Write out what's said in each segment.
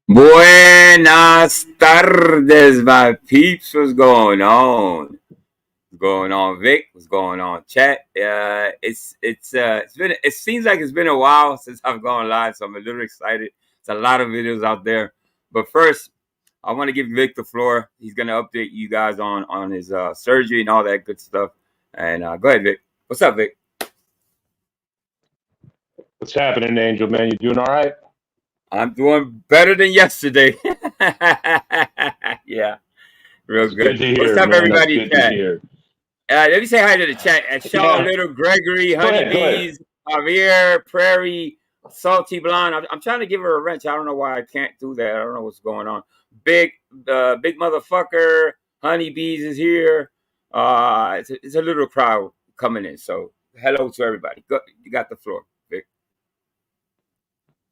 Buenas tardes, my peeps. What's going on? What's going on, Vic? What's going on, chat? It seems like it's been a while since I've gone live, so I'm a little excited. There's a lot of videos out there, but first, I want to give Vic the floor. He's gonna update you guys on his surgery and all that good stuff. And go ahead, Vic. What's up, Vic? What's happening, Angel, man? You doing all right? I'm doing better than yesterday. Yeah. Real That's good good. to What's hear, up, man. That's everybody? good to Chat. hear. Let me say hi to the chat. Sean Yeah, Little, Gregory, go ahead, go ahead. Honeybees, Javier, Prairie, Salty Blonde. I'm trying to give her a wrench. I don't know why I can't do that. I don't know what's going on. Big motherfucker, Honeybees is here. It's a little crowd coming in. So hello to everybody. You got the floor, Vic.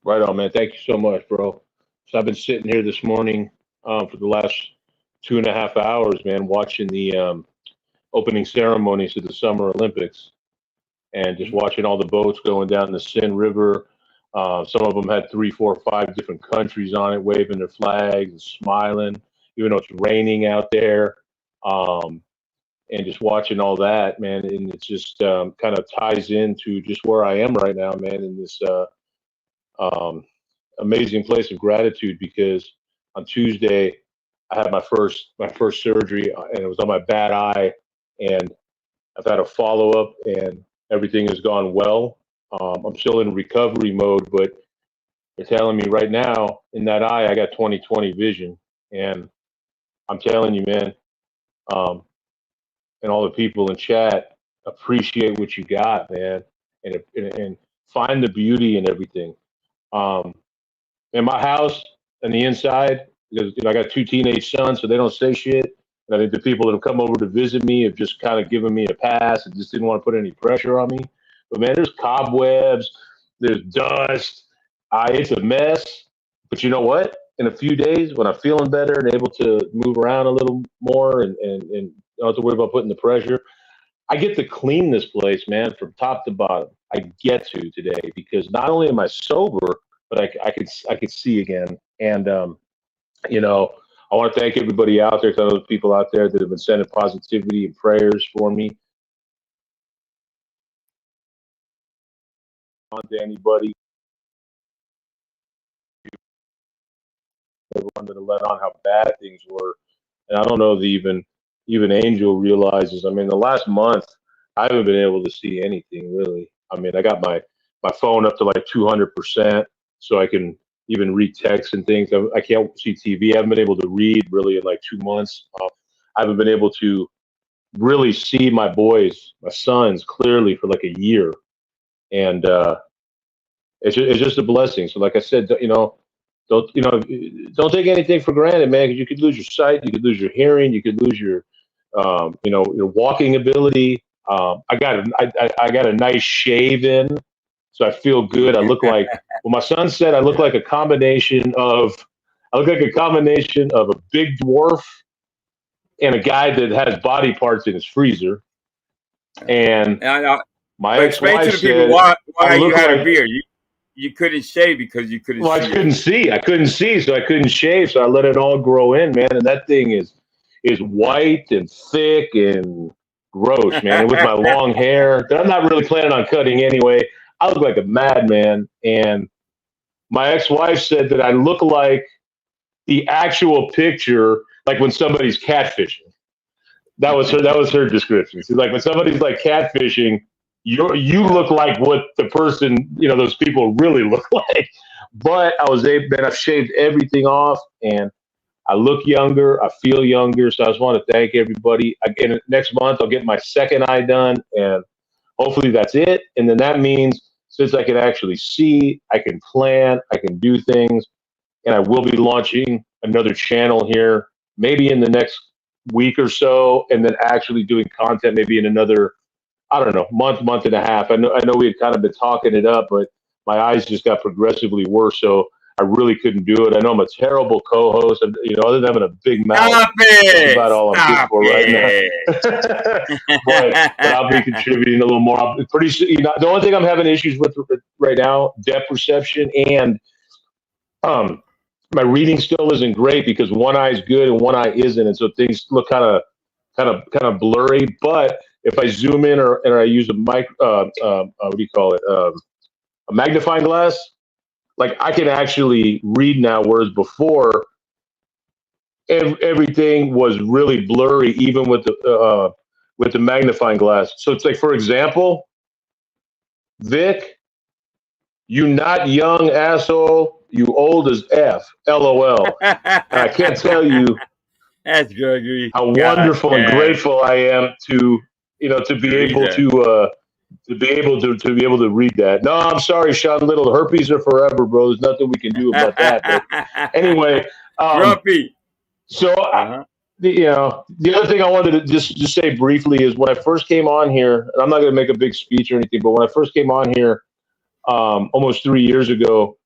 Right on, man. Thank you so much, bro. So I've been sitting here this morning for the last 2.5 hours, man, watching the opening ceremonies of the Summer Olympics and just watching all the boats going down the Seine River. Some of them had 3, 4, 5 different countries on it, waving their flags and smiling, even though it's raining out there. Um, and just watching all that, man, and it's just kind of ties into just where I am right now, man, in this um, amazing place of gratitude. Because on Tuesday I had my first surgery, and it was on my bad eye, and I've had a follow up, and everything has gone well. I'm still in recovery mode, but they're telling me right now in that eye I got 20/20 vision, and I'm telling you, man, um, and all the people in chat, appreciate what you got, man, and find the beauty in everything. Um, in my house, on the inside, because I got 2 teenage sons, so they don't say shit. And I think the people that have come over to visit me have just kind of given me a pass and just didn't want to put any pressure on me. But man, there's cobwebs, there's dust. It's a mess. But you know what? In a few days, when I'm feeling better and able to move around a little more and don't have to worry about putting the pressure, I get to clean this place, man, from top to bottom. I get to today because not only am I sober, but I could see again. And you know, I want to thank everybody out there, some of the people out there that have been sending positivity and prayers for me. On to anybody, everyone that let on how bad things were. And I don't know if even Angel realizes. I mean, the last month I haven't been able to see anything really. I mean, I got my phone up to like 200%, so I can even read text and things. I can't see TV. I haven't been able to read really in like 2 months. I haven't been able to really see my boys, my sons, clearly for like a year, and it's just a blessing. So, like I said, don't take anything for granted, man. Because you could lose your sight, you could lose your hearing, you could lose your walking ability. I got a nice shave in, so I feel good. I look like, well, my son said I look like a combination of a big dwarf and a guy that has body parts in his freezer. And And my but explain to ex-wife the people said I why you look had a like, beard. You couldn't shave because you couldn't well, I see. couldn't see. I couldn't see, so I couldn't shave. So I let it all grow in, man. And that thing is white and thick and gross, man. And with my long hair that I'm not really planning on cutting anyway, I look like a madman. And my ex-wife said that I look like the actual picture, like when somebody's catfishing. That was her description. She's like, when somebody's like catfishing, you look like what the person, those people really look like. But I was able, man, I've shaved everything off, and I look younger, I feel younger. So I just want to thank everybody. Again, next month I'll get my second eye done, and hopefully that's it. And then that means, since I can actually see, I can plan, I can do things, and I will be launching another channel here, maybe in the next week or so, and then actually doing content maybe in another, I don't know, month and a half. I know we had kind of been talking it up, but my eyes just got progressively worse, so I really couldn't do it. I know I'm a terrible co-host. Other than having a big mouth, Stop that's it! about all I'm good Stop for right now. it! but I'll be contributing a little more. Pretty soon, the only thing I'm having issues with right now, depth perception and um my reading still isn't great because one eye is good and one eye isn't, and so things look kind of blurry. But if I zoom in or I use a what do you call it, a magnifying glass, like I can actually read now, whereas before everything was really blurry, even with the magnifying glass. So it's like, for example, Vic, you not young asshole, you old as F, LOL. And I can't tell you That's Gregory. how God wonderful and damn. grateful I am to, to be Read able that. to read that. No, I'm sorry, Sean Little. Herpes are forever, bro. There's nothing we can do about that. But anyway, Grumpy. so Uh-huh. the other thing I wanted to just say briefly is when I first came on here, and I'm not going to make a big speech or anything, but when I first came on here almost 3 years ago,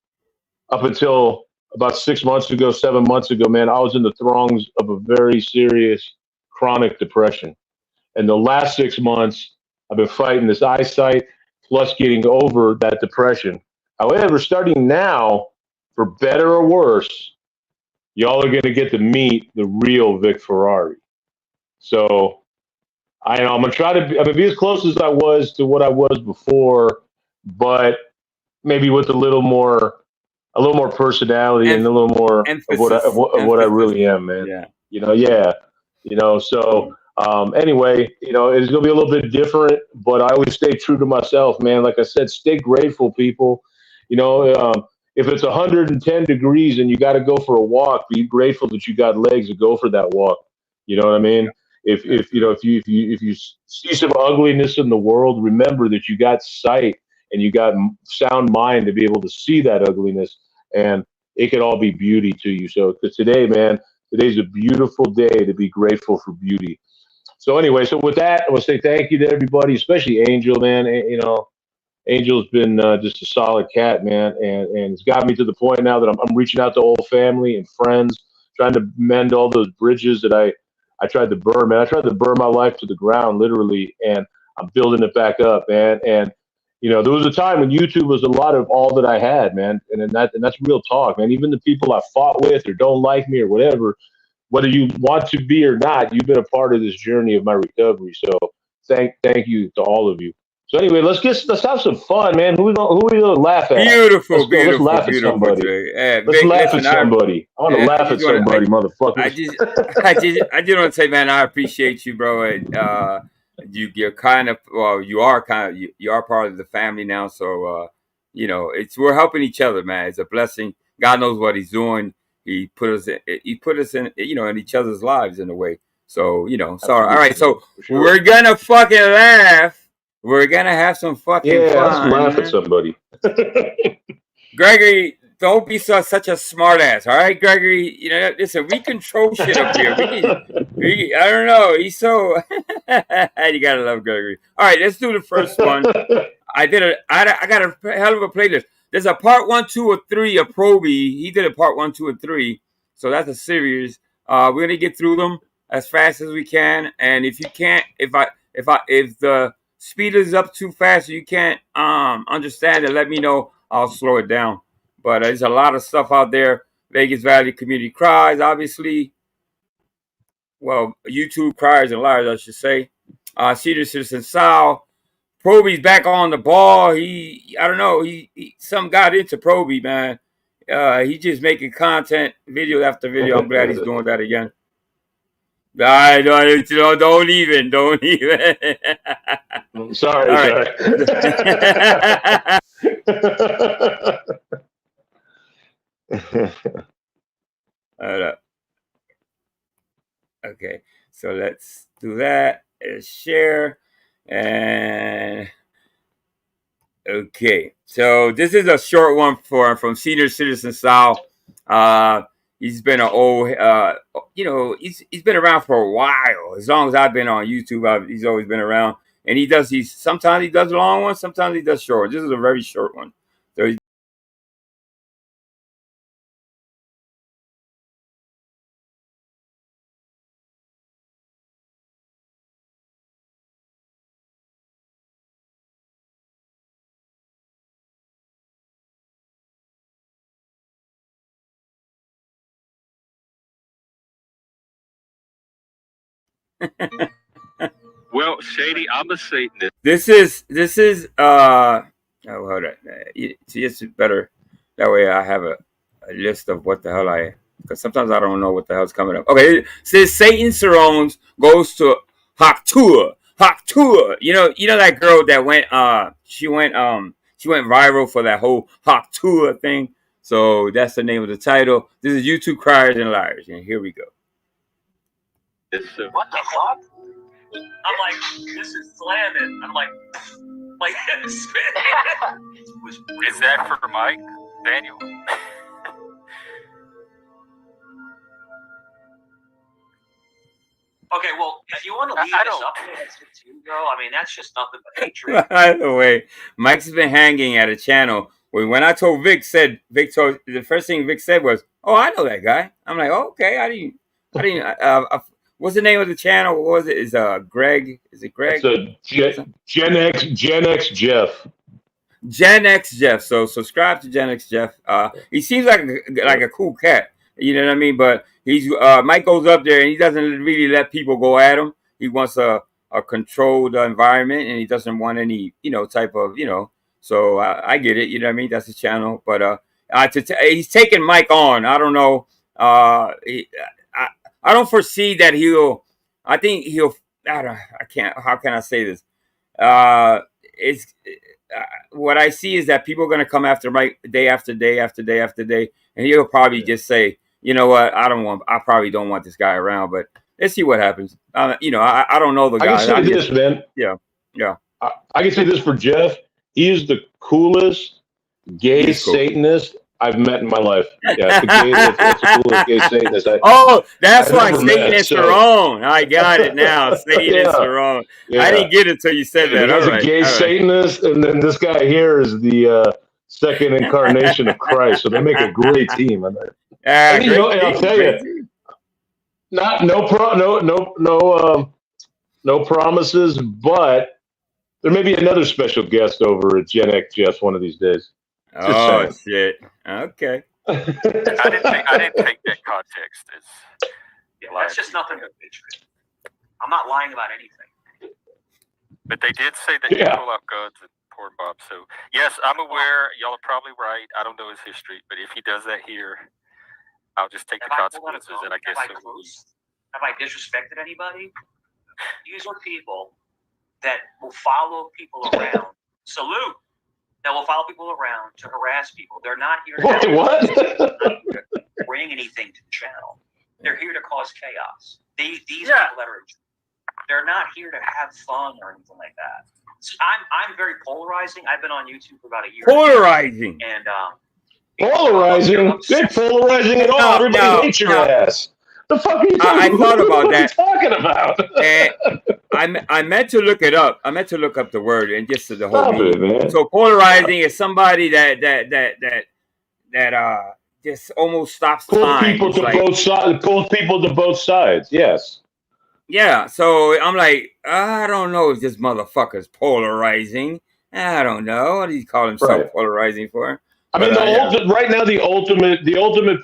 up until about 6 months ago, 7 months ago, man, I was in the throngs of a very serious chronic depression. And the last 6 months, I've been fighting this eyesight plus getting over that depression. However, starting now, for better or worse, y'all are going to get to meet the real Vic Ferrari. So I know I'm gonna try to be as close as I was to what I was before, but maybe with a little more personality and Em- a little more of what emphasis. of what I Emphasis. really am, man. Yeah. Yeah. So anyway, it's gonna be a little bit different, but I always stay true to myself, man. Like I said, stay grateful, people. If it's 110 degrees and you got to go for a walk, be grateful that you got legs to go for that walk. You know what I mean? If you know if you see some ugliness in the world, remember that you got sight and you got sound mind to be able to see that ugliness, and it could all be beauty to you. So, because today, man, today's a beautiful day to be grateful for beauty. So anyway, so with that, I want to say thank you to everybody, especially Angel, man. Angel's been just a solid cat, man, and it's got me to the point now that I'm reaching out to old family and friends, trying to mend all those bridges that I tried to burn, man. I tried to burn my life to the ground, literally, and I'm building it back up, man. And there was a time when YouTube was a lot of all that I had, man, and that's real talk, man. Even the people I fought with or don't like me or whatever, whether you want to be or not, you've been a part of this journey of my recovery. So thank you to all of you. So anyway, let's have some fun, man. Who we gonna laugh at? Let's Beautiful, go. Let's beautiful, laugh at beautiful, somebody. Trey. Yeah, Let's Vic, laugh at listen, somebody. I want to I laugh at just want to, somebody, I motherfuckers. just, I just want to say, man, I appreciate you, bro. You're kind of, well, you are kind of, you are part of the family now. So, we're helping each other, man. It's a blessing. God knows what He's doing. He put us in, in each other's lives in a way. So, sorry. All Absolutely, right. man, So for sure. we're gonna fucking laugh. We're gonna have some fucking Yeah, let's laugh at fun. somebody. Gregory, don't be such a smartass, all right, Gregory? Listen, we control shit up here. I don't know. He's so. You gotta love Gregory. All right, let's do the first one. I got a hell of a playlist. There's a part 1, 2, or 3 of Proby. He did a part 1, 2, and 3. So that's a series. We're gonna get through them as fast as we can. And if you can't, if the speed is up too fast or you can't understand it, let me know. I'll slow it down. But there's a lot of stuff out there. Vegas Valley Community Cries, obviously. Well, YouTube Cries and Liars, I should say. Cedar Citizen Sal. Proby's back on the ball. I don't know. Some got into Proby, man. He just making content, video after video. I'm glad he's doing that again. I don't even. Sorry, All right. sorry. Hold up. Okay, so let's do that. Share and okay. So this is a short one from Senior Citizen Sal. Uh, he's been an old, he's been around for a while. As long as I've been on YouTube, he's always been around. And he does these. Sometimes he does long ones. Sometimes he does short ones. This is a very short one. So he's Well, Shady, I'm a Satanist. This is oh, hold on. See, it's better that way. I have a list of what the hell because sometimes I don't know what the hell's coming up. Okay, it says Satan Sarones goes to Haktua. You know that girl that went she went viral for that whole Haktua thing. So that's the name of the title. This is YouTube Criers and Liars, and here we go. What the fuck? I'm like, this is slamming. I'm like is that for Mike? Daniel? Okay, well, if you want to leave this up there, that's it too, bro. I mean, that's just nothing but hatred. By the way, Mike's been hanging at a channel where when I told Vic the first thing Vic said was, "Oh, I know that guy." I'm like, oh, "Okay, I didn't." What's the name of the channel? What was it? Is Greg? Is it Greg? It's Gen X Jeff. Gen X Jeff. So subscribe to Gen X Jeff. He seems like a cool cat. You know what I mean? But he's Mike goes up there and he doesn't really let people go at him. He wants a controlled environment, and he doesn't want any type of So I get it. You know what I mean? That's his channel. But he's taking Mike on. I don't know. I don't foresee that he'll. I think he'll. I can't. How can I say this? It's what I see is that people are going to come after Mike day after day after day after day, and he'll probably just say, "You know what? I probably don't want this guy around." But let's see what happens. I don't know the guy. I can say this, man. Yeah. I can say this for Jeff. He is the coolest gay Satanist I've met in my life. Yeah, that's the coolest gay Satanist. That's why Satanists are on. I got it now. Satanists are on. Yeah. I didn't get it till you said that. He's a gay Satanist, and then this guy here is the second incarnation of Christ. So they make a great team. And I'll tell you, no promises, but there may be another special guest over at Gen X Jeff one of these days. Oh shit! Okay. I didn't take that context as. Yeah, that's just nothing but hatred. I'm not lying about anything. But they did say that you pull out guns and porn bombs. So yes, I'm aware. Y'all are probably right. I don't know his history, but if he does that here, I'll just take the consequences. And I guess have I disrespected anybody? These are people that will follow people around. Salute. That will follow people around to harass people. They're not here to bring anything to the channel. They're here to cause chaos. These people that are, they're not here to have fun or anything like that. So I'm very polarizing. I've been on YouTube for about a year. Polarizing. And polarizing? They're polarizing at all. Everybody hates your ass. The fuck are you talking about? I thought about that. What are you talking about? And I meant to look it up. I meant to look up the word and just the whole meaning. So polarizing is somebody that just almost stops time. Pulls people to both sides. Yes. Yeah. So I'm like, I don't know if this motherfucker's polarizing. I don't know. What do you call himself polarizing for? I mean, right now, the ultimate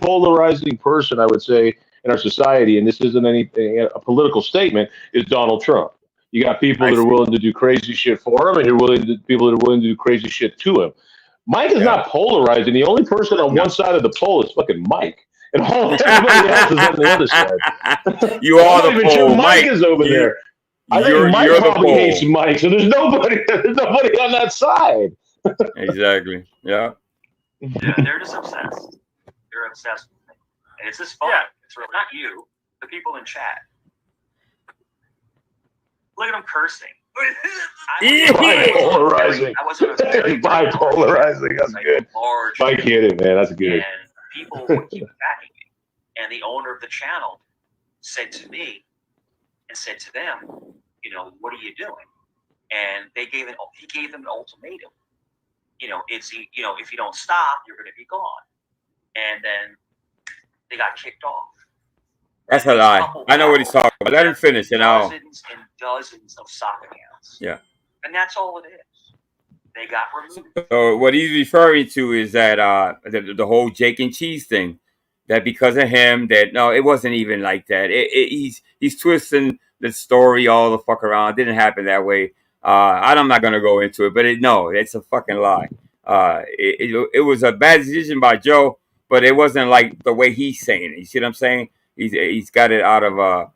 polarizing person, I would say, in our society, and this isn't anything a political statement, is Donald Trump. You got people that are willing to do crazy shit for him, and people that are willing to do crazy shit to him. Mike is not polarizing. The only person on one side of the pole is fucking Mike, and everybody else is on the other side. You are the pole. Mike is over there. I think Mike probably hates Mike, so there's nobody on that side. Exactly. Yeah. They're just obsessed. They're obsessed with me, and it's just fun. Yeah. It's really not you, the people in chat. Look at them cursing. Bipolarizing. Bipolarizing. That's good. Mike hit it, man. That's good. And people would keep attacking me. And the owner of the channel said to me and said to them, what are you doing? And he gave them an ultimatum. If you don't stop, you're going to be gone. And then they got kicked off. That's a lie. I know what he's talking about. Let him finish, Dozens and dozens of soccer hands. Yeah. And that's all it is. They got removed. So what he's referring to is that the whole Jake and Cheese thing. That because of him, it wasn't even like that. He's twisting the story all the fuck around. It didn't happen that way. I'm not gonna go into it, but no, it's a fucking lie. It was a bad decision by Joe, but it wasn't like the way he's saying it. You see what I'm saying? He's got it out of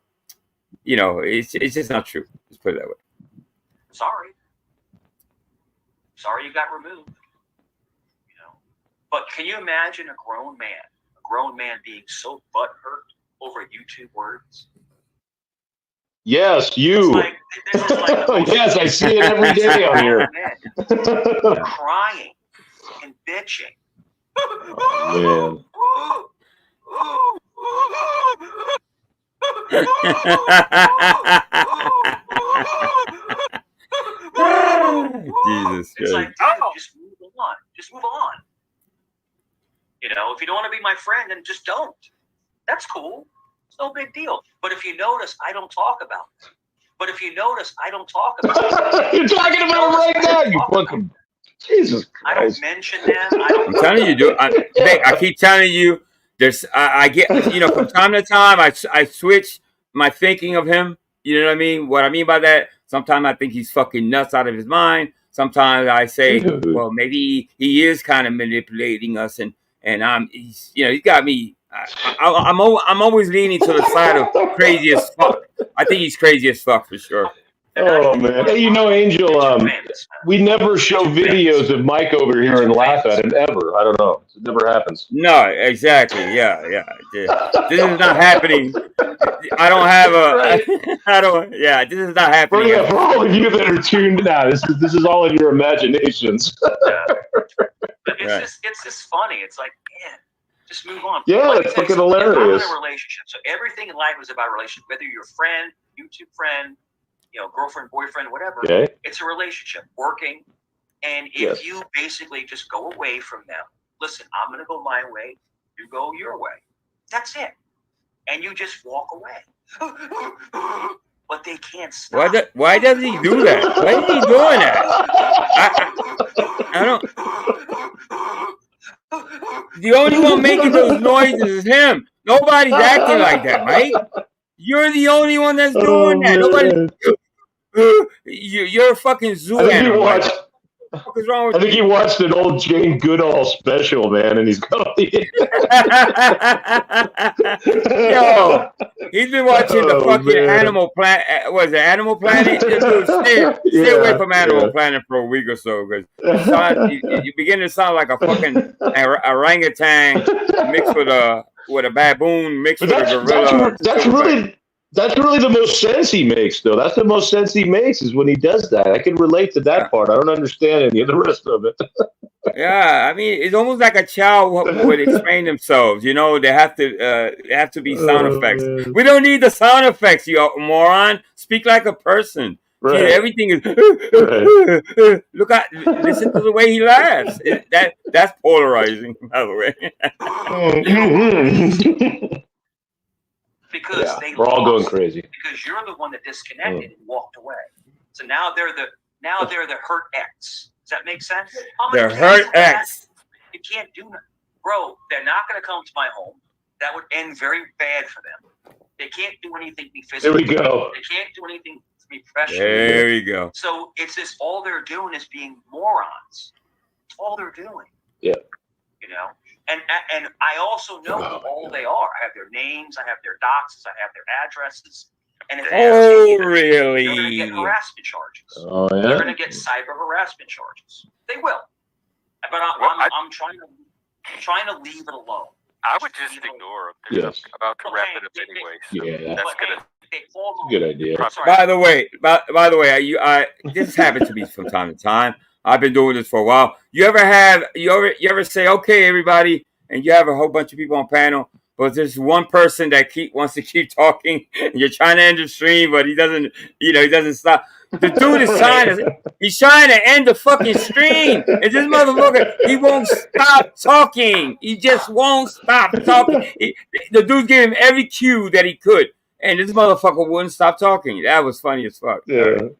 it's just not true. Let's put it that way. Sorry you got removed. But can you imagine a grown man being so butthurt over YouTube words? Yes, you. This is like yes, I see it every day on here. Crying and bitching. Oh, Jesus It's Christ. like, just move on. Just move on. If you don't want to be my friend, then just don't. That's cool. It's no big deal. But if you notice, I don't talk about it. You're talking about it right now, you fucking Jesus Christ. I don't mention them. I'm telling you, dude. I keep telling you. I get, from time to time, I switch my thinking of him. You know what I mean? What I mean by that, sometimes I think he's fucking nuts out of his mind. Sometimes I say, well, maybe he is kind of manipulating us, and he's got me. I'm always leaning to the side of crazy as fuck. I think he's crazy as fuck for sure. Oh man! Hey, Angel, we never show videos of Mike over here and laugh at him ever. I don't know. It never happens. No, exactly. Yeah. This is not happening. I don't have a. I don't. Yeah, this is not happening. For all of you that are tuned now, this is all in your imaginations. It's just funny. It's like, man, just move on. Yeah, it's fucking hilarious. I'm in a relationship, so everything in life is about relationship. Whether you're a friend, YouTube friend, girlfriend, boyfriend, whatever. Okay. It's a relationship, working. And if you basically just go away from them, listen, I'm going to go my way, you go your way. That's it. And you just walk away. But they can't stop. Why does he do that? Why is he doing that? I don't. The only one making those noises is him. Nobody's acting like that, right? You're the only one that's doing that. Nobody. You're a fucking zoo animal. What is wrong with you? I think he watched an old Jane Goodall special, man, and he's got the. Yo, he's been watching the fucking Animal Planet. Was it Animal Planet? Stay away from Animal Planet for a week or so, because you begin to sound like a fucking orangutan mixed with a baboon mixed with a gorilla. That's really the most sense he makes, though. That's the most sense he makes is when he does that. I can relate to that part. I don't understand any of the rest of it. Yeah, I mean, it's almost like a child would explain themselves. They have to be sound effects. Man. We don't need the sound effects, you moron. Speak like a person. Right. See, everything is. Right. Listen to the way he laughs. That's polarizing, by the way. Because we're all going crazy. Because you're the one that disconnected and walked away. So now they're the hurt ex. Does that make sense? They're hurt ex. You can't do nothing, bro. They're not going to come to my home. That would end very bad for them. They can't do anything to be physical. There we go. They can't do anything to be professional. There you go. So it's this. All they're doing is being morons. That's all they're doing. Yeah. And I also know who all they are. I have their names. I have their doxes. I have their addresses. And if really? They're going to get harassment charges. Oh, yeah? They're going to get cyber harassment charges. They will. But I'm trying to leave it alone. I would just ignore them. Yes. About to wrap it up anyway. So that's good idea. By the way, this happens to me from time to time. I've been doing this for a while. You ever say, okay, everybody, and you have a whole bunch of people on panel, but there's one person that wants to keep talking, and you're trying to end the stream, but he doesn't stop. The dude is he's trying to end the fucking stream, and this motherfucker, he won't stop talking. He just won't stop talking. The dude gave him every cue that he could, and this motherfucker wouldn't stop talking. That was funny as fuck. Yeah.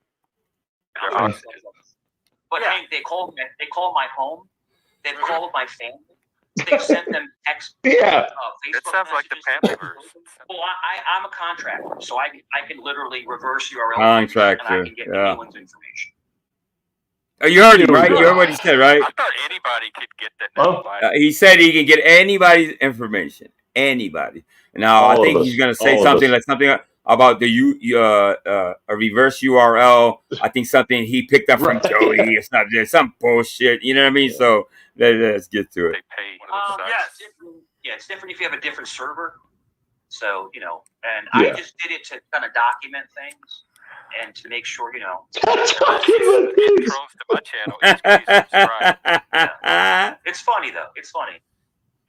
But hey, they call my home. They've called my family. They've sent them text. Yeah. That sounds like the Pamperverse. Well, I'm a contractor, so I can literally reverse URL Contractor, and I can get yeah. anyone's information. Oh, you heard him, Here we right? go. You heard what he said, right? I thought anybody could get that. Huh? He said he can get anybody's information. Anybody. Now, All I of think us. he's going to say All of something us. like something about the a reverse URL. I think something he picked up from Right. Joey or something. Some bullshit. You know what I mean? Yeah. So let's get to it. They pay one of those sites. Yeah, it's different if you have a different server. So, you know, and Yeah. I just did it to kind of document things and to make sure, you know. Intros to my channel. Please subscribe. It's funny though. It's funny,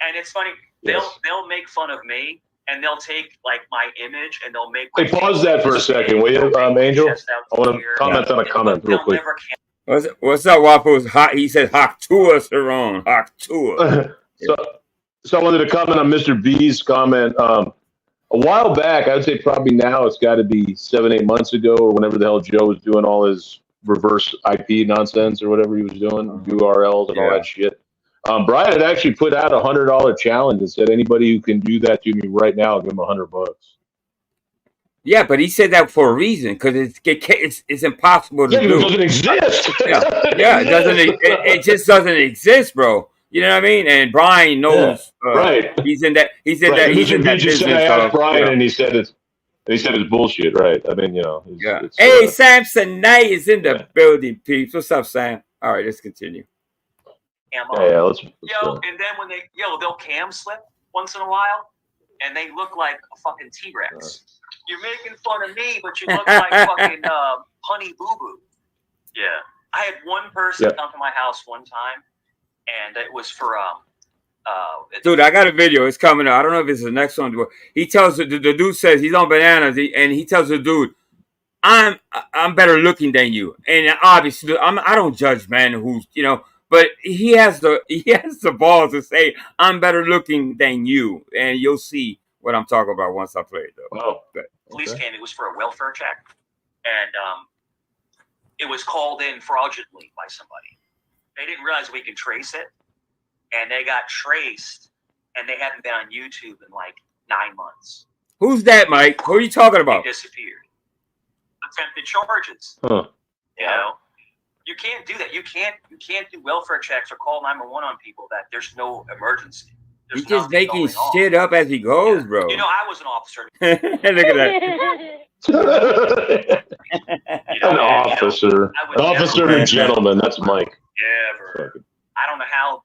and it's funny. Yes. They'll make fun of me, and they'll take like my image, and they'll make. Hey, pause that for a second, will you, Angel? I want to comment on a comment real quick. What's up, Waffles? He said, "Hawk to us, Aaron. Hawk to us." So I wanted to comment on Mr. B's comment. A while back, I would say probably now, it's got to be 7-8 months ago, or whenever the hell Joe was doing all his reverse IP nonsense or whatever he was doing, URLs and all that shit. Brian had actually put out a $100 challenge and said, anybody who can do that to me right now, I'll give him $100. Yeah, but he said that for a reason, because it's impossible to do. It doesn't exist. Yeah, it just doesn't exist, bro. You know what I mean? And Brian knows. Right. He's in that. He's in Right. that. He's in that business. business. I asked Brian, and he said it's bullshit. Right. I mean, you know. It's, hey, Samson Knight is in the building, peeps. What's up, Sam? All right, let's continue. Yeah, let's and then when they'll cam slip once in a while, and they look like a fucking T-Rex. You're making fun of me, but you look like fucking Honey Boo Boo. Yeah. I had one person come to my house one time, and it was for dude, I got a video. It's coming out. I don't know if it's the next one. He tells the dude says he's on bananas, and he tells the dude, "I'm better looking than you." And obviously, I don't judge man who's but he has the balls to say I'm better looking than you, and you'll see what I'm talking about once I play it though. Wow. Police came. It was for a welfare check, and it was called in fraudulently by somebody. They didn't realize we could trace it, and they got traced, and they hadn't been on YouTube in like 9 months. Who's that, Mike? Who are you talking about? They disappeared. Attempted charges. Huh. You know, you can't do that. You can't do welfare checks or call 911 on people that there's no emergency. He's just making shit up as he goes, bro. You know, I was an officer. Look at that. An officer. An officer and gentleman. That's Mike. Never. I don't know how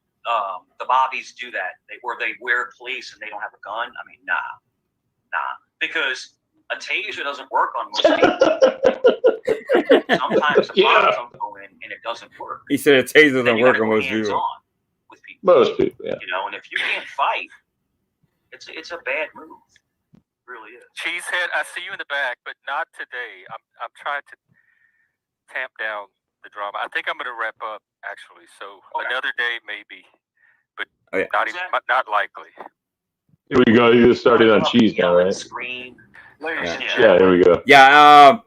the bobbies do that. They wear police and they don't have a gun. I mean, nah. Because a taser doesn't work on most people. Sometimes the bombs don't go in and it doesn't work. He said a taser doesn't work on most people. Most people, yeah. You know, and if you can't fight, it's a bad move. It really is. Cheesehead, I see you in the back, but not today. I'm trying to tamp down the drama. I think I'm going to wrap up actually. So another day maybe, but not likely. Here we go. You just started on cheese now, right? Scream. Yeah, here we go. Yeah,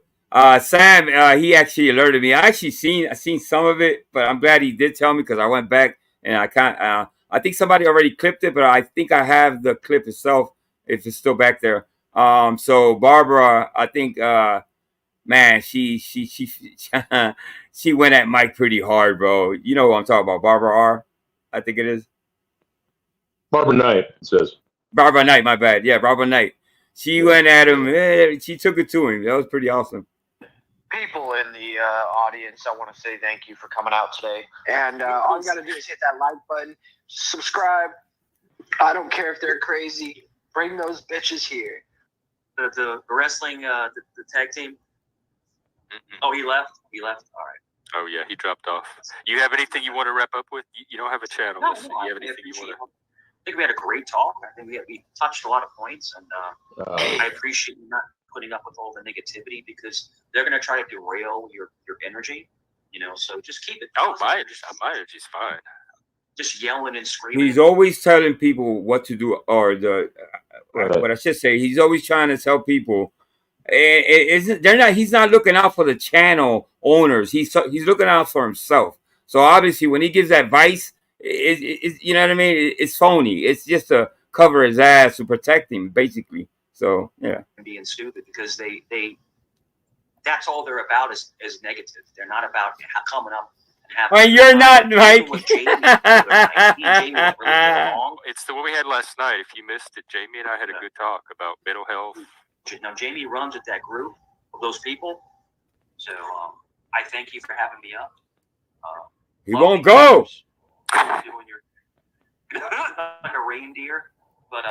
Sam, he actually alerted me. I seen some of it, but I'm glad he did tell me because I went back and I think somebody already clipped it, but I think I have the clip itself if it's still back there. So Barbara, I think, man, she she went at Mike pretty hard, bro. You know what I'm talking about? Barbara R, I think it is. Barbara Knight, it says. Barbara Knight, my bad. Yeah, Barbara Knight. She went at him. She took it to him. That was pretty awesome. People in the audience, I want to say thank you for coming out today. And all you got to do is hit that like button, subscribe. I don't care if they're crazy. Bring those bitches here. The wrestling, the tag team. Oh, he left? He left? All right. Oh, yeah, he dropped off. You have anything you want to wrap up with? You don't have a channel. No, you have anything you want to... I think we had a great talk. I think we touched a lot of points, and I appreciate you not putting up with all the negativity because they're going to try to derail your energy, you know, so just keep it positive. My energy's fine. Just yelling and screaming. He's always telling people what to do, or what I should say, he's always trying to tell people, he's not looking out for the channel owners. He's looking out for himself. So obviously when he gives advice, you know what I mean? It's phony. It's just to cover his ass to protect him, basically. So yeah. Being stupid because they that's all they're about is negative. They're not about coming up and having. Well, you're not, Mike. It's the one we had last night. If you missed it, Jamie and I had a good talk about mental health. Now, Jamie runs with that group of those people. So I thank you for having me up. He won't go. Doing your like a reindeer, but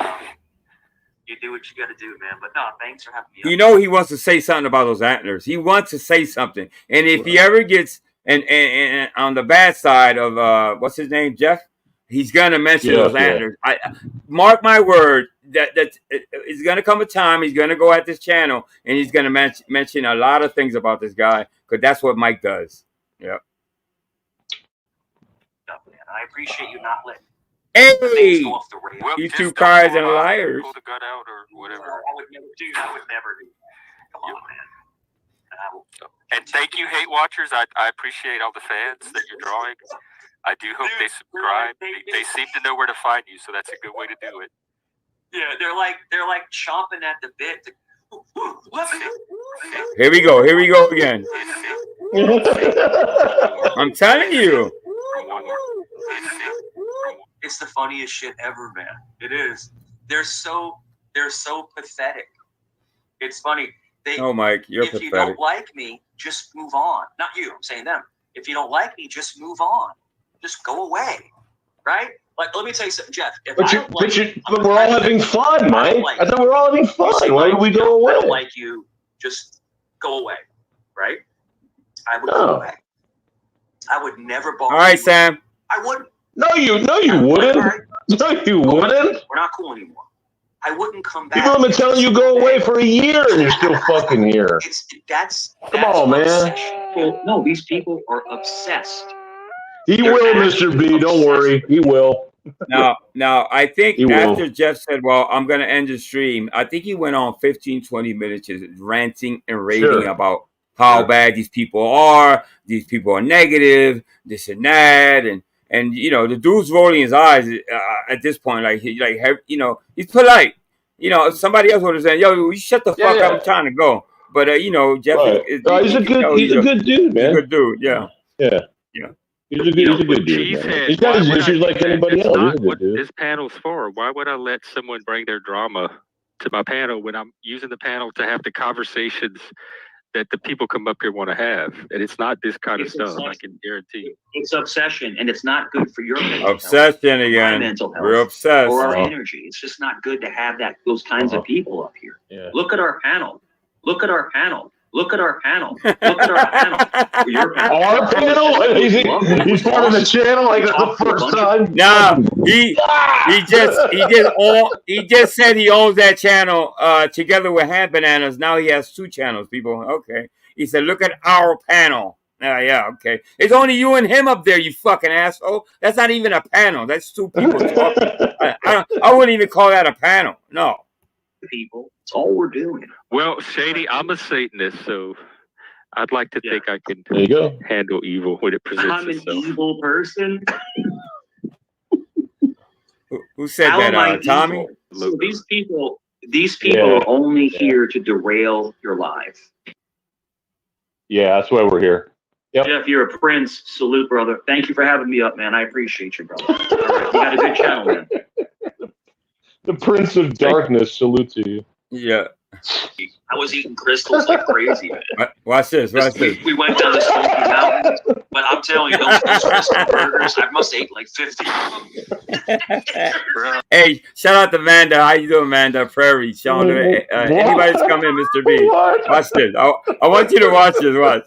you do what you got to do, man. But no, thanks for having me up. You know he wants to say something about those antlers. He wants to say something, and if he ever gets and on the bad side of what's his name, Jeff, he's gonna mention those antlers. I mark my word that it's gonna come a time he's gonna go at this channel and he's gonna mention a lot of things about this guy because that's what Mike does. Yep. I appreciate you not letting. Hey, go off the rails. Well, you two cars and liars. Pull the gun out or whatever. I would never do. I would never do. Come on, man. And thank you, hate watchers. I appreciate all the fans that you're drawing. I do hope they subscribe. They seem to know where to find you, so that's a good way to do it. Yeah, they're like chomping at the bit. Here we go again. I'm telling you. It's the funniest shit ever, man. It is. They're so pathetic. It's funny. Oh, Mike, you're if pathetic. You don't like me, just move on. Not you. I'm saying them. If you don't like me, just move on. Just go away. Right? Like, let me tell you something, Jeff. But we're all having fun, Mike. I thought we were all having fun. Why do we go away? I don't like you. Just go away. Right? I would go away. I would never bother. All right, Sam. I wouldn't. No, you wouldn't. Right. No, you wouldn't. We're not cool anymore. I wouldn't come back. People have been telling you go away for a year, and you're still fucking here. That's come on, man. Well, no, these people are obsessed. He will, Mr. B. Don't worry, he will. Now, I think after Jeff said, well, I'm going to end the stream, I think he went on 15, 20 minutes just ranting and raving about how bad these people are. These people are negative, this and that. And you know, the dude's rolling his eyes at this point. You know, he's polite. You know, if somebody else would have said, yo, you shut the fuck up, I'm trying to go. But, you know, Jeff he's a good dude, man. He's a good dude, yeah. Yeah. He's a good dude. Man. He's got his issues like anybody else. He's a good dude. This panel's for. Why would I let someone bring their drama to my panel when I'm using the panel to have the conversations that the people come up here want to have? And it's not this kind of stuff, I can guarantee. It's obsession, and it's not good for your mental obsession health, again. Mental health, we're obsessed. Or our energy. It's just not good to have those kinds of people up here. Yeah. Look at our panel. Look at our panel. Look at our panel. Look at our panel. Your panel. Our panel? He's part of the channel like the first time. No, he just said he owns that channel together with Hand Bananas. Now he has two channels, people. Okay. He said, look at our panel. Yeah, okay. It's only you and him up there, you fucking asshole. That's not even a panel. That's two people talking. I wouldn't even call that a panel. No. People. That's all we're doing. Well, Shady, I'm a Satanist, so I'd like to think I can handle evil when it presents itself. I'm an evil person. Who said that? Tommy? So these people are only here to derail your life. Yeah, that's why we're here. Yep. Jeff, you're a prince. Salute, brother. Thank you for having me up, man. I appreciate you, brother. All right, you got a good channel, man. The Prince of Darkness, salute to you. Yeah. I was eating crystals like crazy, man. Watch this. We went down the Smoky Mountains, but I'm telling you, those crystal burgers, I must have ate like 50 of them. Hey, shout out to Amanda. How you doing, Amanda? Prairie. Sean, anybody's coming, Mr. B. Watch this. I want you to watch this. Watch.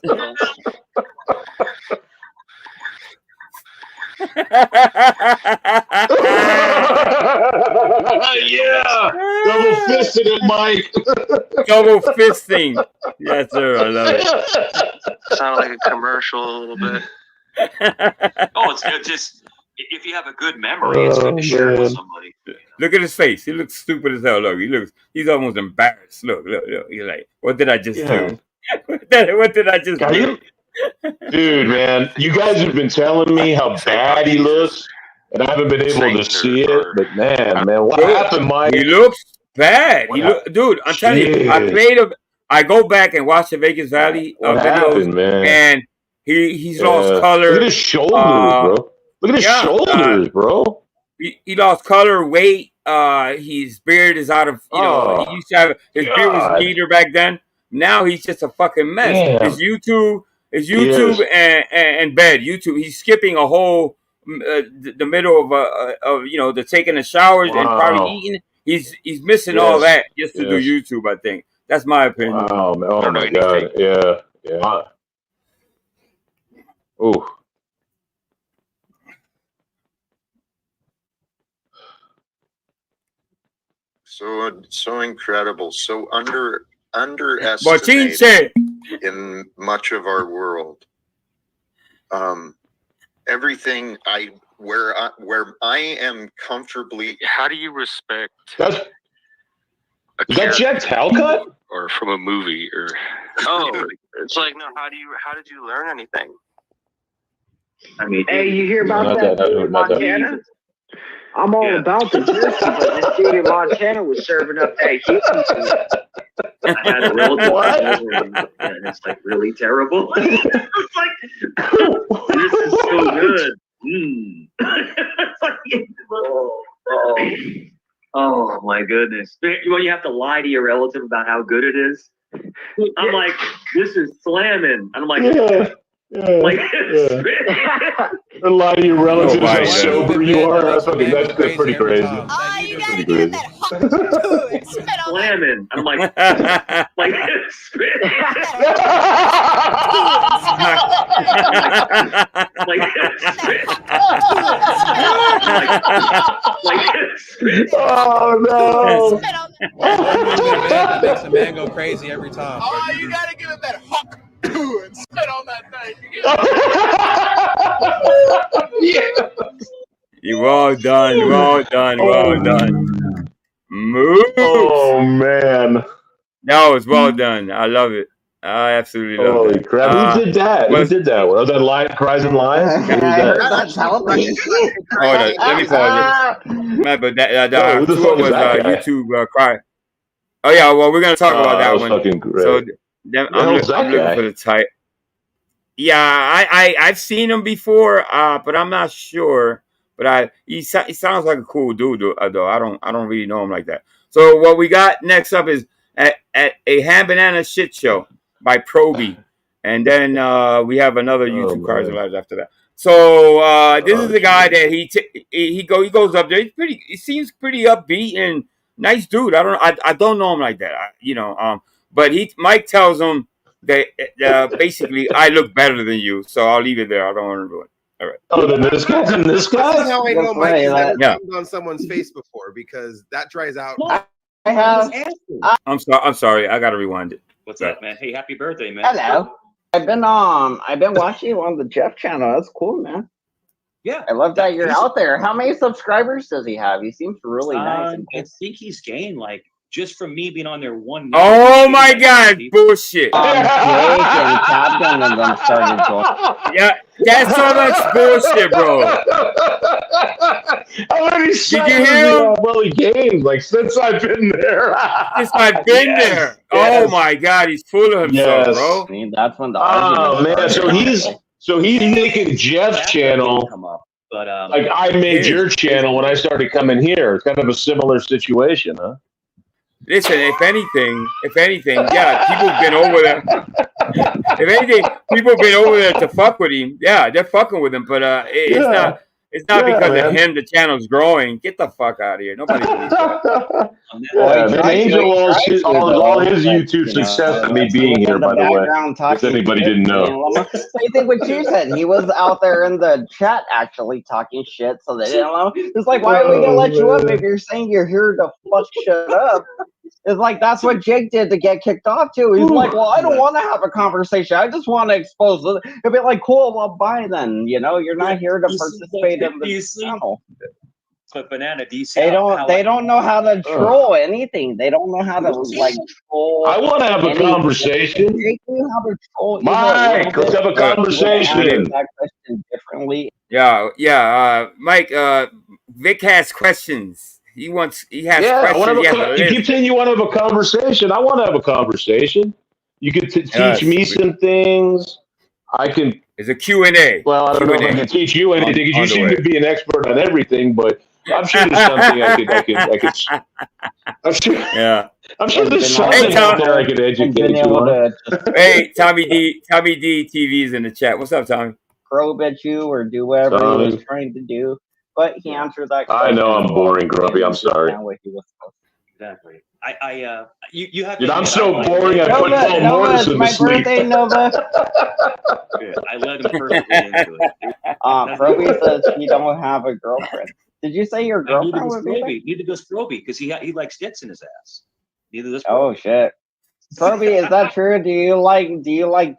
Yeah, double fisted it, Mike. Double fisting. Yes, sir. I love it. Sound like a commercial a little bit. Oh, it's good. Just if you have a good memory, it's good to share it with somebody. Look at his face. He looks stupid as hell. Look, he's almost embarrassed. Look. He's like, what did I just do? What did I just do? Dude, man, you guys have been telling me how bad he looks and I haven't been able to see it. or- But man, what Dude, happened, Mike? He looks bad. What Dude, I'm telling you, I go back and watch the Vegas Valley What videos, happened, man? and he's lost Look color. at his shoulders, bro. Look at his shoulders, bro. He lost color, weight. His beard is out of, you know, he used to have, his beard was neater back then. Now he's just a fucking mess. Damn. His YouTube and bed. YouTube. He's skipping a whole, the middle of you know, the taking the showers and probably eating. He's missing all that just to do YouTube, I think. That's my opinion. Wow, man. Oh my God. Yeah. Ooh. So incredible, so underestimated in much of our world. Everything where I am comfortably. How do you respect? Is that Jack's Hellcut? Or from a movie, or It's like, no. How did you learn anything? I mean, Hey, you hear about Not that that, in Montana? I'm all about the jersey, but this dude in Montana was serving up that heat. I had a relative and it's like really terrible. It's like, this is so good. Oh my goodness. When you have to lie to your relative about how good it is, I'm like, this is slamming. And I'm like, And lie to your relatives how sober you are. That's pretty crazy. Oh, you gotta get that hot slamming. I'm like Oh no! That makes a man go crazy every time. Oh, you gotta give it that hot and spit on that thing. You well done. Move. Oh man, that was well done. I love it. I absolutely love it. Holy crap! Who did that? Who did that? Was that Lion Cries and Lions? Who was that? Hold on, let me pause it. But that who the fuck is that guy? YouTube cry. Oh yeah, well we're gonna talk about that one. Fucking great. So I'm looking for the type. Yeah, I've seen him before, but I'm not sure. But he sounds like a cool dude though. I don't really know him like that. So what we got next up is at a Ham Banana Shit Show by Proby, and then we have another YouTube Cars Alive after that. So this is the guy that he goes up there. He seems pretty upbeat and nice dude. I don't know him like that. But Mike tells him that basically I look better than you, so I'll leave it there. I don't want to do it. All right. Oh, then this guy. This is how I know Mike has never jumped on someone's face before, because that dries out. I have. I'm sorry. I gotta rewind it. What's up, man? Hey, happy birthday, man. Hello. I've been watching you on the Jeff channel. That's cool, man. Yeah. I love that you're out there. How many subscribers does he have? He seems really nice. I think he's gained just from me being on there one. Oh my God! Bullshit. Jake and Captain and them started going. Yeah, that's so much bullshit, bro. How many Did you hear him? Well, he gained since I've been there. Since I've been there. Yes. Oh my God, he's full of himself, bro. I mean, that's when the man. So he's making Jeff's channel. But I made your channel when I started coming here. It's kind of a similar situation, huh? Listen, if anything, yeah, people have been over there. If anything, people have been over there to fuck with him. Yeah, they're fucking with him, but it's not because of him the channel's growing. Get the fuck out of here. Nobody believes that. Angel all his YouTube success to me being here, by the way. If anybody didn't know. Same thing with you said. He was out there in the chat actually talking shit, so they didn't know. It's like, why are we gonna let you up if you're saying you're here to fuck shit up? It's like that's what Jake did to get kicked off too. He's like, well, I don't want to have a conversation. I just want to expose it. It'd be like, cool, well, bye then. You're not here to participate in the channel. But Banana, do you see? They don't know how to troll anything. They don't know how to troll. I want to have a conversation. Jake knew how to troll. Mike, let's have a conversation. That question differently. Yeah. Mike, Vic has questions. He has questions. You keep saying you want to have a conversation. I want to have a conversation. You could teach me some things. I can. It's a Q&A. Well, I don't know if I can teach you anything because you seem to be an expert on everything. But I'm sure there's something I could. I'm sure. Yeah. I'm sure there's something out there I could educate you on. Hey, Tommy D TV's in the chat. What's up, Tommy? Probe at you or do whatever he was trying to do, but he answered that question. I know I'm boring, Grumpy. I'm sorry. Exactly. You have. Dude, I'm so boring. I put Paul Morrison to sleep. Birthday, Nova. Good. I led him perfectly into it. Proby says he don't have a girlfriend. Did you say your girlfriend would be there? Neither does Proby because he likes tits in his ass. Neither does. Oh shit. Proby, is that true? Do you like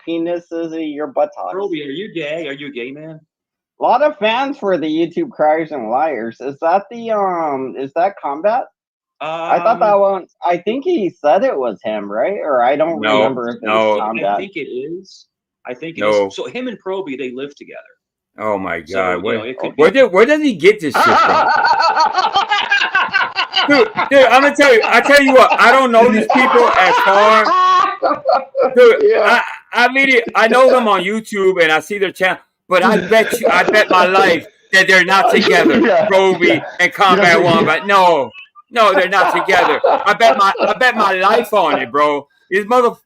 penises in your buttocks? Proby, are you gay? Are you a gay man? A lot of fans for the YouTube Criers and Liars. Is that is that Combat? I thought that one. I think he said it was him, right? Or I don't remember if it was Combat. I think it is. I think it is. So him and Proby, they live together. Oh my God! So, where does he get this shit from? dude, I'm gonna tell you. I tell you what. I don't know these people as far. Dude, I know them on YouTube and I see their channel, but I bet my life that they're not together. Proby and Combat One, but no, they're not together. I bet my life on it, bro. His moron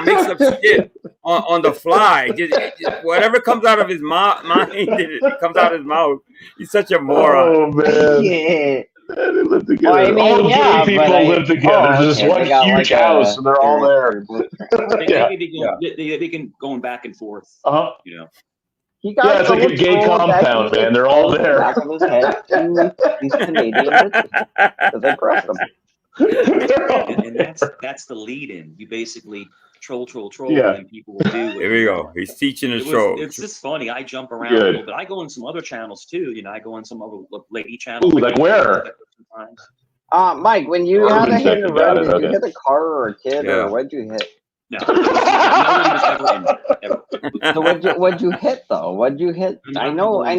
makes up shit on the fly. Just whatever comes out of his mind, it comes out of his mouth. He's such a moron. Oh man. Yeah. They live together. Well, I mean, all gay people live together. There's just one huge house, and they're all there. They can going back and forth. You know. It's like a gay compound, man. They're all there. Back of his head. He's Canadian. They crushed him. And that's the lead-in. You basically troll, and people will do. Here we go. He's teaching a show. It's just funny. I jump around a little bit. I go on some other channels too. You know, I go on some other lady channels. Ooh, like where? Mike, when you had a hit and run, did you hit a car or a kid, or what'd you hit? No, nobody was ever in there, ever. So what'd you hit though? What'd you hit? I know. I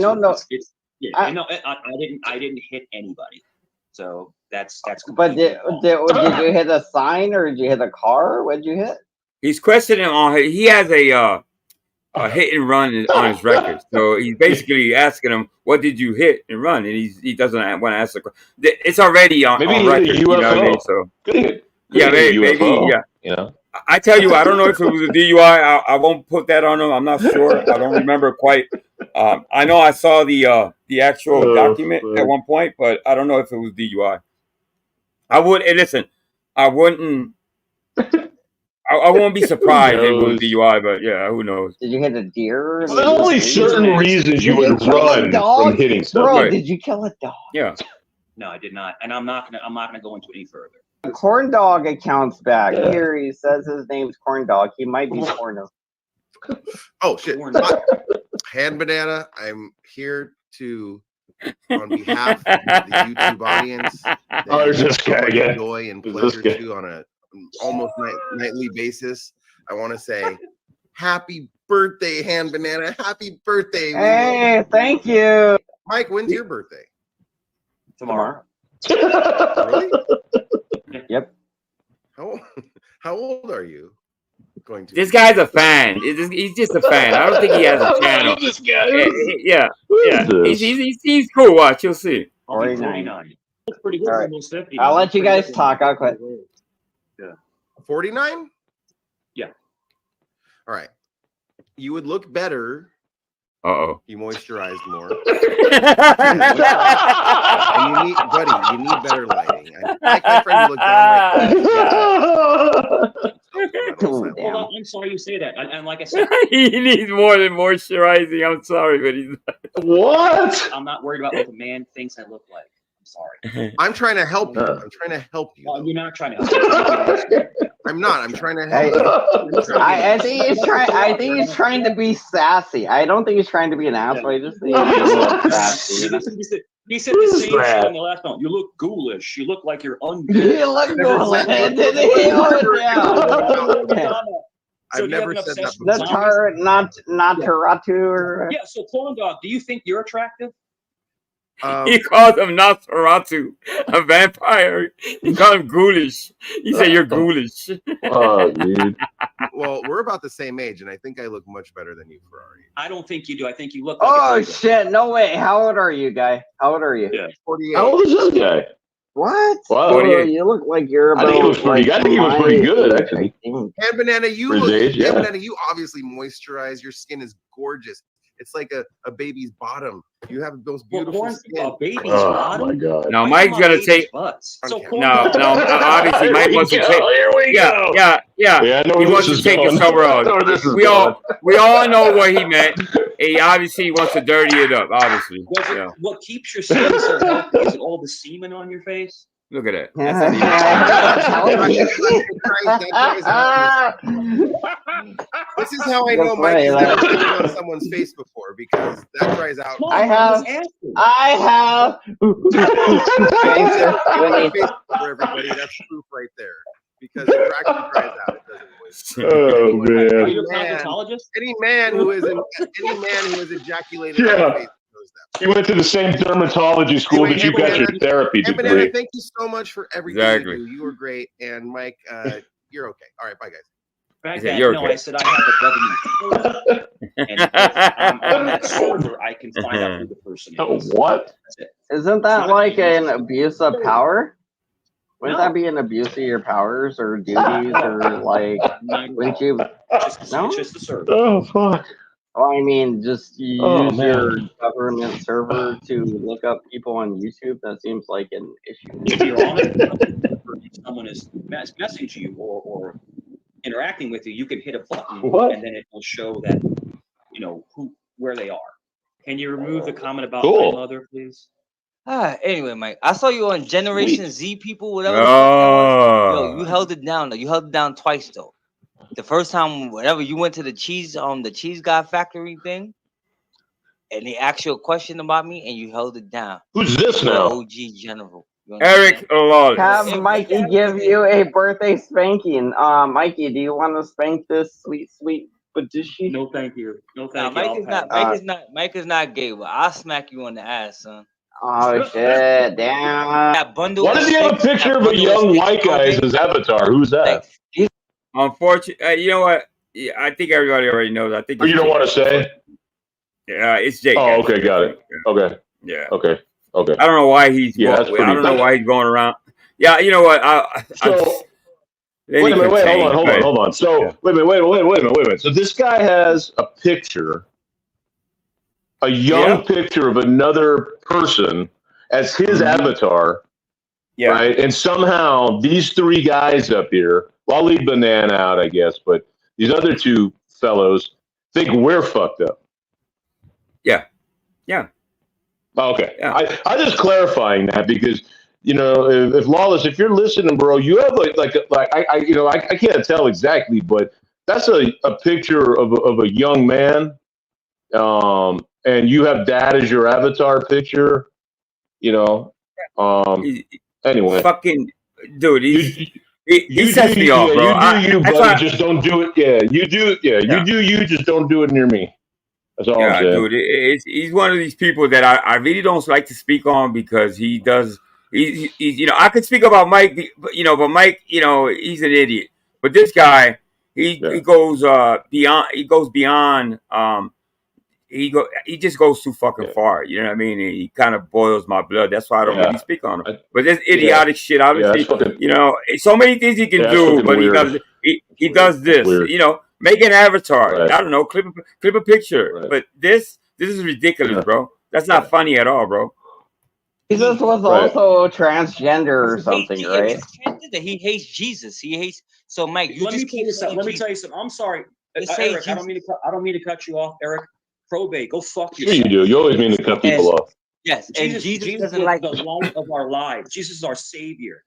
didn't hit anybody. So that's. But did you hit a sign or did you hit a car? What'd you hit? He's questioning on. He has a hit and run on his record, so he's basically asking him, "What did you hit and run?" And he doesn't want to answer the question. It's already on record. You know what I mean? So maybe. Yeah. You know. I tell you, I don't know if it was a DUI. I won't put that on him. I'm not sure. I don't remember quite. I know I saw the actual document at one point, but I don't know if it was DUI. I wouldn't. I won't be surprised if it was DUI, but yeah, who knows? Did you hit a deer? Well, there's only certain reasons you would run from hitting stuff. Bro, did you kill a dog? Yeah. No, I did not, and I'm not gonna go into any further. Corn Dog account's back. Here he says his name's Corn Dog. He might be porno. Oh shit! Hand Banana, I'm here to, on behalf of the YouTube audience, there's this guy again. Joy and pleasure to on a almost nightly basis. I want to say, happy birthday, Hand Banana! Happy birthday! Hey, thank you, Mike. When's your birthday? Tomorrow. Really? Yep. How old are you? Going to? This guy's a fan. He's just a fan. I don't think he has a channel. This guy. Yeah. He seems cool. Watch, you'll see. 49. That's pretty good. All right. I'll let you guys talk. I'll quit. Yeah. 49? Yeah. All right. You would look better. You moisturized more. And you need better lighting. I like my friend to look downright bad. Well, I'm sorry you say that. And like I said, he needs more than moisturizing. I'm sorry, but he's not. What? I'm not worried about what the man thinks I look like. I'm sorry. I'm trying to help you. I'm trying to help you. No, you're not trying to help me. I'm not. I'm trying to help you. I think he's trying to be sassy. I don't think he's trying to be an asshole. I just think he's sassy. He said the same shit on the last one. You look ghoulish. You look like you're You look ghoulish. I've you have never an said that obsession before. with zombies? Not Taratu or Yeah, so Corn Dog, do you think you're attractive? He calls him Nosferatu, a vampire. He called him ghoulish. He said you're ghoulish. Oh, dude. Well, we're about the same age, and I think I look much better than you, Ferrari. I don't think you do. I think you look like Oh a shit! No way. How old are you, guy? How old are you? Yeah. 48. How old is this guy? What? Wow. 48. You look like you're about. I think he was pretty. I think he was pretty good, my actually. age, I think. And Banana, you For his look. age, yeah. Banana, you obviously moisturize. Your skin is gorgeous. It's like a baby's bottom. You have those beautiful skin. A baby's Oh bottom? my god. Now Mike's gonna take. So No, obviously Mike wants to take. Here we go. Yeah. Yeah, I know He where wants this to is take going. it somewhere I else. know where this is We going. all know what he meant. He obviously wants to dirty it up. Obviously. Yeah. What keeps your skin so healthy? Is it all the semen on your face? Look at that. This is how I know Mike has never put on someone's face before, because that dries out. I have. For everybody, that's proof right there. Because it actually dries out. It doesn't moist. Oh man. Are you a cosmetologist? Any man who has ejaculated on Yeah. his face knows that. You went to the same dermatology school that you got your therapy And Banana, degree. thank you so much for everything Exactly. you do. You were great. And Mike, you're okay. All right, bye guys. Fact said, that, "You're no, okay." I said I have a government server, and if I'm on that server, I can find out who the person is. Oh, what? That's it. Isn't that like an abuse of power? Wouldn't No. that be an abuse of your powers or duties or like? Wouldn't you? No. It's just the server. Oh fuck. Well, I mean, just you Oh, use man. your government server to look up people on YouTube. That seems like an issue. If you're on it, if someone is messaging you or interacting with you, you can hit a button, What? and then it will show that where they are. Can you remove the comment about Cool. my mother, please? Anyway, Mike, I saw you on Generation Z people, whatever the fuck that was. Yo, you held it down though. You held it down twice though. The first time, whenever you went to the cheese guy factory thing, and they asked you a question about me, and you held it down. Who's this You're now? OG general. You Eric Lawless. Have Mikey give you a birthday spanking. Mikey, do you want to spank this sweet Badishi? No, thank you. No, Nah, thank you. Mike is not gay, but I'll smack you on the ass, son. Oh shit! Damn. That bundle. Why does he have a picture of a young white guy as his avatar? Who's that? Unfortunately, you know what? Yeah, I think everybody already knows. I think. Oh, you don't want to say? Yeah, it's Jake. Oh, okay, got it. Okay. Yeah. Okay. Okay. I don't know why he's. Yeah, that's I pretty don't know funny. why he's going around. Yeah, you know what? Wait a minute, hold on. So wait a minute. So this guy has a picture, a young picture of another person as his avatar. Yeah. Right. And somehow these three guys up here, well, I'll leave Banana out, I guess, but these other two fellows think we're fucked up. Yeah. Yeah. Okay. Yeah. I just clarifying that because, if Lawless, if you're listening, bro, you have I can't tell exactly, but that's a picture of a young man. And you have that as your avatar picture, anyway. Fucking dude, he sets me off, bro. But just don't do it. Yeah, you do. Yeah, you do. You just don't do it near me. That's all I'm saying. Dude, he's one of these people that I really don't like to speak on because he does. He's I could speak about Mike, but Mike, he's an idiot. But this guy, he goes beyond. He goes beyond. He just goes too fucking far. You know what I mean? And he kind of boils my blood. That's why I don't really speak on him. But this idiotic shit, obviously, so many things he can do, but he does this. Make an avatar. I don't know, clip a picture. But this is ridiculous, bro. That's not funny at all, bro. Jesus was also transgender or something, right? He hates Jesus. He hates. So, Mike, let me tell you something. I'm sorry, Eric. I don't mean to cut you off, Eric. Probate. Go fuck yourself. Sure you do. You always mean to cut people off. Yes, and Jesus is like the light of our lives. Jesus is our savior.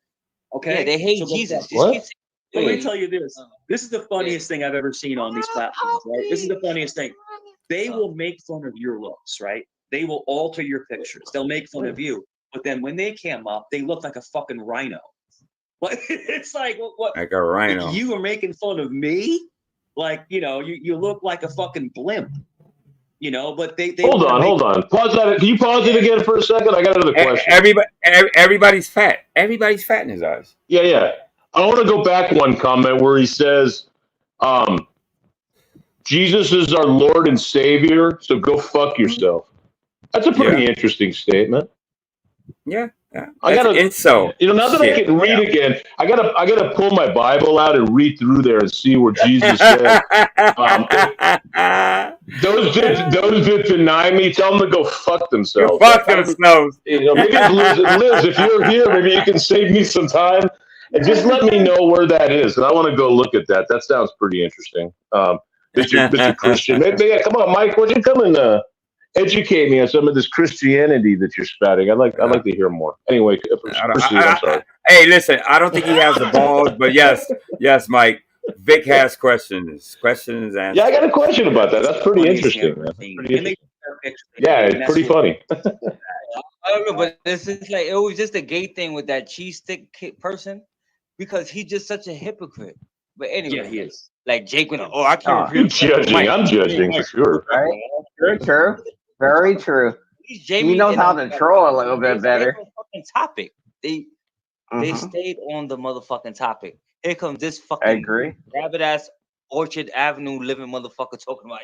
Okay. Yeah, they hate Jesus. What? Let me tell you this. This is the funniest thing I've ever seen on these platforms, right? This is the funniest thing. They will make fun of your looks, right? They will alter your pictures. They'll make fun of you. But then when they came up, they look like a fucking rhino. What? It's like, what? Like a rhino. You were making fun of me? Like, you look like a fucking blimp. But they Hold on. Pause that. Can you pause it again for a second? I got another question. Everybody's fat. Everybody's fat in his eyes. Yeah. I want to go back one comment where he says, Jesus is our Lord and Savior, so go fuck yourself. That's a pretty interesting statement. Yeah. I gotta incel. Now that I can read again, I gotta pull my Bible out and read through there and see where Jesus said, those that deny me, tell them to go fuck themselves. Go fuck themselves. Maybe Liz, if you're here, maybe you can save me some time and just let me know where that is, and I want to go look at that. That sounds pretty interesting, Mr. Christian. Maybe, come on, Mike, would you come and educate me on some of this Christianity that you're spouting? I'd like to hear more. Anyway, I'm sorry. Hey, listen, I don't think he has the balls, but yes, Mike. Vic has questions. Questions and I got a question about that. That's pretty interesting, man. It's pretty funny. I don't know, but this is like, it was just a gay thing with that cheese stick person because he's just such a hypocrite. But anyway, he is. Like Jake went, I can't. You're judging. I'm judging for sure. Right? Very true. Very true. He knows how to troll a little bit better. Fucking topic. They stayed on the motherfucking topic. Here comes this fucking I agree. rabbit ass Orchard Avenue living motherfucker talking about,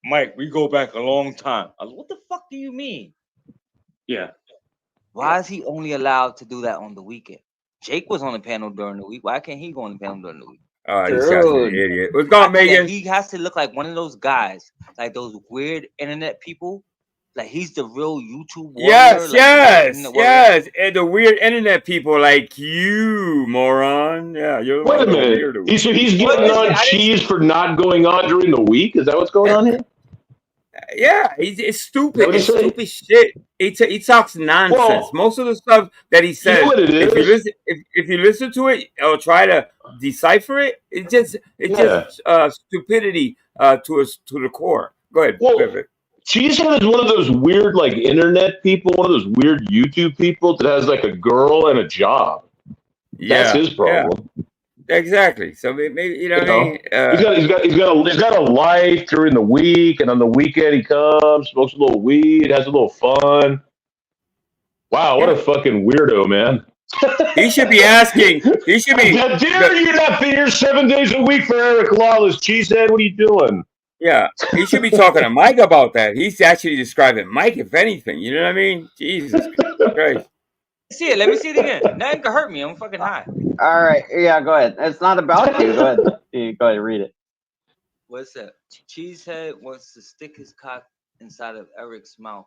Mike, we go back a long time. I was like, what the fuck do you mean? Yeah. Why is he only allowed to do that on the weekend? Jake was on the panel during the week. Why can't he go on the panel during the week? This guy's an idiot. What's going on, Megan? He has to look like one of those guys, like those weird internet people. Like he's the real YouTube warrior. Yes. And the weird internet people like you, moron. Yeah, you're the Wait a one minute. weird. He's getting on cheese for not going on during the week? Is that what's going on here? Yeah, it's stupid. It's stupid shit. He talks nonsense. Well, most of the stuff that he says, if you listen to it or try to decipher it, it's just stupidity to the core. Go ahead. Cheesehead is one of those weird, like, internet people, one of those weird YouTube people that has like a girl and a job. That's his problem. Yeah. Exactly. So maybe what I mean. He's got a life during the week, and on the weekend he comes, smokes a little weed, has a little fun. Wow, what a fucking weirdo, man. He should be asking. He should be. How dare you not be here 7 days a week for Eric Lawless, Cheesehead? What are you doing? Yeah, he should be talking to Mike about that. He's actually describing Mike, if anything. You know what I mean? Jesus Christ. See it. Let me see it again. Nothing can hurt me. I'm fucking high. All right. Yeah, go ahead. It's not about you. Go ahead. Go ahead. Read it. What's that? Cheesehead wants to stick his cock inside of Eric's mouth,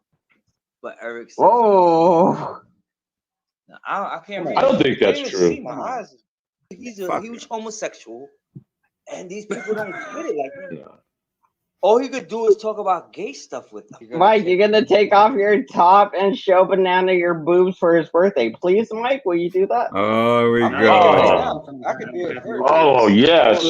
but Eric says, "Whoa." I can't read. I don't think that's true. See my eyes. He's a huge homosexual, and these people don't get it. Like, all he could do is talk about gay stuff with them. Mike, you're gonna take off your top and show Banana your boobs for his birthday, please, Mike. Will you do that? Oh, we go. I could do it. Oh yes.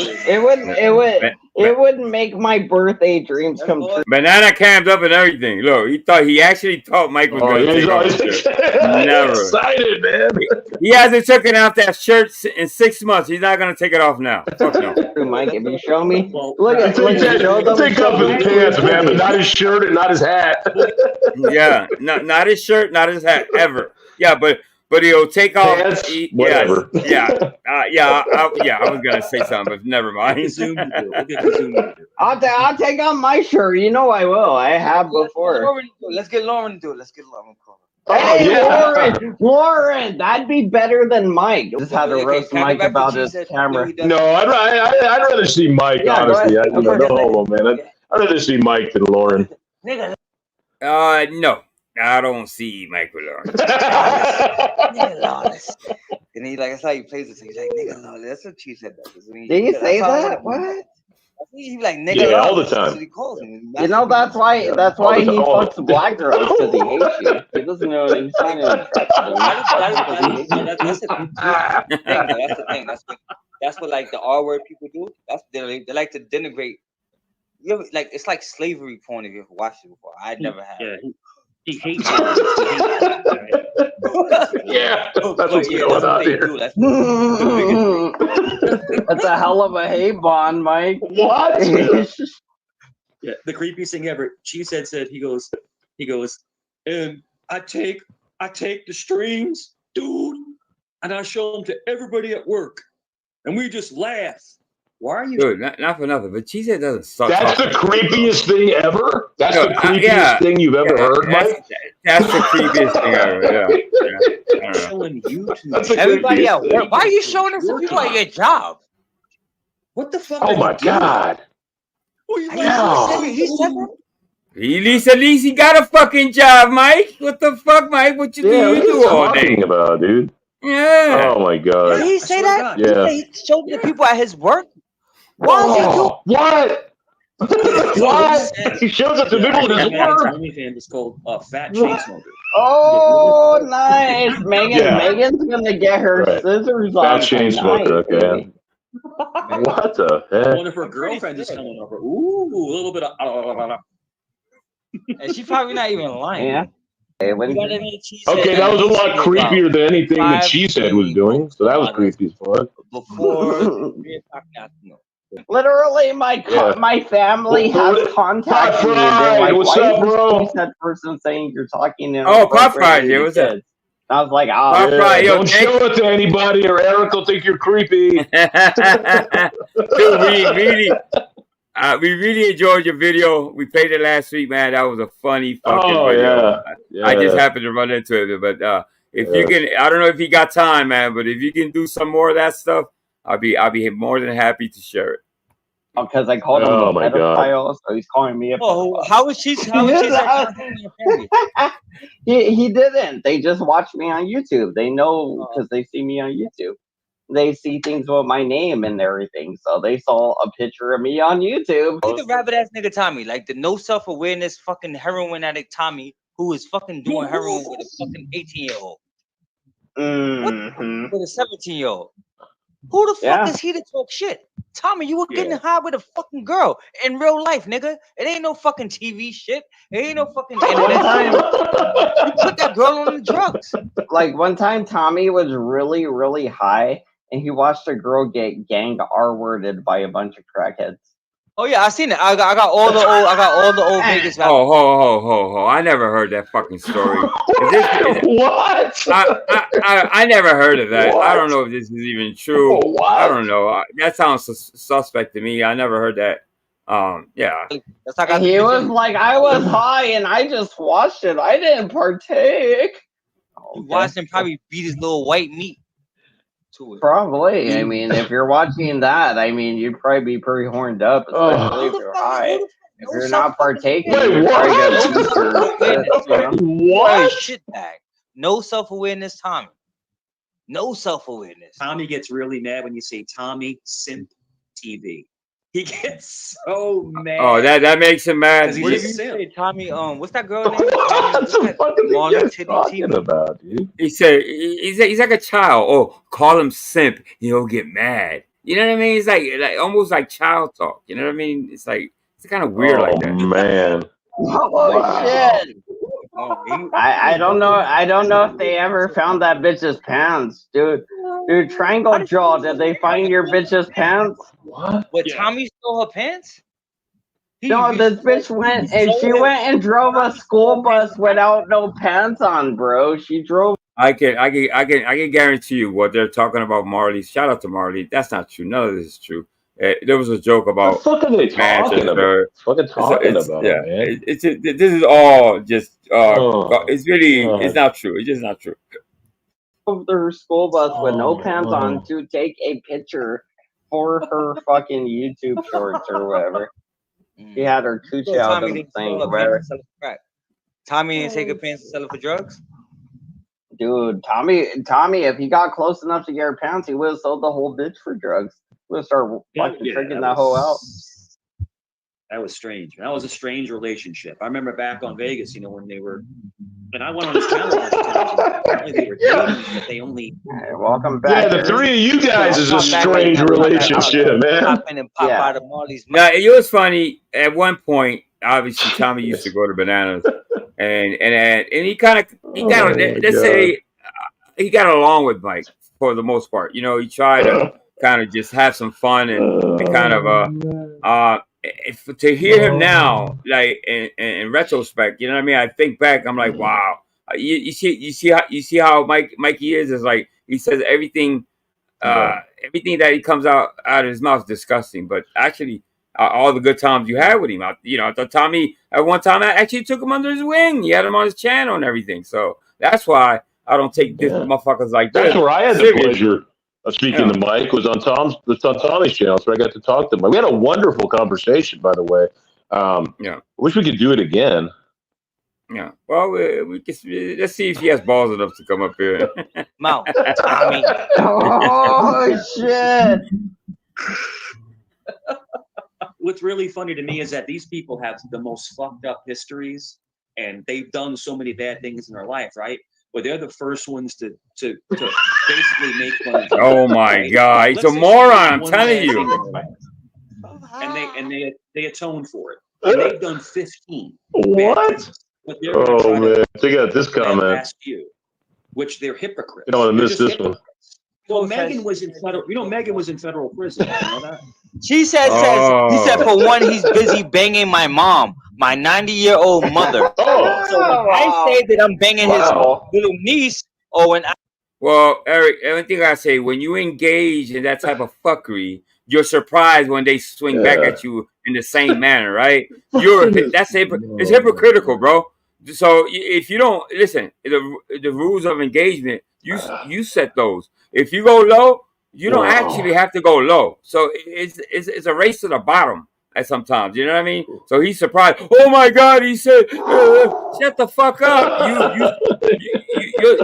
It would make my birthday dreams come true. Banana cammed up and everything. Look, he actually thought Mike was going to take off his shirt. Never. Excited, man. He hasn't taken off that shirt in 6 months. He's not going to take it off now. Fuck no. Mike, if you show me, look at show them. Take off his pants, man, but not his shirt and not his hat. Yeah, not his shirt, not his hat, ever. Yeah, but he'll take off. Whatever. I was gonna say something, but never mind. I'll take off my shirt. You know I will. I have before. Let's get Lauren to do it. Let's get Lauren. Hey, Lauren, that'd be better than Mike. Just had to roast Mike about his camera. No, I'd rather see Mike. Honestly, no homo, man. I'd rather see Mike than Lauren. No, I don't see Mike with Lauren. Nigga lawless. And he that's how he plays it. He's like, nigga lawless. That's what she said. Did he say that? What? He's like, nigga all the time. That's what he calls him. You know, that's why he fucks black girls, because he hates you. He doesn't know he's trying to attract That's the thing. That's what like the R word people do. They like to denigrate. It's like slavery porn if you ever watched it before. I never have. He hates violence. He hates it, right? Yeah, that's what's Yeah, going that's what on they here. do. That's the biggest. That's a hell of a hate bond, Mike. What? Yeah, the creepiest thing ever. Cheese said he goes, and I take the streams, dude, and I show them to everybody at work, and we just laugh. Why are you? Dude, not for nothing, but Cheesehead doesn't suck. That's the creepiest thing ever. That's the creepiest thing you've ever heard, Mike. That's the creepiest thing ever. Yeah. I don't know. Showing YouTube. Everybody at work. Why are you showing us the people at your job? What the fuck? Oh my God. At least he got a fucking job, Mike. What the fuck, Mike? What you do all day? Talking about, dude? Yeah. Oh my God. Did he say that? Yeah. He showed the people at his work. What? What? What? He shows up to people at his work. OnlyFans is called Fat Chainsmoker. Oh, nice. Megan's gonna get her scissors on. Fat Chainsmoker, okay. What the heck? One of her girlfriends is coming over. Ooh, a little bit of. And she's probably not even lying. Yeah. Okay, that was a lot creepier than anything that Cheesehead was doing. So that was creepy as fuck. Before 3 o'clock in the afternoon. Literally, my family has contacted me. They're like, what's up, bro? That person saying you're talking in. Oh, Pop Friday, what's up? I was like, Pop Friday, don't show it to anybody, or Eric will think you're creepy. Dude, we really enjoyed your video. We played it last week, man. That was a funny fucking video. Yeah. I just happened to run into it, but if you can, I don't know if you got time, man, but if you can do some more of that stuff, I'll be more than happy to share it. Because I called him a pedophile, so he's calling me a pedophile. How is she? He didn't. They just watch me on YouTube. They know because they see me on YouTube. They see things with my name and everything. So they saw a picture of me on YouTube. Look at the rabbit ass nigga Tommy, like the no self awareness fucking heroin addict Tommy, who is fucking doing heroin with a fucking 18-year-old. Mm-hmm. With a 17-year-old. Who the fuck is he to talk shit? Tommy, you were getting high with a fucking girl in real life, nigga. It ain't no fucking TV shit. It ain't no fucking internet. You put that girl on the drugs. Like one time, Tommy was really, really high, and he watched a girl get gang R-worded by a bunch of crackheads. Oh yeah, I seen it. I got all the old Vegas. Oh, ho! I never heard that fucking story. What? I never heard of that. What? I don't know if this is even true. What? I don't know. That sounds suspect to me. I never heard that. Yeah. And he was like, I was high and I just watched it. I didn't partake. You watched him probably beat his little white meat. Probably. I mean, if you're watching that, I mean, you'd probably be pretty horned up, especially if you're high. If you're not partaking, you're What? Shit bag. No self-awareness, Tommy. No self-awareness. Tommy gets really mad when you say Tommy Simp TV. He gets so mad. Oh, that makes him mad. What did you say, Tommy? What's that girl name? That's the fucking thing you're talking about, dude. He said he's like a child. Oh, call him simp. He'll get mad. You know what I mean? It's like almost like child talk. You know what I mean? It's like it's kind of weird like that. Man. Oh shit! I don't know. I don't know if they ever found that bitch's pants, dude. Dude, Triangle Jaw, did they find your bitch's pants? What? But Tommy stole her pants? No, this bitch went and she went and drove a school bus without no pants on, bro. She drove. I can guarantee you what they're talking about. Marley, shout out to Marley. That's not true. None of this is true. There was a joke about. What the fuck are they talking about? Fucking talking about, yeah, man. this is all just. It's really. It's not true. It's just not true. Their school bus with no pants on to take a picture for her fucking YouTube shorts or whatever. She had her cooch out of the thing, whatever. Tommy didn't take her pants and sell it for drugs? Dude, Tommy, if he got close enough to get her pants, he would have sold the whole bitch for drugs. Would have started fucking tricking that hoe out. That was strange. That was a strange relationship. I remember back on Vegas, you know, when they were, and I went on this channel a bunch of times, and apparently they were dating, but they only. Hey, welcome back. Yeah, the three of you guys is a strange relationship, man. Now, it was funny. At one point, obviously, Tommy used to go to Bananas, and he kind of let's say he got along with Mike for the most part. You know, he tried to kind of just have some fun and kind of to hear him now, like in retrospect, you know what I mean? I think back, I'm like, wow. You see how Mikey is like he says everything that he comes out of his mouth is disgusting, but actually all the good times you had with him, you know, I thought Tommy at one time I actually took him under his wing. He had him on his channel and everything, so that's why I don't take this motherfuckers like this. That's where I had the pleasure of speaking to Mike. Was on Tommy's channel, so I got to talk to him. We had a wonderful conversation, by the way. I wish we could do it again. Yeah. Well, we can. Let's see if he has balls enough to come up here. Mouth, Tommy. Oh shit! What's really funny to me is that these people have the most fucked up histories, and they've done so many bad things in their life, right? But they're the first ones to basically make fun of them. Oh my God, he's a moron! I'm telling you. And they atone for it. And they've done 15. What? Oh man, check out this comment. Which they're hypocrites. You don't want to miss this one. Well, Megan was in federal. You know, Megan was in federal prison. You know that? She said, he said, for one, he's busy banging my mom, my 90-year-old mother. So when I say that I'm banging his little niece, or when well, Eric, everything I say, when you engage in that type of fuckery, you're surprised when they swing back at you in the same manner, right? It's hypocritical, bro. So if you don't listen, the rules of engagement, you set those. If you go low, you don't actually have to go low. So it's a race to the bottom at sometimes. You know what I mean? So he's surprised. Oh my God! He said, "Shut the fuck up!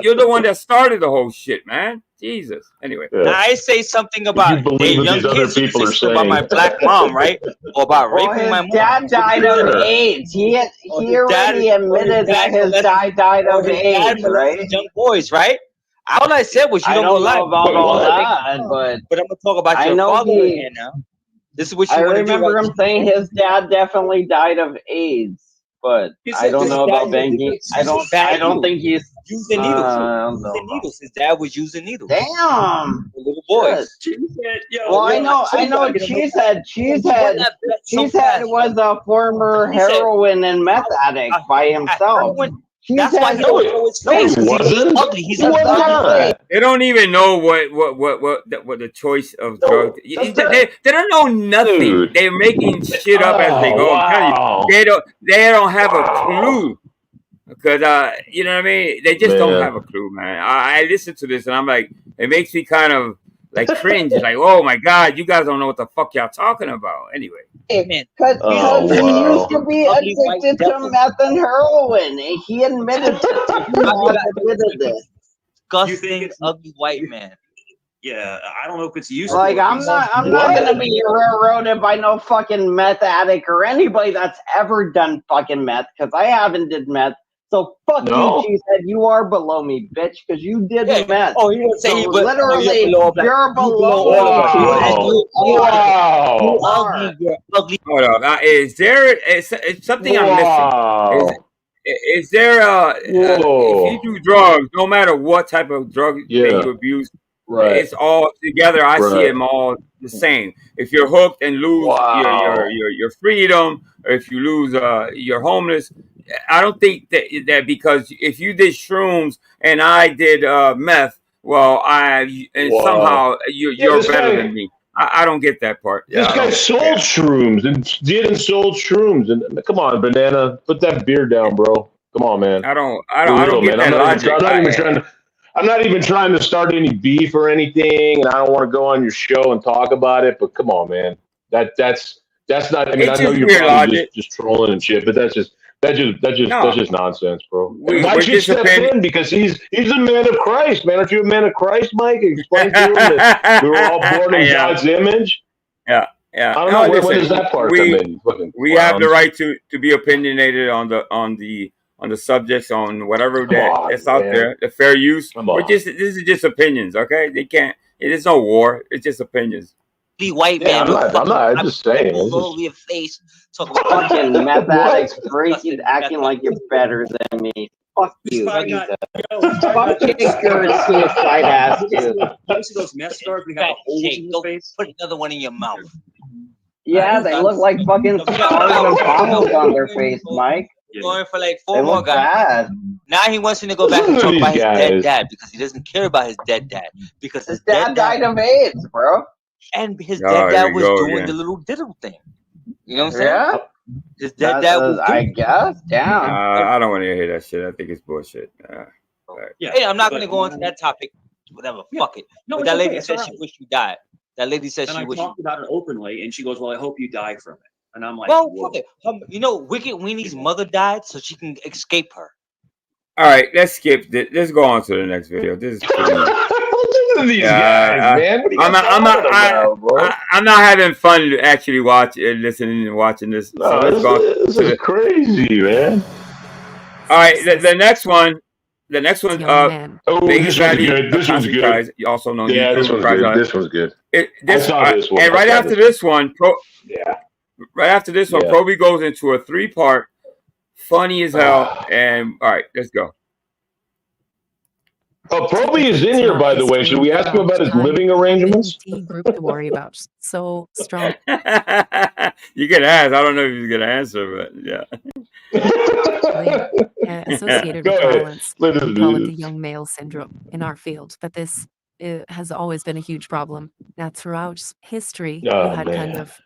You're the one that started the whole shit, man." Jesus. Anyway, now I say something about young kids about my black mom, right? Or about raping my mom. Dad died of AIDS. He already admitted that his dad died of AIDS, right? Young boys, right? All I said was you don't go live about all that, but I'm gonna talk about your father again now. This is what you I want to do. remember him saying his dad definitely died of AIDS, but I don't know about banging. I don't think he's using needles. His dad was using needles. Damn, the little boys. I know. Cheesehead was a former heroin and meth addict by himself. That's why he don't show his face. He's ugly. He's ugly. They don't even know what the choice of drugs. They don't know nothing. Dude. They're making shit up as they go. I'm telling you, they don't have a clue. Because you know what I mean? They just don't have a clue, man. I listen to this and I'm like, it makes me kind of like cringe. It's like, oh my God, you guys don't know what the fuck y'all talking about. Anyway. Because he used to be addicted to meth and heroin. He admitted it. Disgusting, ugly white man. Yeah, I don't know if it's useful. Like I'm not gonna be railroaded by no fucking meth addict or anybody that's ever done fucking meth, because I haven't did meth. So fuck you, Cheesehead. You are below me, bitch, because you did meth. Oh, you would say so literally you're below Wow. You're ugly. Hold on. Is there something I'm missing? Is there if you do drugs, no matter what type of drug that you abuse, it's all together. I see them all the same. If you're hooked and lose your freedom, or if you lose you're homeless, I don't think that because if you did shrooms and I did meth, well, somehow you're better than me. I don't get that part. This guy sold shrooms and sold shrooms. And come on, Banana, put that beer down, bro. Come on, man. I don't get that logic. I'm not even trying to start any beef or anything, and I don't want to go on your show and talk about it. But come on, man. That's not. I mean, I know you're probably just trolling and shit, but that's just nonsense, bro. Mike should step in because he's a man of Christ, man. Aren't you a man of Christ, Mike? Explain to him that we were all born in God's image. Yeah. I don't know. When does that part come in? We have the right to be opinionated on the subjects, on whatever that's out there. The fair use. This is just opinions, okay? They can't. It is no war. It's just opinions. white Yeah, man. I'm not. I'm just saying. All over your face. Talk about Fucking meth addicts freaking acting like you're better than me. Fuck you. Probably Jesus. not, Fuck your suicide ass too. You see those meth stars? We have the holes in the face. Put another one in your mouth. Yeah, they look like fucking stars and bottles on their face, Mike. Going for like They 4 more look guys. bad. Now he wants him to go back and talk These about his dead guys. dad because he doesn't care about his dead dad because his Dad died of AIDS, bro. and his Oh, dead here dad we was go doing again. the little diddle thing. You know what I'm saying? Yeah. His dead dad was I doing. guess. Damn. I don't want to hear that shit. I think it's bullshit. Yeah, Hey, I'm not but- gonna go into that topic. Whatever. Yeah. Fuck it. No, But it's that okay, lady it's said all she right. wished you died. That lady said And she I wished. talked about it openly, and she goes, "Well, I hope you die from it." And I'm like, Well, "Whoa." fuck it. You know, Wicked Weenie's mother died, so she can escape her. All right, let's skip this. Let's go on to the next video. This is pretty. Look at these guys, man. What are you I'm talking about, bro? I'm not having fun actually listening and watching this. No, So let's go. this is crazy, man. All right, the next one. The next one. Oh, Biggest this one's Valley good. This one's Akasi good. Prize, also known Yeah, as this one's Prize. good. This one's good. I saw this one. And right after this one, right after this one, Yeah. Proby goes into a 3-part, funny as hell. And all right, let's go. Oh, Proby is in here, by the way. Should we ask him about his living arrangements? Group to worry about. So strong. You can ask. I don't know if he's gonna answer, but yeah. Associated Go with ahead. violence. Let us We do call it the this. young male syndrome in our field, but this has always been a huge problem. Now, throughout history, you Oh, had kind man. of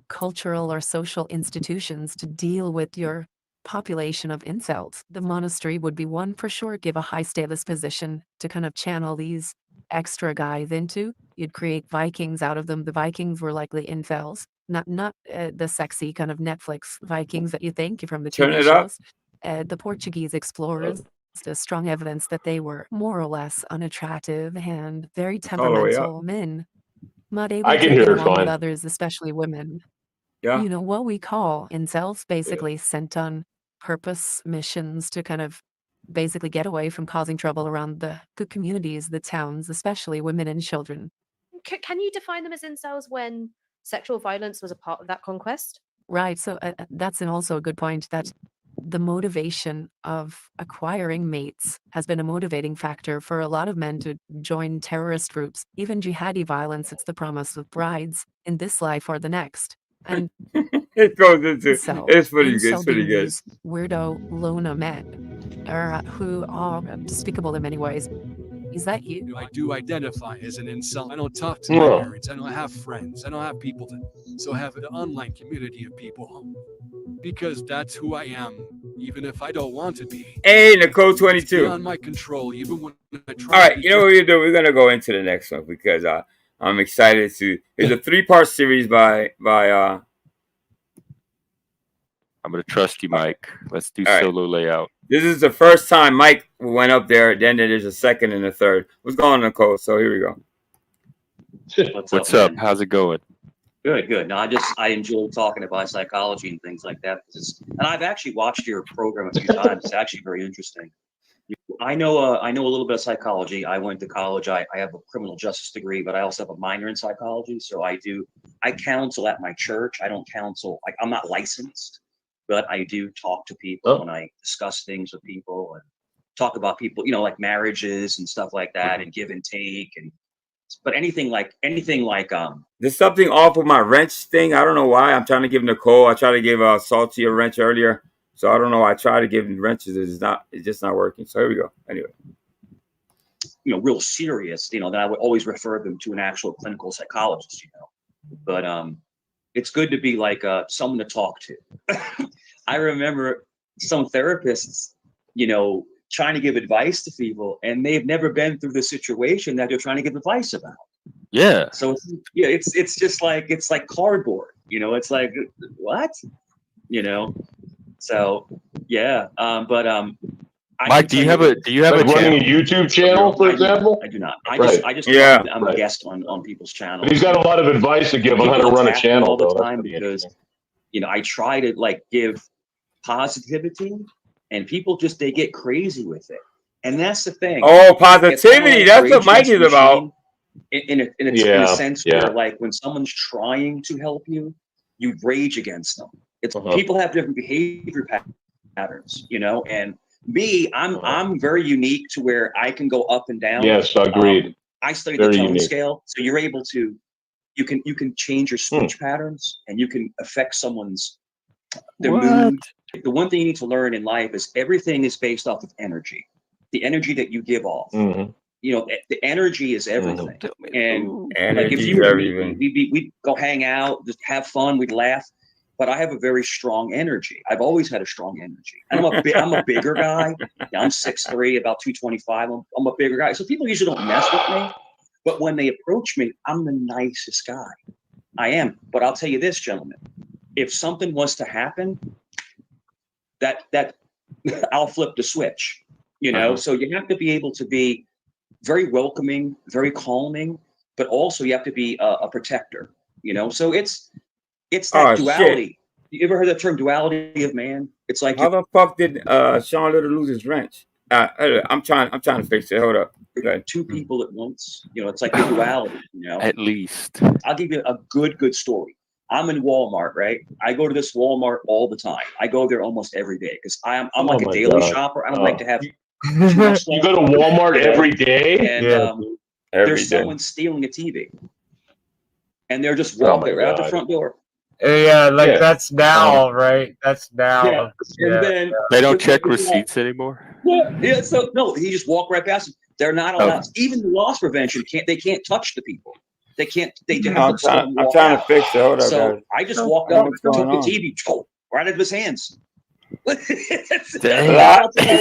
cultural or social institutions to deal with your population of incels. The monastery would be one for sure, give a high status position to kind of channel these extra guys into. You'd create Vikings out of them. The Vikings were likely incels, not the sexy kind of Netflix Vikings that you think from the Turn TV it up. shows. The Portuguese explorers, there's strong evidence that they were more or less unattractive and very all the way up. temperamental men, not able I to can get hear it along with fine. others, especially women. Yeah. You know, what we call incels, basically sent on purpose missions to kind of basically get away from causing trouble around the communities, the towns, especially women and children. Can you define them as incels when sexual violence was a part of that conquest? Right. So that's also a good point, that the motivation of acquiring mates has been a motivating factor for a lot of men to join terrorist groups. Even jihadi violence, it's the promise of brides in this life or the next. And It goes into. so, It's pretty good. incel It's pretty being good. these weirdo loner men, or who are despicable in many ways. Is that you? I do identify as an incel. I don't talk to Yeah. my parents. I don't have friends. I don't have people so I have an online community of people because that's who I am, even if I don't want to be. Hey, Nicole It's 22. beyond my control, even when I try. All to right, be you know what we're doing? We're gonna go into the next one because I'm excited to. It's a 3-part series by I'm gonna trust you, Mike. Let's do All right. solo layout. This is the first time Mike went up there. Then there's a second and a third. What's going on, Nicole? So here we go. What's up? man? How's it going? Good. No, I enjoy talking about psychology and things like that. And I've actually watched your program a few times. It's actually very interesting. I know a little bit of psychology. I went to college. I have a criminal justice degree, but I also have a minor in psychology. So I counsel at my church. I don't counsel, like, I'm not licensed, but I do talk to people and I discuss things with people and talk about people, like marriages and stuff like that, and give and take, but anything like There's something off with my wrench thing. I don't know why. I'm trying to give Nicole. I tried to give Salty a wrench earlier. So I don't know. I tried to give him wrenches. It's just not working. So here we go. Anyway. Real serious, then I would always refer them to an actual clinical psychologist, but it's good to be like someone to talk to. I remember some therapists, trying to give advice to people, and they've never been through the situation that they're trying to give advice about. Yeah. So it's just like, it's like cardboard, it's like, what, so yeah. Mike, do you have a Like running a YouTube channel, for example? I do not. I'm a guest on people's channels. But he's got a lot of advice to give on how to run a channel all the though. time because I try to give positivity, and people they get crazy with it, and that's the thing. Oh, positivity. That's what Mike is about. in a sense where, like, when someone's trying to help you, you rage against them. It's people have different behavior patterns, you know. And me, I'm very unique to where I can go up and down. Yes, agreed. I studied Very the tone unique. scale, so you're able to you can change your speech patterns, and you can affect someone's mood. The one thing you need to learn in life is everything is based off of energy. The energy that you give off. You know, the energy is everything. And like if you were me, we'd go hang out, just have fun, we'd laugh. But I have a very strong energy. I've always had a strong energy. And I'm a bigger guy. Yeah, I'm 6'3", about 225. I'm a bigger guy. So people usually don't mess with me. But when they approach me, I'm the nicest guy. I am. But I'll tell you this, gentlemen. If something was to happen, that I'll flip the switch. You know, so you have to be able to be very welcoming, very calming, but also you have to be a protector. You know, so it's that duality. Shit. You ever heard the term duality of man? It's like how the fuck did Sean Little lose his wrench? I'm trying to fix it. Hold up. Two people at once. You know, it's like the duality. You know, At least. I'll give you a good story. I'm in Walmart, right? I go to this Walmart all the time. I go there almost every day because I'm like a daily shopper. I don't like to have too much. You go to Walmart every day, and there's someone stealing a TV, and they're just walking right out the front door. Yeah, like that's now, right? That's now. And then they don't check receipts anymore. Yeah, so no, he just walked right past them. They're not allowed. Even the loss prevention they can't touch the people. They can't. They have to. I'm trying to fix it. Hold up, so guys. I just walked up and took the TV right out of his hands. It's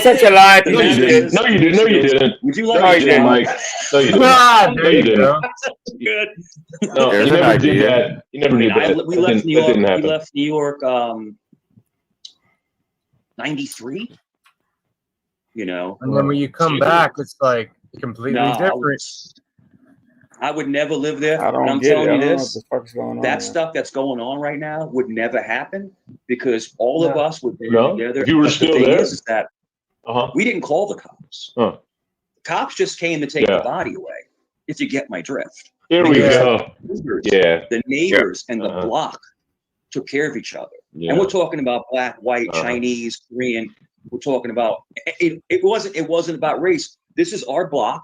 such a lie. No, you didn't. No, you didn't. No, you didn't. Would you No, like you didn't, Mike. No, you didn't. No, you didn't. Good. No, you never did that. You never did that. We left New York. We left New York. 93. You know. And then when you come back, it's like completely different. I would never live there. I don't and I'm get telling it. you I don't know this. what the fuck's going on, that man. stuff that's going on right now would never happen because all of us would be together. If you were But still the thing there? is that we didn't call the cops. The cops just came to take the body away. If you get my drift. Here we go. The neighbors and the block took care of each other. And we're talking about black, white, Chinese, Korean. We're talking about it wasn't about race. This is our block.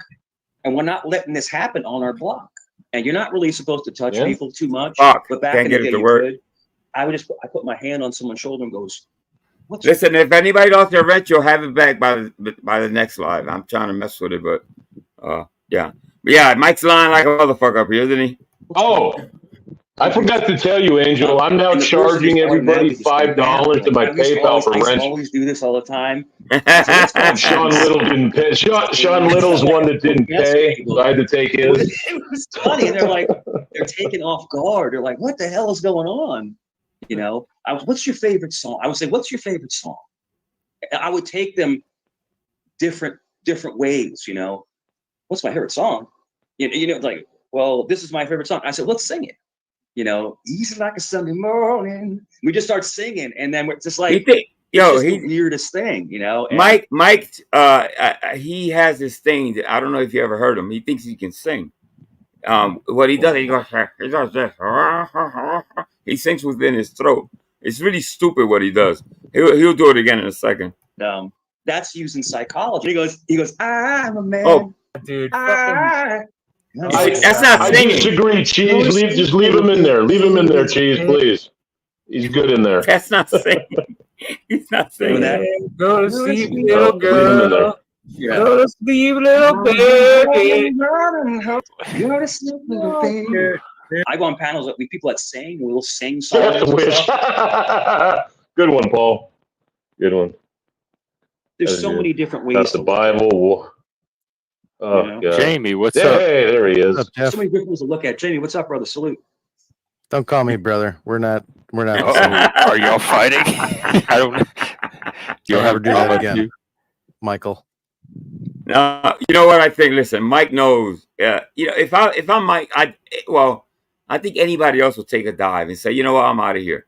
And we're not letting this happen on our block. And you're not really supposed to touch people too much. But back in the day, you could. I put my hand on someone's shoulder and goes, listen, if anybody lost their wrench, you'll have it back by the next live. I'm trying to mess with it, but yeah. But yeah, Mike's lying like a motherfucker up here, isn't he? Oh, I forgot to tell you, Angel. I'm now charging everybody $5 to my PayPal for wrench. I always do this all the time. Sean Little didn't pay. Sean Little's one that didn't pay, so I had to take his. It was funny, and they're taken off guard. They're like, "What the hell is going on?" You know, what's your favorite song? I would say, "What's your favorite song?" I would take them different ways. You know, what's my favorite song? You know, like, well, this is my favorite song. I said, let's sing it. You know, easy like a Sunday morning. We just start singing, and then we're just like, the weirdest thing, you know. And Mike, he has this thing that I don't know if you ever heard him. He thinks he can sing. What he does, he does this. He sings within his throat. It's really stupid what he does. He'll do it again in a second. That's using psychology. He goes, I'm a man. Oh, dude. That's not singing. I disagree, Cheese. Just leave him in there. Leave him in there, Cheese, please. He's good in there. That's not singing. He's not singing. Go to sleep, little girl. Go to sleep, little baby. Go to sleep, little baby. I go on panels with people that sing. We'll sing songs. Good one, Paul. Good one. There's so many different ways. That's the Bible. Oh, God. Jamie, what's up? Hey, there he is. So many different ways to look at. Jamie, what's up, brother? Salute. Don't call me brother. We're not. Are y'all fighting? I don't know. You'll never do that again, Michael. No, you know what I think. Listen, Mike knows. You know, if I'm Mike, I think anybody else will take a dive and say, you know what, I'm out of here,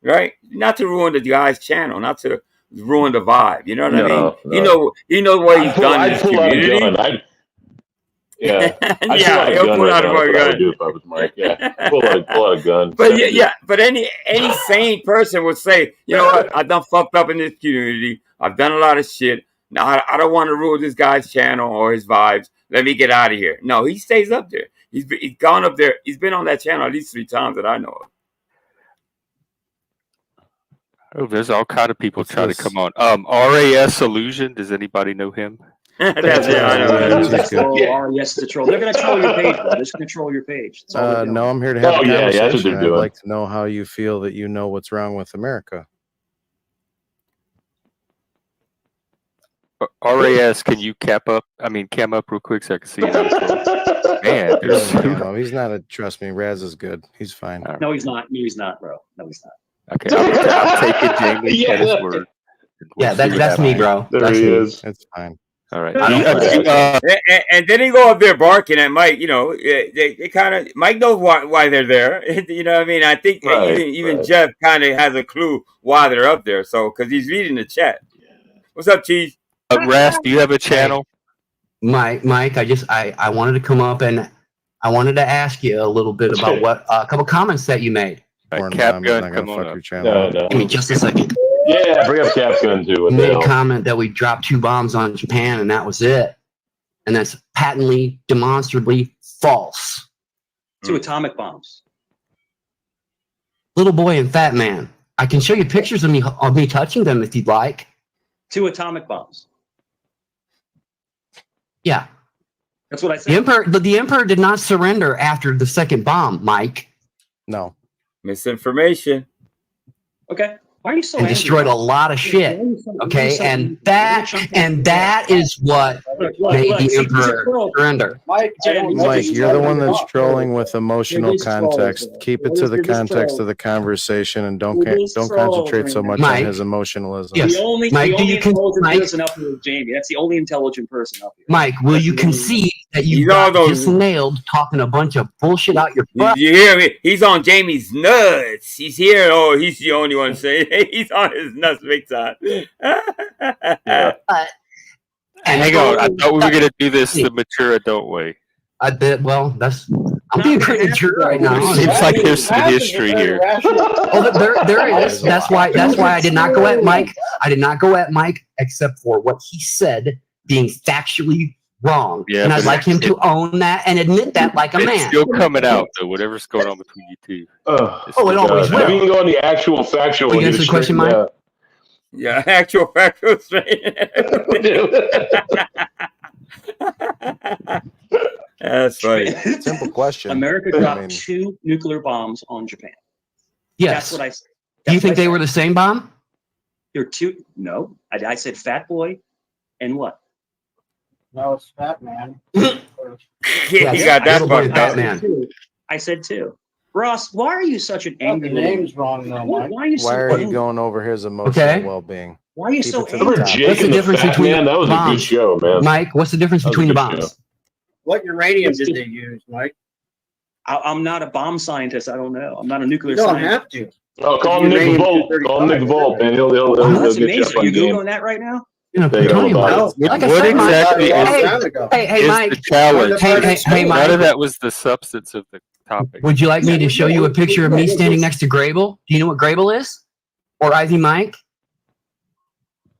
right? Not to ruin the guy's channel, not to ruin the vibe. You know what I mean? No. You know what he's done in this community. Yeah. I'd pull Yeah, out a he'll gun pull right out a now. That's what I gun. would do if I was Mike. Yeah. Pull out a gun. But Send it. but any sane person would say, you know what, I done fucked up in this community. I've done a lot of shit. Now I don't want to ruin this guy's channel or his vibes. Let me get out of here. No, he stays up there. He's gone up there. He's been on that channel at least 3 times that I know of. Oh, there's all kind of people trying to come on. RAS Illusion. Does anybody know him? That's it. I know that. Yes, it's a troll. They're going to troll your page, bro. They're just going to troll your page. That's all they're doing. No, I'm here to have a conversation. That's what they're I'd doing. like to know how you feel that you know what's wrong with America. RAS, can you cam up real quick so I can see you? Man, No, he's not a. Trust me, Raz is good. He's fine. No, he's not. No, he's not, bro. No, he's not. Okay, I'll take it, Jamie. At his word. Yeah, that's me, bro. There That's he me. is. It's fine. All right. And then he go up there barking at Mike. You know, they kind of Mike knows why they're there. You know what I mean? I think even Jeff kind of has a clue why they're up there. So because he's reading the chat. What's up, Cheese? Ras, do you have a channel? Mike, I wanted to come up and I wanted to ask you a little bit about what a couple comments that you made. Cap Gun, come on up. No. Give me just a second. Yeah, bring up Cap Gun too. You made a comment that we dropped 2 bombs on Japan and that was it. And that's patently, demonstrably false. 2 atomic bombs. Little boy and fat man. I can show you pictures of me touching them if you'd like. 2 atomic bombs. Yeah. That's what I said. The Emperor did not surrender after the second bomb, Mike. No. Misinformation. Okay. Why are you so and angry? destroyed a lot of shit. Okay, and that is what made the Emperor surrender. Mike, you're the one that's trolling with emotional context. Keep it to the context of the conversation, and don't concentrate so much on his emotionalism. Yes. The only intelligent person up here is Jamie. That's the only intelligent person up here. Mike, will you concede that you got just nailed talking a bunch of bullshit out your butt? You hear me? He's on Jamie's nuts. He's here. Oh, he's the only one saying he's on his nuts big time. Yeah. Hang on. I thought we were going to do this the mature adult way. I did. Well, I'm being pretty mature right now. It seems like there's some history here. Oh, there is. That's why I did not go at Mike. I did not go at Mike except for what he said being factually wrong. Yeah, and I'd like him to own that and admit that like a man. It's still coming out, though, whatever's going on between you two. It always will. We can go on the actual factual. Will you answer the question, Mike? Yeah, actual factual straight. That's funny. Simple question. America dropped 2 nuclear bombs on Japan. Yes. That's what I said. Do you think they were the same bomb? There are 2. No. I said fat boy and what? No, it's fat man. Yeah, he got that part. I said 2. Ross, why are you such an angry? The name's wrong, though, Mike. Why are you going over his emotional well-being? Why are you so angry? What's the difference between that was bombs? a good show, man. Mike, what's the difference between the bombs? What uranium did they use, Mike? I'm not a bomb scientist. I don't know. I'm not a nuclear You don't scientist. have to. Oh, call him Nick Volt. Call him Nick Volt, man. He'll That's get you amazing. up on Are you game. Googling that right now? Like What exactly hey, Mike. the challenge? Hey, Mike. None of that was the substance of the topic. Would you like me to show you a picture of me standing next to Grable? Do you know what Grable is? Or Ivy Mike?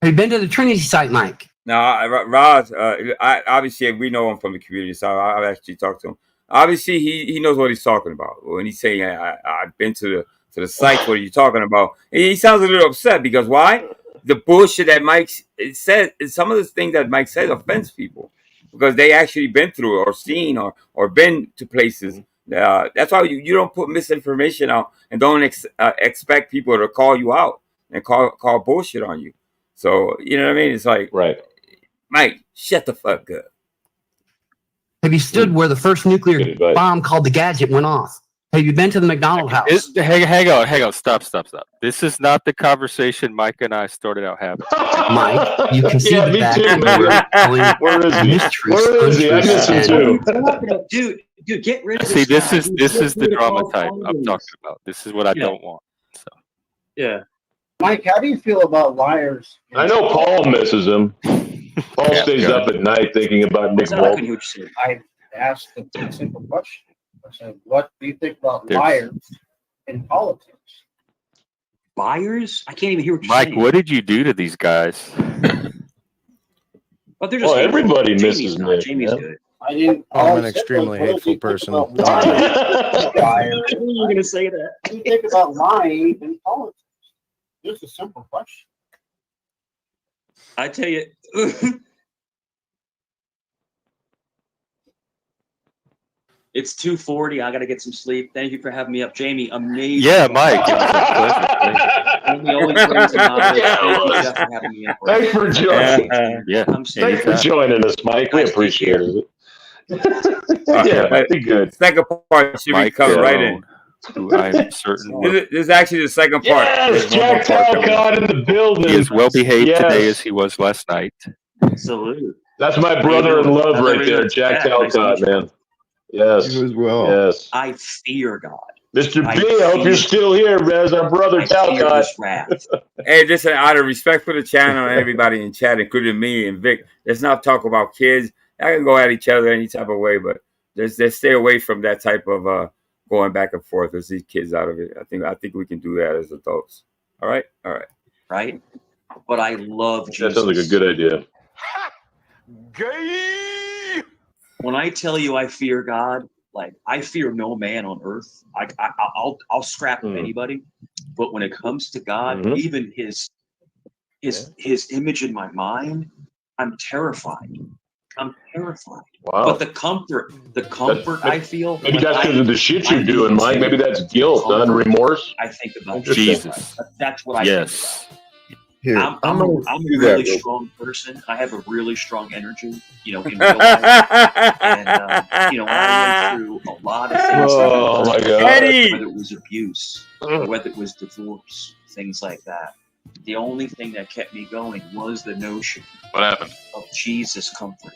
Have you been to the Trinity site, Mike? No, Roz, obviously we know him from the community, so I've actually talked to him. Obviously, he knows what he's talking about. When he's saying, I've been to the site, what are you talking about? He sounds a little upset because why? The bullshit that Mike said, some of the things that Mike says offends people because they actually been through it or seen or been to places. That's why you don't put misinformation out and don't expect people to call you out and call bullshit on you. So, you know what I mean? It's like, right, Mike, shut the fuck up. Have you stood where the first nuclear bomb called the Gadget went off? Have you been to the McDonald house? Hang on. Stop. This is not the conversation Mike and I started out having. Mike, you can see that. Where is he? I miss him too. Dude, get rid of this. See, this is the drama type I'm talking about. This is what I don't want. So. Yeah. Mike, how do you feel about liars? I know Paul misses him. Paul stays up at night thinking about Nick Volt. asked the simple question. I said, "What do you think about liars in politics?" Liars? I can't even hear what you're Mike, saying. what did you do to these guys? But they're just Well, hateful. everybody Jamie's misses not. Nick. Jamie's Yeah. good. I didn't. I'm an extremely hateful person. I knew you were gonna say that. What do you think about lying in politics? Just a simple question. I tell you. It's 2:40. I gotta get some sleep. Thank you for having me up, Jamie. Amazing. Yeah, Mike. It was a pleasure. Jamie always brings the knowledge. Thank you, Jeff, for having me in. Thanks for joining. Yeah. Thanks for joining us, Mike. We appreciate it. Yeah, be good. Second part should be Mike coming right in. who I'm certain will, This is actually the second part. Yes, There's one more Jack part coming. Talcott in the building. he is well behaved Yes. today as he was last night. Salute. That's my brother in love right there, Jack Nice to Talcott, meet you. man. Yes. You as well. Yes. I fear God. Mr. B, I hope you're still here, man. As our brother I fear Talcott. his wrath. Hey, just out of respect for the channel and everybody in chat, including me and Vic, let's not talk about kids. I can go at each other any type of way, but let's stay away from that type of going back and forth. Let's these kids out of it. I think we can do that as adults. All right, all right, right. But I love Jesus. That sounds like a good idea. Gay. When I tell you I fear God, like I fear no man on earth. I'll scrap anybody, but when it comes to God, even his image in my mind, I'm terrified. I'm terrified. Wow. But the comfort I feel. Maybe that's because of the shit you're doing, Mike. Maybe that's guilt, and remorse. I think about Jesus. That's what I think about. Here, I'm a do really that, strong person. I have a really strong energy, in real life. And, when I went through a lot of things, Oh, my God. Eddie! whether it was abuse, whether it was divorce, things like that, the only thing that kept me going was the notion What happened? of Jesus comfort.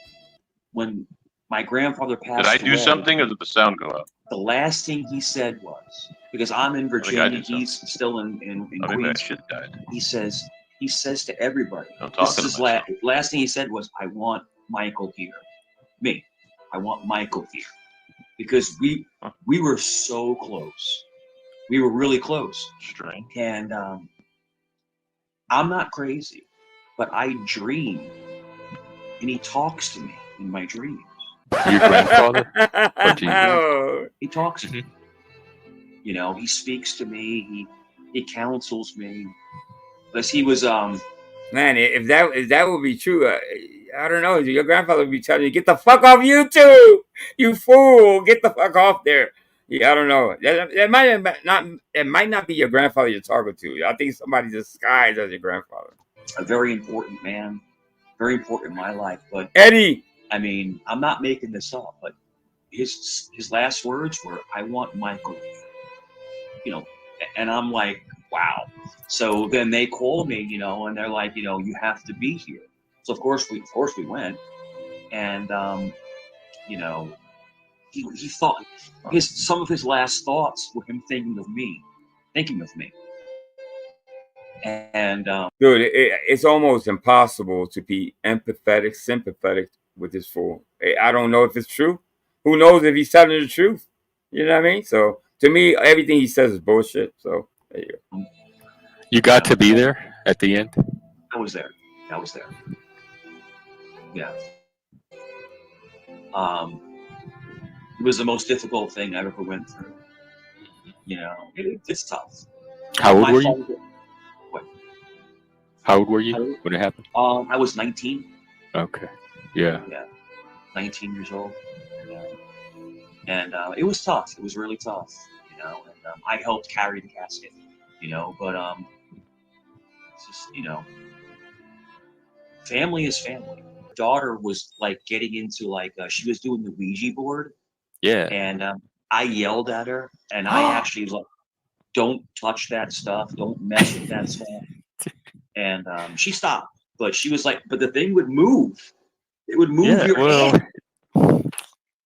When my grandfather passed Did I do away, something or did the sound go out? the last thing he said was, because I'm in I Virginia, did he's still in Maybe I Queens. should have died. He says to everybody, Don't talk this to is his last thing he said was, I want Michael here. Me. I want Michael here. Because we were so close. We were really close. Strange. And I'm not crazy, but I dream. And he talks to me in my dreams. Your grandfather? Or Jesus? He talks to me. He speaks to me. He counsels me. Because he was Man, if that would be true, I don't know. Your grandfather would be telling you, "Get the fuck off YouTube, you fool! Get the fuck off there." Yeah, I don't know. It might not be your grandfather you're talking to. I think somebody disguised as your grandfather. a very important man, very important in my life. But Eddie, I mean, I'm not making this up, but his last words were, "I want Michael." And I'm like, wow. So then they called me, and they're like, you have to be here. So of course we went, and he thought some of his last thoughts were him thinking of me. And dude, it's almost impossible to be empathetic, sympathetic with this fool. I don't know if it's true. Who knows if he's telling the truth? You know what I mean? So to me, everything he says is bullshit. So there you go. You got to be there at the end? I was there. Yeah. It was the most difficult thing I ever went through. It's tough. How old were you? What? How old were you when it happened? I was 19. Okay. Yeah. 19 years old. Yeah. And it was tough. It was really tough. And I helped carry the casket. But it's just family is family. Daughter was like getting into she was doing the Ouija board. Yeah. And I yelled at her, and I actually was like, "Don't touch that stuff. Don't mess with that stuff." And she stopped, but she was like, "But the thing would move. It would move your hand."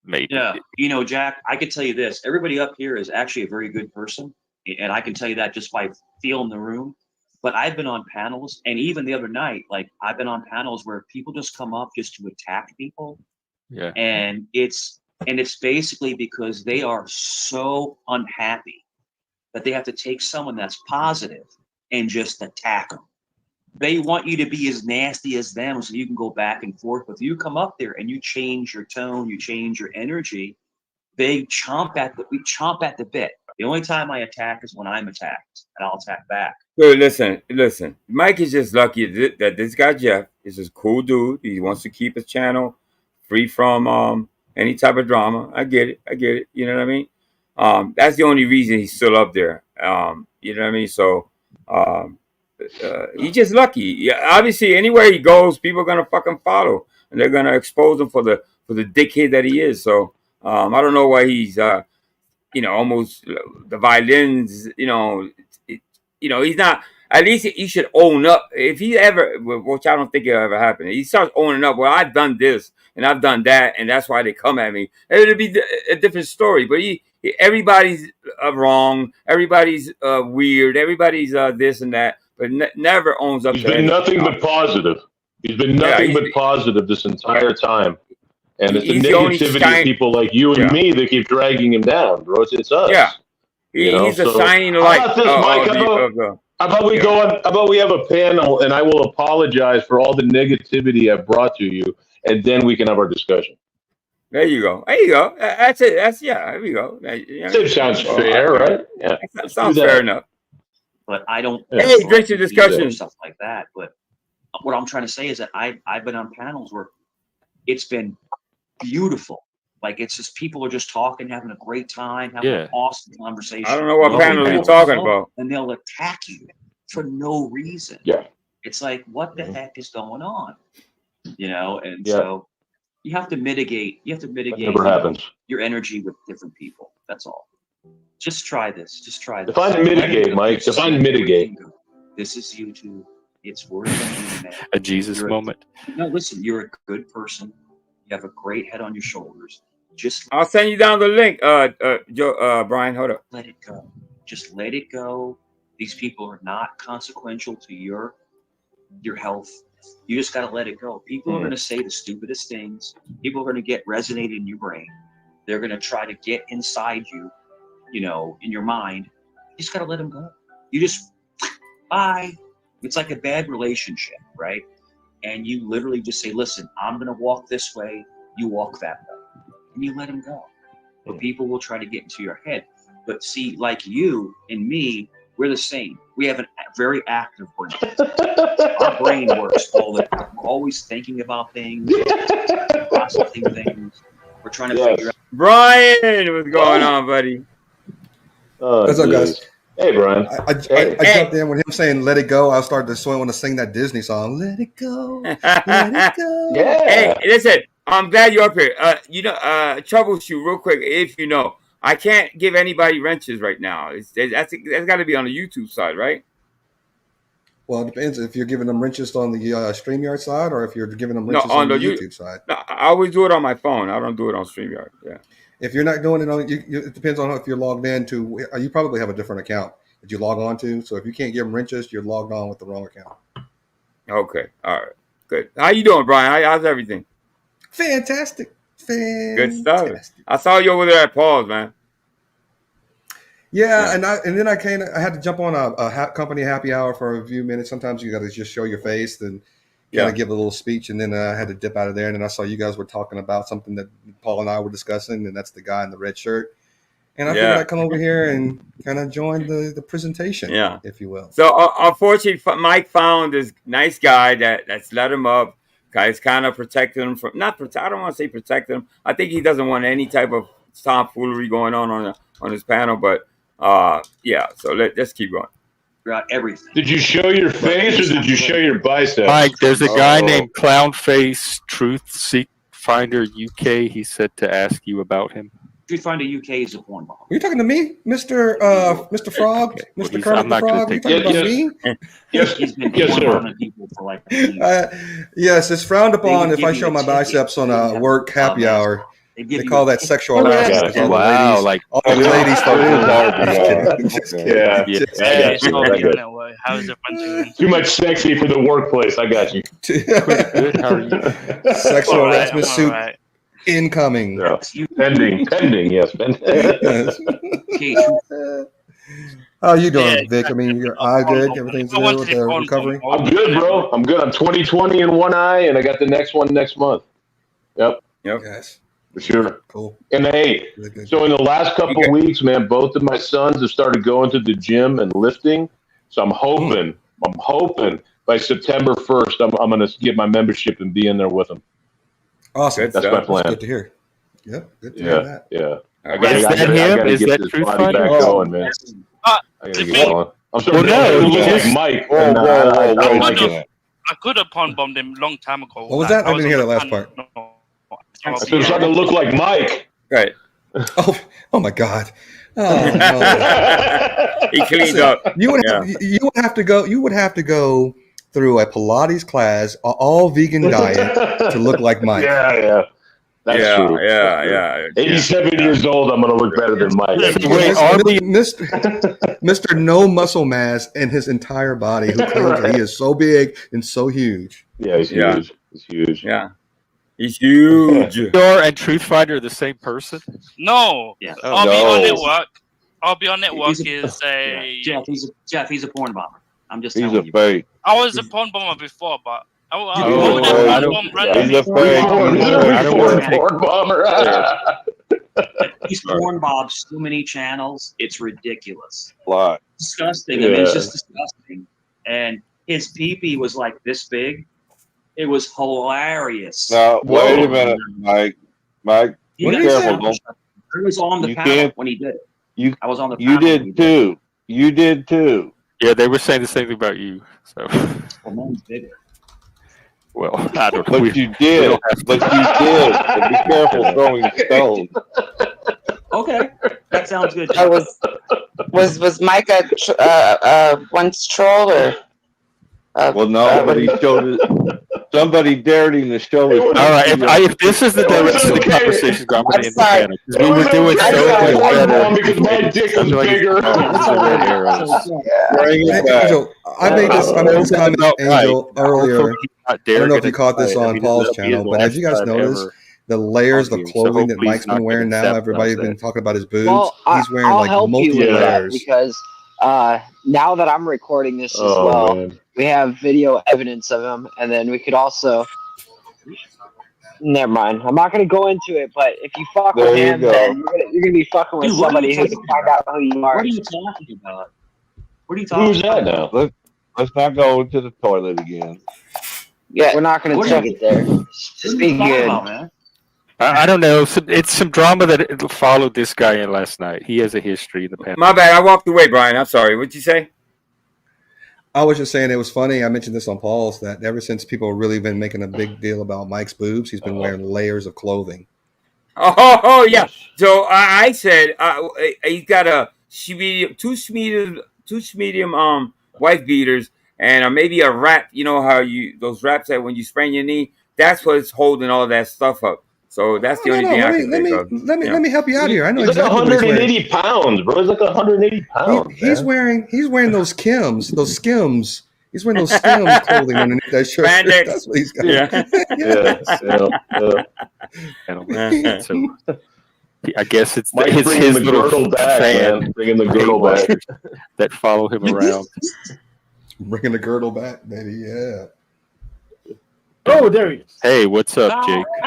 Maybe. Yeah. Jack, I can tell you this. Everybody up here is actually a very good person, and I can tell you that just by feeling the room. But I've been on panels, and even the other night, I've been on panels where people just come up just to attack people. Yeah. And it's And it's basically because they are so unhappy that they have to take someone that's positive and just attack them. They want you to be as nasty as them so you can go back and forth. But if you come up there and you change your tone, you change your energy, we chomp at the bit. The only time I attack is when I'm attacked, and I'll attack back. Dude, listen. Mike is just lucky that this guy Jeff is a cool dude. He wants to keep his channel free from any type of drama. I get it. You know what I mean? That's the only reason he's still up there. You know what I mean? So he's just lucky. Yeah, obviously, anywhere he goes, people are gonna fucking follow, and they're gonna expose him for the dickhead that he is. So I don't know why he's almost the violins. He's not. At least he should own up. If he ever, which I don't think it'll ever happen, he starts owning up. Well, I've done this and I've done that, and that's why they come at me. It'll be a different story. But everybody's wrong. Everybody's weird. Everybody's this and that. But never owns up. He's been nothing but positive. He's been nothing but positive this entire time. And it's the negativity of people like you and me that keep dragging him down, bro. It's us. Yeah. He's a shining light. How about this, Mike? How about we have a panel and I will apologize for all the negativity I've brought to you, and then we can have our discussion. There you go. That's it. There we go. It sounds fair, right? Yeah. That sounds fair enough. But I don't. Hey, drink your discussion. Stuff like that. But what I'm trying to say is that I've been on panels where it's been beautiful. Like, it's just people are just talking, having a great time, having an awesome conversation. I don't know what panel you're talking about. And they'll attack you for no reason. Yeah. It's like, what the heck is going on? And so you have to mitigate. You have to mitigate your energy with different people. That's all. Just try this. Define mitigate, Mike. Define mitigate. This is YouTube. It's worth it. A Jesus moment. No, listen, you're a good person. You have a great head on your shoulders. I'll send you down the link, Brian. Hold up. Let it go. Just let it go. These people are not consequential to your health. You just got to let it go. People are going to say the stupidest things. People are going to get resonated in your brain. They're going to try to get inside you, in your mind. You just got to let them go. You just, bye. It's like a bad relationship, right? And you literally just say, listen, I'm going to walk this way. You walk that way. And you let them go. But people will try to get into your head. But see, like you and me, we're the same. We have a very active brain. Our brain works all the time. We're always thinking about things, processing things. We're trying to figure out. Brian, what's going on, buddy? What's up, guys? Hey, Brian. I jumped in with him saying "Let It Go." I started to want to sing that Disney song. Let it go, let it go. Yeah. Hey, listen. I'm glad you're up here. Troubleshoot real quick. If I can't give anybody wrenches right now. That's got to be on the YouTube side, right? Well, it depends if you're giving them wrenches on the StreamYard side or if you're giving them wrenches on the YouTube side. No, I always do it on my phone. I don't do it on StreamYard. Yeah. If you're not doing it on, it depends on if you're logged in to. You probably have a different account that you log on to. So if you can't give them wrenches, you're logged on with the wrong account. Okay. All right. Good. How you doing, Brian? How's everything? Fantastic. Good stuff. I saw you over there at Paul's, man. Yeah, and then I had to jump on a company happy hour for a few minutes. Sometimes you got to just show your face and kind of give a little speech, and then I had to dip out of there. And then I saw you guys were talking about something that Paul and I were discussing, and that's the guy in the red shirt. And I figured I'd come over here and kind of join the presentation, if you will. So unfortunately, Mike found this nice guy that's let him up. Guys kind of protecting him from I don't want to say protect him. I think he doesn't want any type of tomfoolery going on his panel, but so let's keep going. Throughout everything. Did you show your face or did you show your biceps? Mike, there's a guy named Clownface Truth Seek Finder UK. He said to ask you about him. Truth Finder UK is a porn bomb. Are you talking to me, Mr. Frog, Mr. Kermit the Frog? Are you talking about me? Yes, he's been people for like yes, it's frowned upon if I show my biceps on a work happy hour. They call that sexual harassment. Wow, like all the ladies How's everyone doing? Too much sexy for the workplace. I got you. Good, how are you? Sexual harassment suit. Incoming. Yeah. Pending, yes. Yes. How you doing, Vic? I mean, your eye good? Everything's good with the recovery? I'm good, bro. I'm good. I'm 20/20 in one eye, and I got the next one next month. Yep. Yes. For sure. Cool. And hey, so in the last couple of weeks, man, both of my sons have started going to the gym and lifting. So I'm hoping by September 1st, I'm going to get my membership and be in there with them. Awesome. That's my plan. That's good to hear. Yep. Good to hear that. Yeah. I Is that him? Is that this Truth body Fighter? back going, man. I gotta get going. I'm starting to look like Mike. I could have pun bombed him a long time ago. What was that? I didn't hear that last part. I said I'm starting to look like Mike. Right. Oh my God. Oh, no. He cleaned up. You would have to go through a Pilates class, all vegan diet to look like Mike. Yeah. That's true. Yeah. 87 years old, I'm going to look better than Mike. Mr. No muscle mass in his entire body, who claims that he is so big and so huge. Yeah, he's huge. He's huge. Yeah. He's huge. Thor and Truth Fighter are the same person? No. Yeah. I'll be on network. Is a Jeff. He's a porn bomber. I'm just He's telling a you. fake. I was a porn bomber before, but He's a fake. Porn bomber. He's porn bombed so many channels. It's ridiculous. Lot. Disgusting. I mean, it's just disgusting. And his pee-pee was like this big. It was hilarious. Now, wait a minute, Mike. Mike, be careful. I was on the panel when he did it. I was on the panel. You did too. You did too. Yeah, they were saying the same thing about you. So. Well, mine's bigger. Well, I don't know. But you did. But you did. But be careful throwing stones. Okay, that sounds good. Was Mike once trolled or? Well, no, but he showed it. Somebody dared him to show his. All right, if this is the direction the conversation is going, I'm going to end the panel. We were doing so much better. Because my dick was bigger. Bring it back. Angel, I made this comment, Angel, earlier. I don't know if you caught this on Paul's channel, but have you guys noticed the layers of clothing that Mike's been wearing now? Everybody's been talking about his boobs. Well, He's wearing I'll like help multiple you with layers. that because now that I'm recording this as well, man. we have video evidence of him, and then we could also. Never mind. I'm not going to go into it, but if you fuck with him, then you're going to be fucking with somebody who can find out who you are. What are you talking about? What are you talking Who's that about? now? Let's not go to the toilet again. Yeah, we're not going to take it there. Just be good. I don't know. It's some drama that followed this guy in last night. He has a history in the past. My bad. I walked away, Brian. I'm sorry. What'd you say? I was just saying it was funny. I mentioned this on Paul's that ever since people really been making a big deal about Mike's boobs, he's been wearing layers of clothing. Oh yeah. So I said he's got two medium wife beaters and maybe a wrap. You know how those wraps that when you sprain your knee, that's what's holding all that stuff up. So that's the only thing I can think of. Let me help you out here. I know He's exactly like what he's wearing. 180 pounds, bro. He's like 180 pounds. He's wearing those Skims, those Skims. He's wearing those Skims clothing underneath that shirt. Spandex. That's what he's got. Yeah. So I guess it's Mike's his bringing the little girdle back, fan, man. Bringing the girdle back. that follow him around. Bringing the girdle back, baby. Yeah. Oh, there he is. Hey, what's up, Jake? Okay,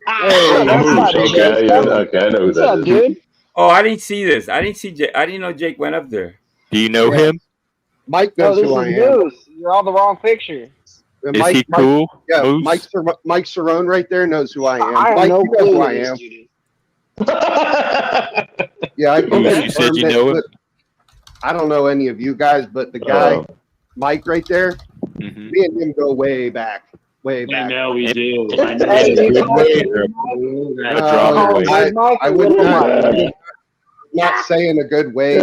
I know who What's that up, is. dude? Oh, I didn't see this. I didn't see Jake. I didn't know Jake went up there. Do you know him? Mike No, knows this who I is am. news. You're on the wrong picture. Is he cool? Yeah, Moose? Mike Cerrone right there knows who I am. I have Mike, no you know clue who who I this am. dude is. Yeah, I can Moose, you confirm said you that, know him? but I don't know any of you guys, but the guy, Mike right there, me and him go way back. Way back. I know we do. I know. Hey, you I would not say in a good way.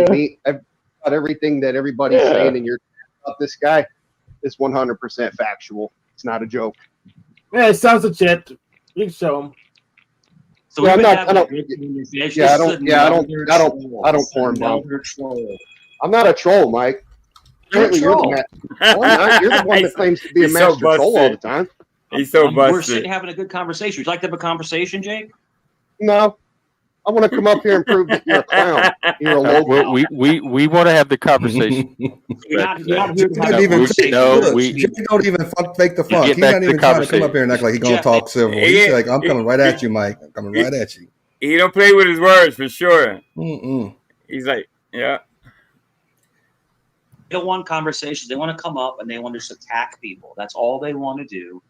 About everything that everybody's saying in your about this guy is 100% factual. It's not a joke. Yeah, it sounds legit. You can show him. So Yeah, we I don't porn bomb. I'm not a troll, Mike. You're a Apparently, you're the troll. no, I'm not. You're the one that claims to be a He's so master troll all the busted. time. He's so busted. We're sitting having a good conversation. Would you like to have a conversation, Jake? No. I want to come up here and prove that you're a clown. You're a local. We want to have the conversation. You're not here to have Not even conversation. Jake don't even fake the funk. He's not even trying to come up here and act like he's gonna talk civil. He's like, I'm coming right at you, Mike. I'm coming right at you. He don't play with his words for sure. Mm-mm. He's like, yeah. They don't want conversations. They want to come up and they want to just attack people. That's all they want to do.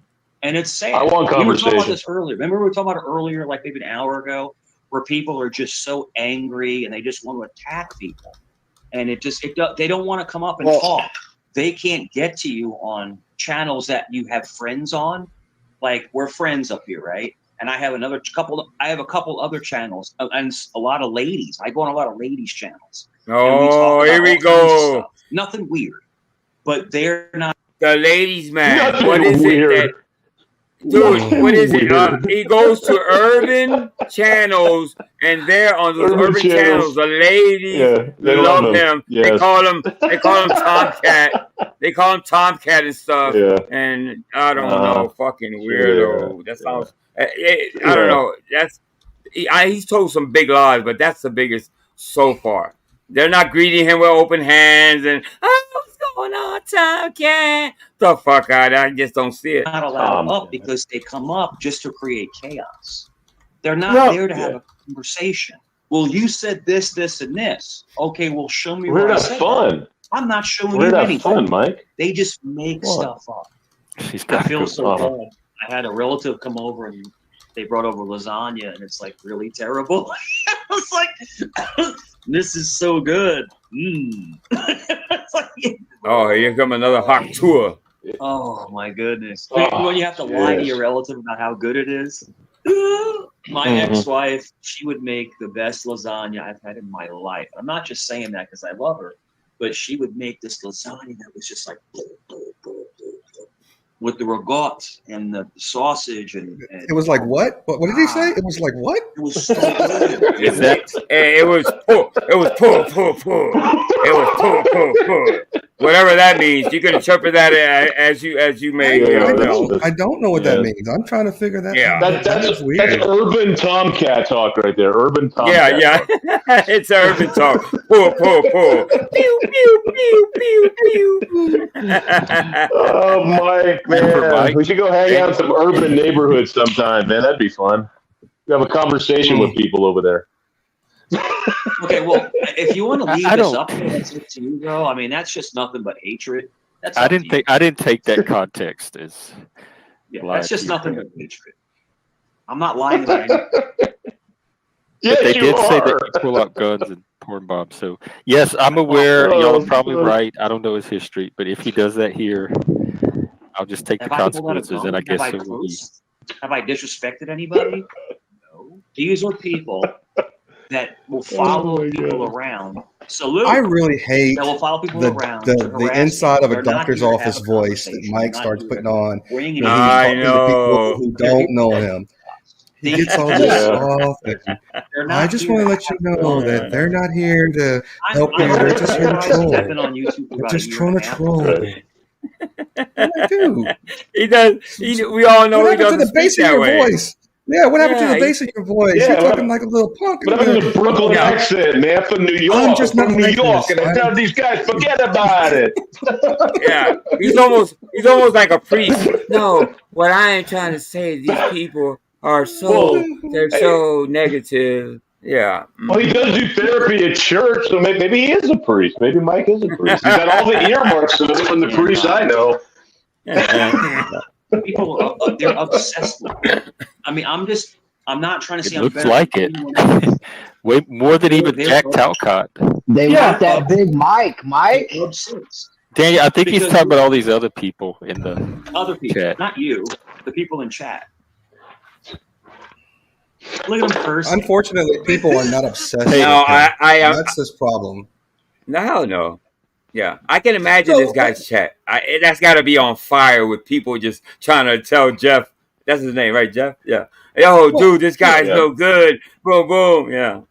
And it's sad. I want We were talking about conversation. this earlier. Remember we were talking about it earlier, like maybe an hour ago, where people are just so angry and they just want to attack people. And they don't want to come up and talk. They can't get to you on channels that you have friends on. Like we're friends up here, right? And I have a couple other channels and a lot of ladies. I go on a lot of ladies channels. Oh, here we go. Nothing weird, but they're not. The ladies, man. Nothing What is weird. it? Dude, what is it? He goes to urban channels, and there on those urban channels, the ladies they love him. Yes. They call him Tomcat. They call him Tomcat and stuff. Yeah. And I don't know, fucking weirdo. Yeah. That sounds. I don't know. He's told some big lies, but that's the biggest so far. They're not greeting him with open hands and what's going on, Tomcat? The fuck out! I just don't see it. Not allowed up because they come up just to create chaos. They're not there to have a conversation. Well, you said this, this, and this. Okay, well, show me We're where I not said fun. that. I'm not showing We're you not anything. fun, Mike. They just make stuff up. I feel so bad. I had a relative come over and they brought over lasagna, and it's like really terrible. I was like, this is so good. Oh, here come another hot tour. Oh my goodness! When you have to lie to your relative about how good it is. My ex-wife, she would make the best lasagna I've had in my life. I'm not just saying that because I love her, but she would make this lasagna that was just like with the ragout and the sausage and it was like what? What did he say? It was like what? It was so good. Is that? It was pull. It was pull. It was pull. Whatever that means, you can interpret that as you may. I don't know what that means. I'm trying to figure that out. That's weird. That's urban Tomcat talk right there. Urban Tomcat. Yeah. It's urban talk. Pull. Pew, pew, pew, pew, pew. Oh, Mike, man. Mike. We should go hang out in some urban neighborhoods sometime, man. That'd be fun. We have a conversation with people over there. Okay, well, if you want to leave this up, that's up to you, bro. I mean, that's just nothing but hatred. That's I didn't take that context as. That's just nothing but hatred. I'm not lying about anything. But they did say that you pull out guns and porn bombs. So yes, I'm aware. Y'all are probably right. I don't know his history, but if he does that here, I'll just take the consequences, and I guess it will be. Have I disrespected anybody? No. These are people that will follow people around. Salute. I really hate that will follow people around the inside of a doctor's office voice that Mike starts putting on. When I he's talking know. to people who don't know him. He gets all this soft. I just want to let you know that they're not here to help you. They're just here to troll. They're just trying to troll. Dude, he does. We all know what he doesn't happened to the bass speak of that your way. voice? Yeah, what happened to the bass of your voice? You're talking like a little punk. What happened to the Brooklyn accent, man? From New York. I'm just not from New like York, this. and I tell these guys, forget about it. Yeah, he's almost like a priest. No, what I am trying to say, these people are they're so negative. Yeah. Well, he does do therapy at church, so maybe he is a priest. Maybe Mike is a priest. He's got all the earmarks from the priests I know. People they're obsessed with it. I mean, I'm not trying to say It I'm looks better like than it. anyone else. Way more than even Jack Talcott. They want that big Mike. Daniel, I think he's Because talking about all these other people in the other people, chat. not you, the people in chat. Look at them first. Unfortunately, people are not obsessed. No, with him. I That's this problem. No. Yeah, I can imagine this guy's chat. That's got to be on fire with people just trying to tell Jeff. That's his name, right, Jeff? Yeah. Yo, dude, this guy's no good. Boom, boom. Yeah.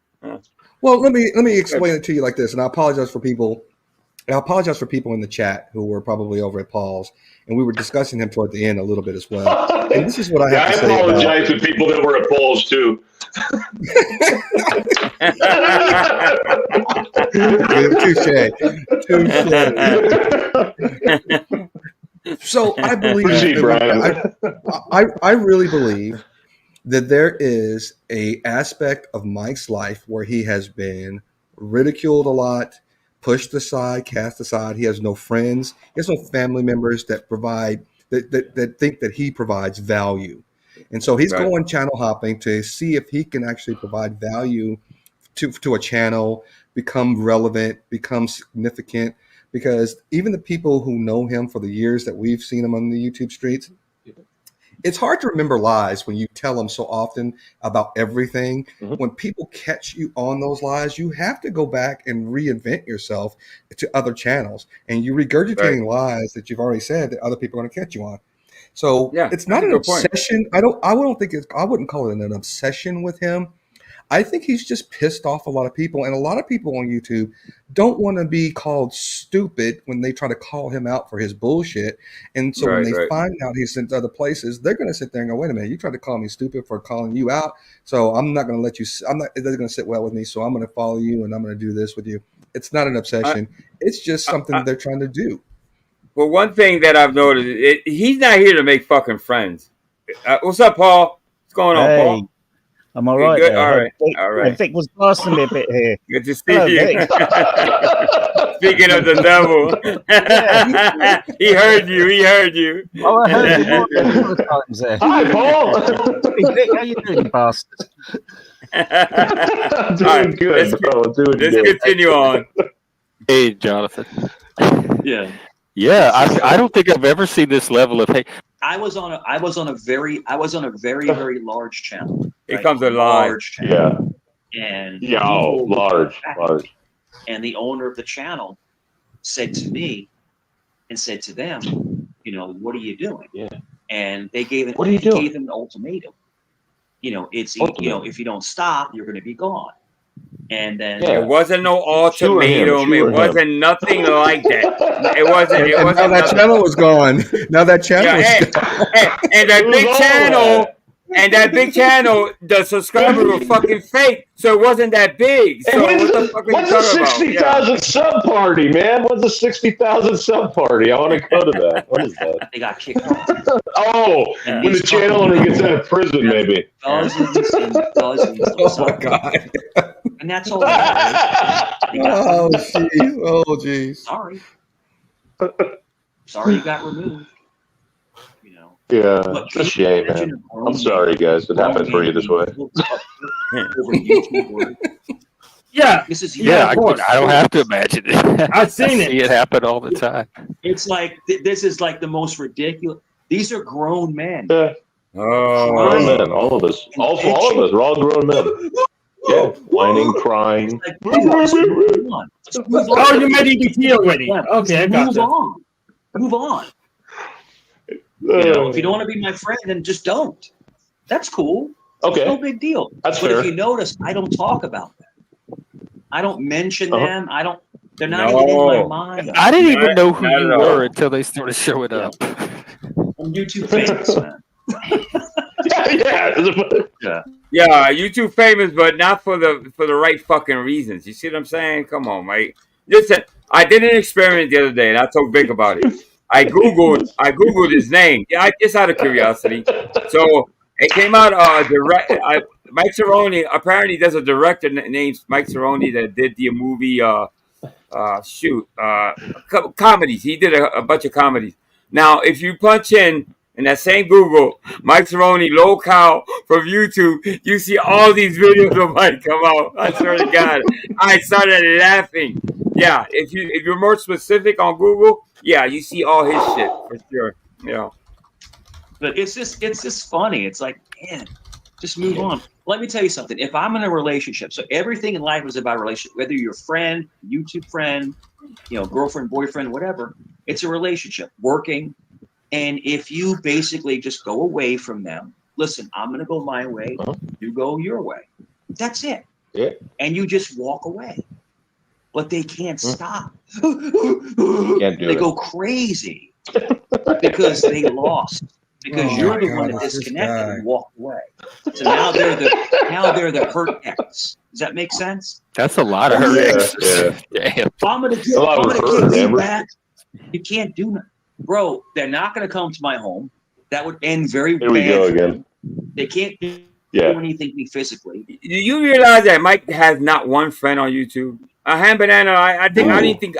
Well, let me explain it to you like this, and I apologize for people And I apologize for people in the chat who were probably over at Paul's, and we were discussing him toward the end a little bit as well. And this is what I have to say. I apologize to people that were at Paul's too. Touche. So I believe, Proceed, Brian. I really believe that there is a aspect of Mike's life where he has been ridiculed a lot, pushed aside, cast aside. He has no friends. He has no family members that provide that think that he provides value. And so he's going channel hopping to see if he can actually provide value to a channel, become relevant, become significant. Because even the people who know him for the years that we've seen him on the YouTube streets, it's hard to remember lies when you tell them so often about everything. When people catch you on those lies, you have to go back and reinvent yourself to other channels. And you're regurgitating lies that you've already said that other people are going to catch you on. So it's not an obsession. I wouldn't call it an obsession with him. I think he's just pissed off a lot of people, and a lot of people on YouTube don't want to be called stupid when they try to call him out for his bullshit. And so when they find out he's in other places, they're going to sit there and go, wait a minute, you tried to call me stupid for calling you out. So I'm not going to let you, it doesn't going to sit well with me. So I'm going to follow you and I'm going to do this with you. It's not an obsession. It's just something they're trying to do. Well, one thing that I've noticed, he's not here to make fucking friends. What's up, Paul? What's going on, Paul? I'm all right. Good? All right. All right. Vic was blasting me a bit here. Good to see you. Speaking of the devil, he heard you. He heard you. Oh, I heard you more times there. Hi, Paul. Hey, Vic, how you doing, you bastard? Doing good, bro. Let's continue on. Hey, Jonathan. Yeah. Yeah, I don't think I've ever seen this level of hate. I was on a very very large channel. It comes a large channel. And large. And the owner of the channel said to me and said to them, you know, what are you doing? Yeah. And they gave What are you doing? Gave him an ultimatum. You know, it's you know, if you don't stop, you're going to be gone. And then it wasn't no ultimatum. It wasn't nothing like that. It wasn't. It wasn't. Now that channel was gone. Now that channel was gone. And that big channel. And that big channel, the subscribers were fucking fake, so it wasn't that big. So what the fuck are you what's talking the 60,000 sub party, man? What's the 60,000 sub party? I want to go to that. What is that? They got kicked off. Oh, when the channel owner gets out of prison, maybe. Dozens and dozens. Oh my god. And that's all. Oh jeez. Oh jeez. Sorry you got removed. Yeah, it's a shame, man. I'm sorry, guys. It happened for you this way. Yeah, this is I don't have to imagine it. I've seen it. See it happen all the time. It's like this is like the most ridiculous. These are grown men. Yeah. Grown men, all of us. All of us. We're all grown men. Yeah, whining, crying. Oh, you made EBT already. Okay, I got that. Move on. You know, if you don't want to be my friend, then just don't. That's cool. Okay. No big deal. That's but fair. If you notice, I don't talk about them. I don't mention them. They're not even in my mind. I didn't even know who you were until they started showing up. I'm YouTube famous, man. Yeah, YouTube famous, but not for the right fucking reasons. You see what I'm saying? Come on, mate. Listen, I did an experiment the other day, and I told Vic about it. I googled his name. Yeah, just out of curiosity. So it came out. Mike Cerrone. Apparently, there's a director named Mike Cerrone that did the movie. Comedies. He did a bunch of comedies. Now, if you punch in that same Google, Mike Cerrone, lolcow from YouTube, you see all these videos of Mike come out. I swear to God, I started laughing. Yeah, if you're more specific on Google, yeah, you see all his shit for sure. Yeah. But it's just funny. It's like, man, just move on. Let me tell you something. If I'm in a relationship, so everything in life is about a relationship, whether you're a friend, YouTube friend, girlfriend, boyfriend, whatever, it's a relationship, working. And if you basically just go away from them, listen, I'm going to go my way, you go your way. That's it. Yeah. And you just walk away. But they can't stop. Can't do they it. go crazy because they lost. Because you're the one that disconnected and walked away. So now they're the hurt ex. Does that make sense? That's a lot of hurt. Damn. I'm gonna get you back. You can't do that, bro. They're not gonna come to my home. That would end very bad. Here we go again. They can't do anything to me physically. Do you realize that Mike has not one friend on YouTube? Ham Banana, I don't even think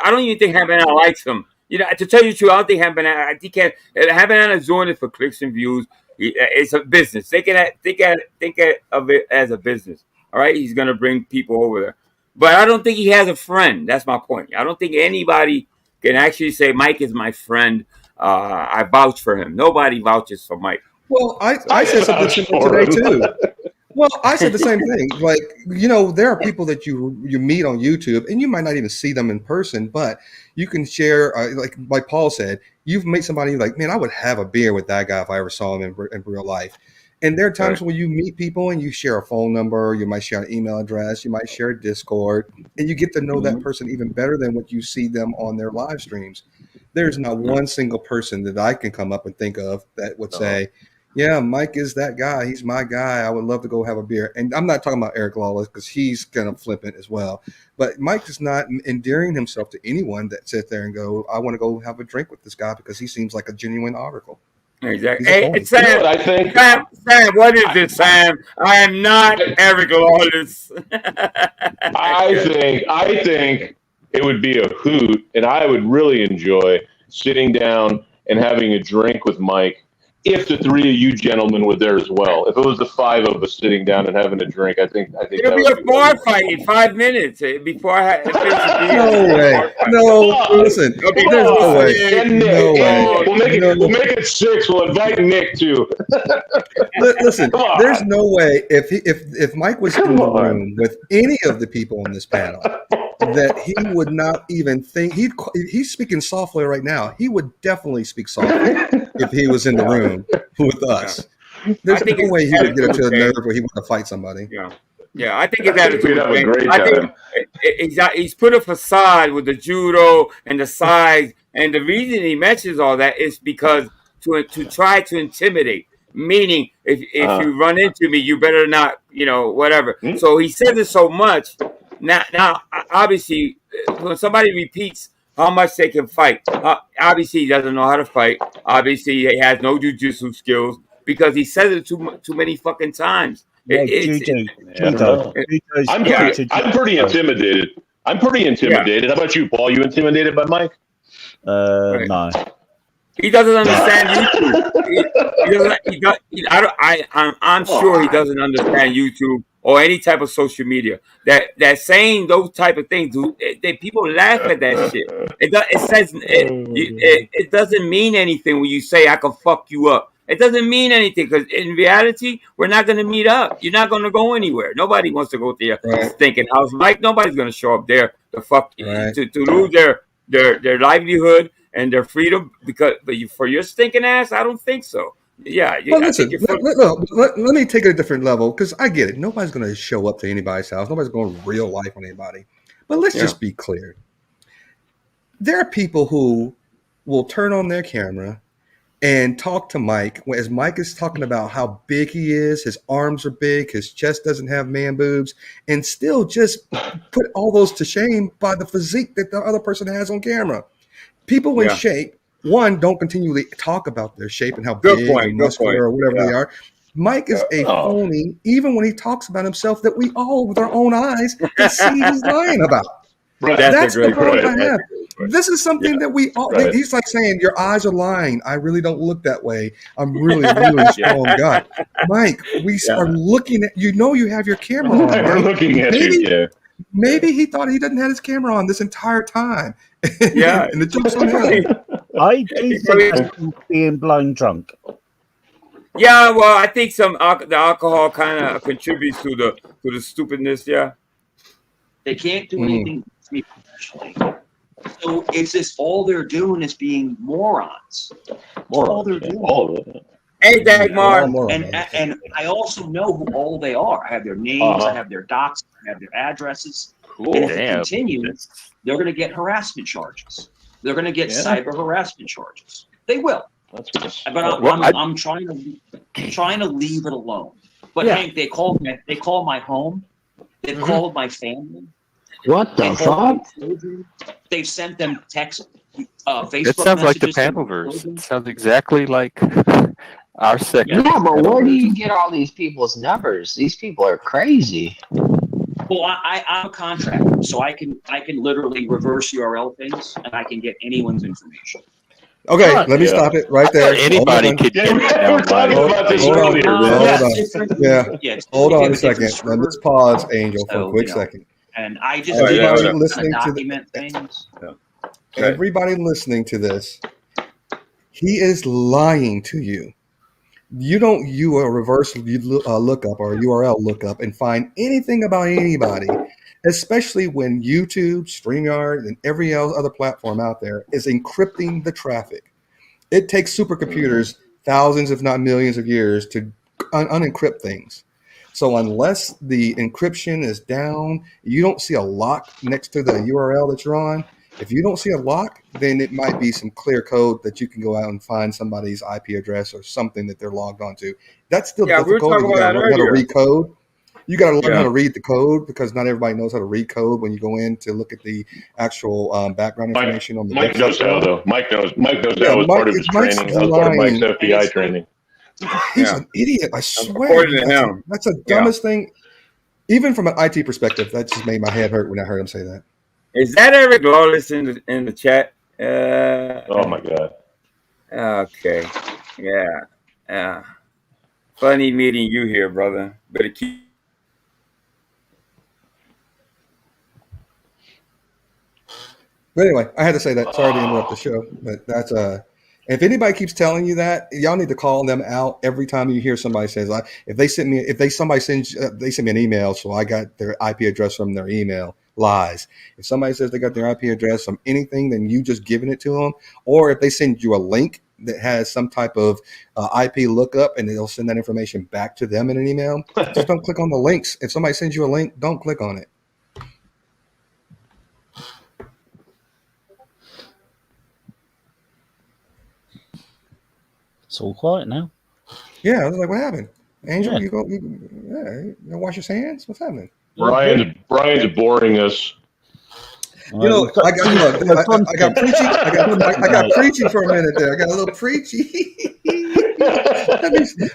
Ham Banana likes him. You know, to tell you the truth, I don't think Ham Banana. Ham Banana is doing it for clicks and views. It's a business. Think of it as a business. All right, he's gonna bring people over there, but I don't think he has a friend. That's my point. I don't think anybody can actually say Mike is my friend. I vouch for him. Nobody vouches for Mike. Well, I said something similar today too. Well, I said the same thing. Like, you know, there are people that you meet on YouTube, and you might not even see them in person, but you can share. Like Paul said, you've met somebody like, man, I would have a beer with that guy if I ever saw him in real life. And there are times when you meet people and you share a phone number, you might share an email address, you might share a Discord, and you get to know that person even better than what you see them on their live streams. There's not one single person that I can come up and think of that would say, yeah, Mike is that guy. He's my guy. I would love to go have a beer. And I'm not talking about Eric Lawless because he's kind of flippant as well. But Mike is not endearing himself to anyone that sit there and go, I want to go have a drink with this guy because he seems like a genuine article. Exactly. Hey, Sam, You know what I think? Sam, what is this, Sam? I am not Eric Lawless. I think it would be a hoot, and I would really enjoy sitting down and having a drink with Mike. If the three of you gentlemen were there as well, if it was the five of us sitting down and having a drink, I think It'll be a bar fight in 5 minutes before I finish the beer. No way. No, listen. There's no way. No way. We'll make it 6. We'll invite Nick too. Listen, there's no way if Mike was in the room with any of the people on this panel that he would not even think he's speaking softly right now. He would definitely speak softly if he was in the room with us. There's no way he would get up to the nerve where he want to fight somebody. Yeah, I think his attitude. I think he's put a facade with the judo and the size, and the reason he mentions all that is because to try to intimidate. Meaning, if you run into me, you better not, whatever. So he says it so much. Now, obviously, when somebody repeats how much they can fight, obviously he doesn't know how to fight. Obviously, he has no jujitsu skills because he says it too many fucking times. I'm pretty intimidated. How about you, Paul? You intimidated by Mike? No. He doesn't understand YouTube. I'm sure he doesn't understand YouTube or any type of social media. That saying those type of things, people laugh at that shit. It doesn't mean anything when you say I can fuck you up. It doesn't mean anything because in reality, we're not going to meet up. You're not going to go anywhere. Nobody wants to go to your stinking house, Mike. Nobody's going to show up there to fuck to lose their livelihood and their freedom for your stinking ass. I don't think so. Yeah. Well, listen, let me take it a different level because I get it. Nobody's going to show up to anybody's house. Nobody's going real life on anybody. But let's just be clear. There are people who will turn on their camera and talk to Mike as Mike is talking about how big he is, his arms are big, his chest doesn't have man boobs, and still just put all those to shame by the physique that the other person has on camera. People in shape, one, don't continually talk about their shape and how big and muscular or whatever they are. Mike is a phony, even when he talks about himself that we all, with our own eyes, can see he's lying about. That's the problem I have. This is something that we all, he's like saying, your eyes are lying. I really don't look that way. I'm really, really strong guy. Mike, we are looking at, you have your camera on. We're looking at you, Maybe he thought he didn't have his camera on this entire time. Yeah. And the joke's on him. I do think that's being blown drunk. Yeah, well, I think the alcohol kind of contributes to the stupidness. Yeah. They can't do anything to me professionally. So it's just all they're doing is being morons. All they're doing. Hey, Dagmar. And I also know who all they are. I have their names, I have their docs, I have their addresses. Cool. And if it Damn. continues, they're going to get harassment charges. They're going to get Yeah. cyber harassment charges. They will. That's good. But I'm trying to leave it alone. But Yeah. Hank, they call my home. They've called my family. What the fuck? They've sent them text, Facebook. It sounds like the messages to Panelverse. It sounds exactly like our sector. Yeah, but where do you get all these people's numbers? These people are crazy. Well, I'm a contractor, so I can literally reverse URL things, and I can get anyone's information. Okay, let me stop it right there. Anybody could get it down. Hold on a second. Let's pause, Angel, for a quick second. And I just everybody listening to document things. Everybody listening to this, he is lying to you. You don't a reverse lookup or a URL lookup and find anything about anybody, especially when YouTube, StreamYard, and every other platform out there is encrypting the traffic. It takes supercomputers thousands, if not millions of years to unencrypt things. So unless the encryption is down, you don't see a lock next to the URL that you're on. If you don't see a lock, then it might be some clear code that you can go out and find somebody's IP address or something that they're logged onto. That's still difficult. You got to learn how to recode. You got to learn how to read the code because not everybody knows how to read code when you go in to look at the actual background information on the Mike knows how, though. Mike knows how as part of his training. As part of Mike's FBI training. He's an idiot, I swear. According to him. That's the dumbest thing. Even from an IT perspective, that just made my head hurt when I heard him say that. Is that Eric Lawless in the chat? Oh my God. Okay. Yeah. Funny meeting you here, brother. Better keep. But anyway, I had to say that. Sorry to interrupt the show, but that's if anybody keeps telling you that, y'all need to call them out every time you hear somebody says, if they send me an email, so I got their IP address from their email. Lies. If somebody says they got their IP address from anything, then you just giving it to them. Or if they send you a link that has some type of IP lookup and they'll send that information back to them in an email, just don't click on the links. If somebody sends you a link, don't click on it. It's all quiet now. Yeah, I was like, what happened? Angel, you go wash your hands? What's happening? Brian's boring us. You know, I got preachy. I got preachy for a minute there. I got a little preachy.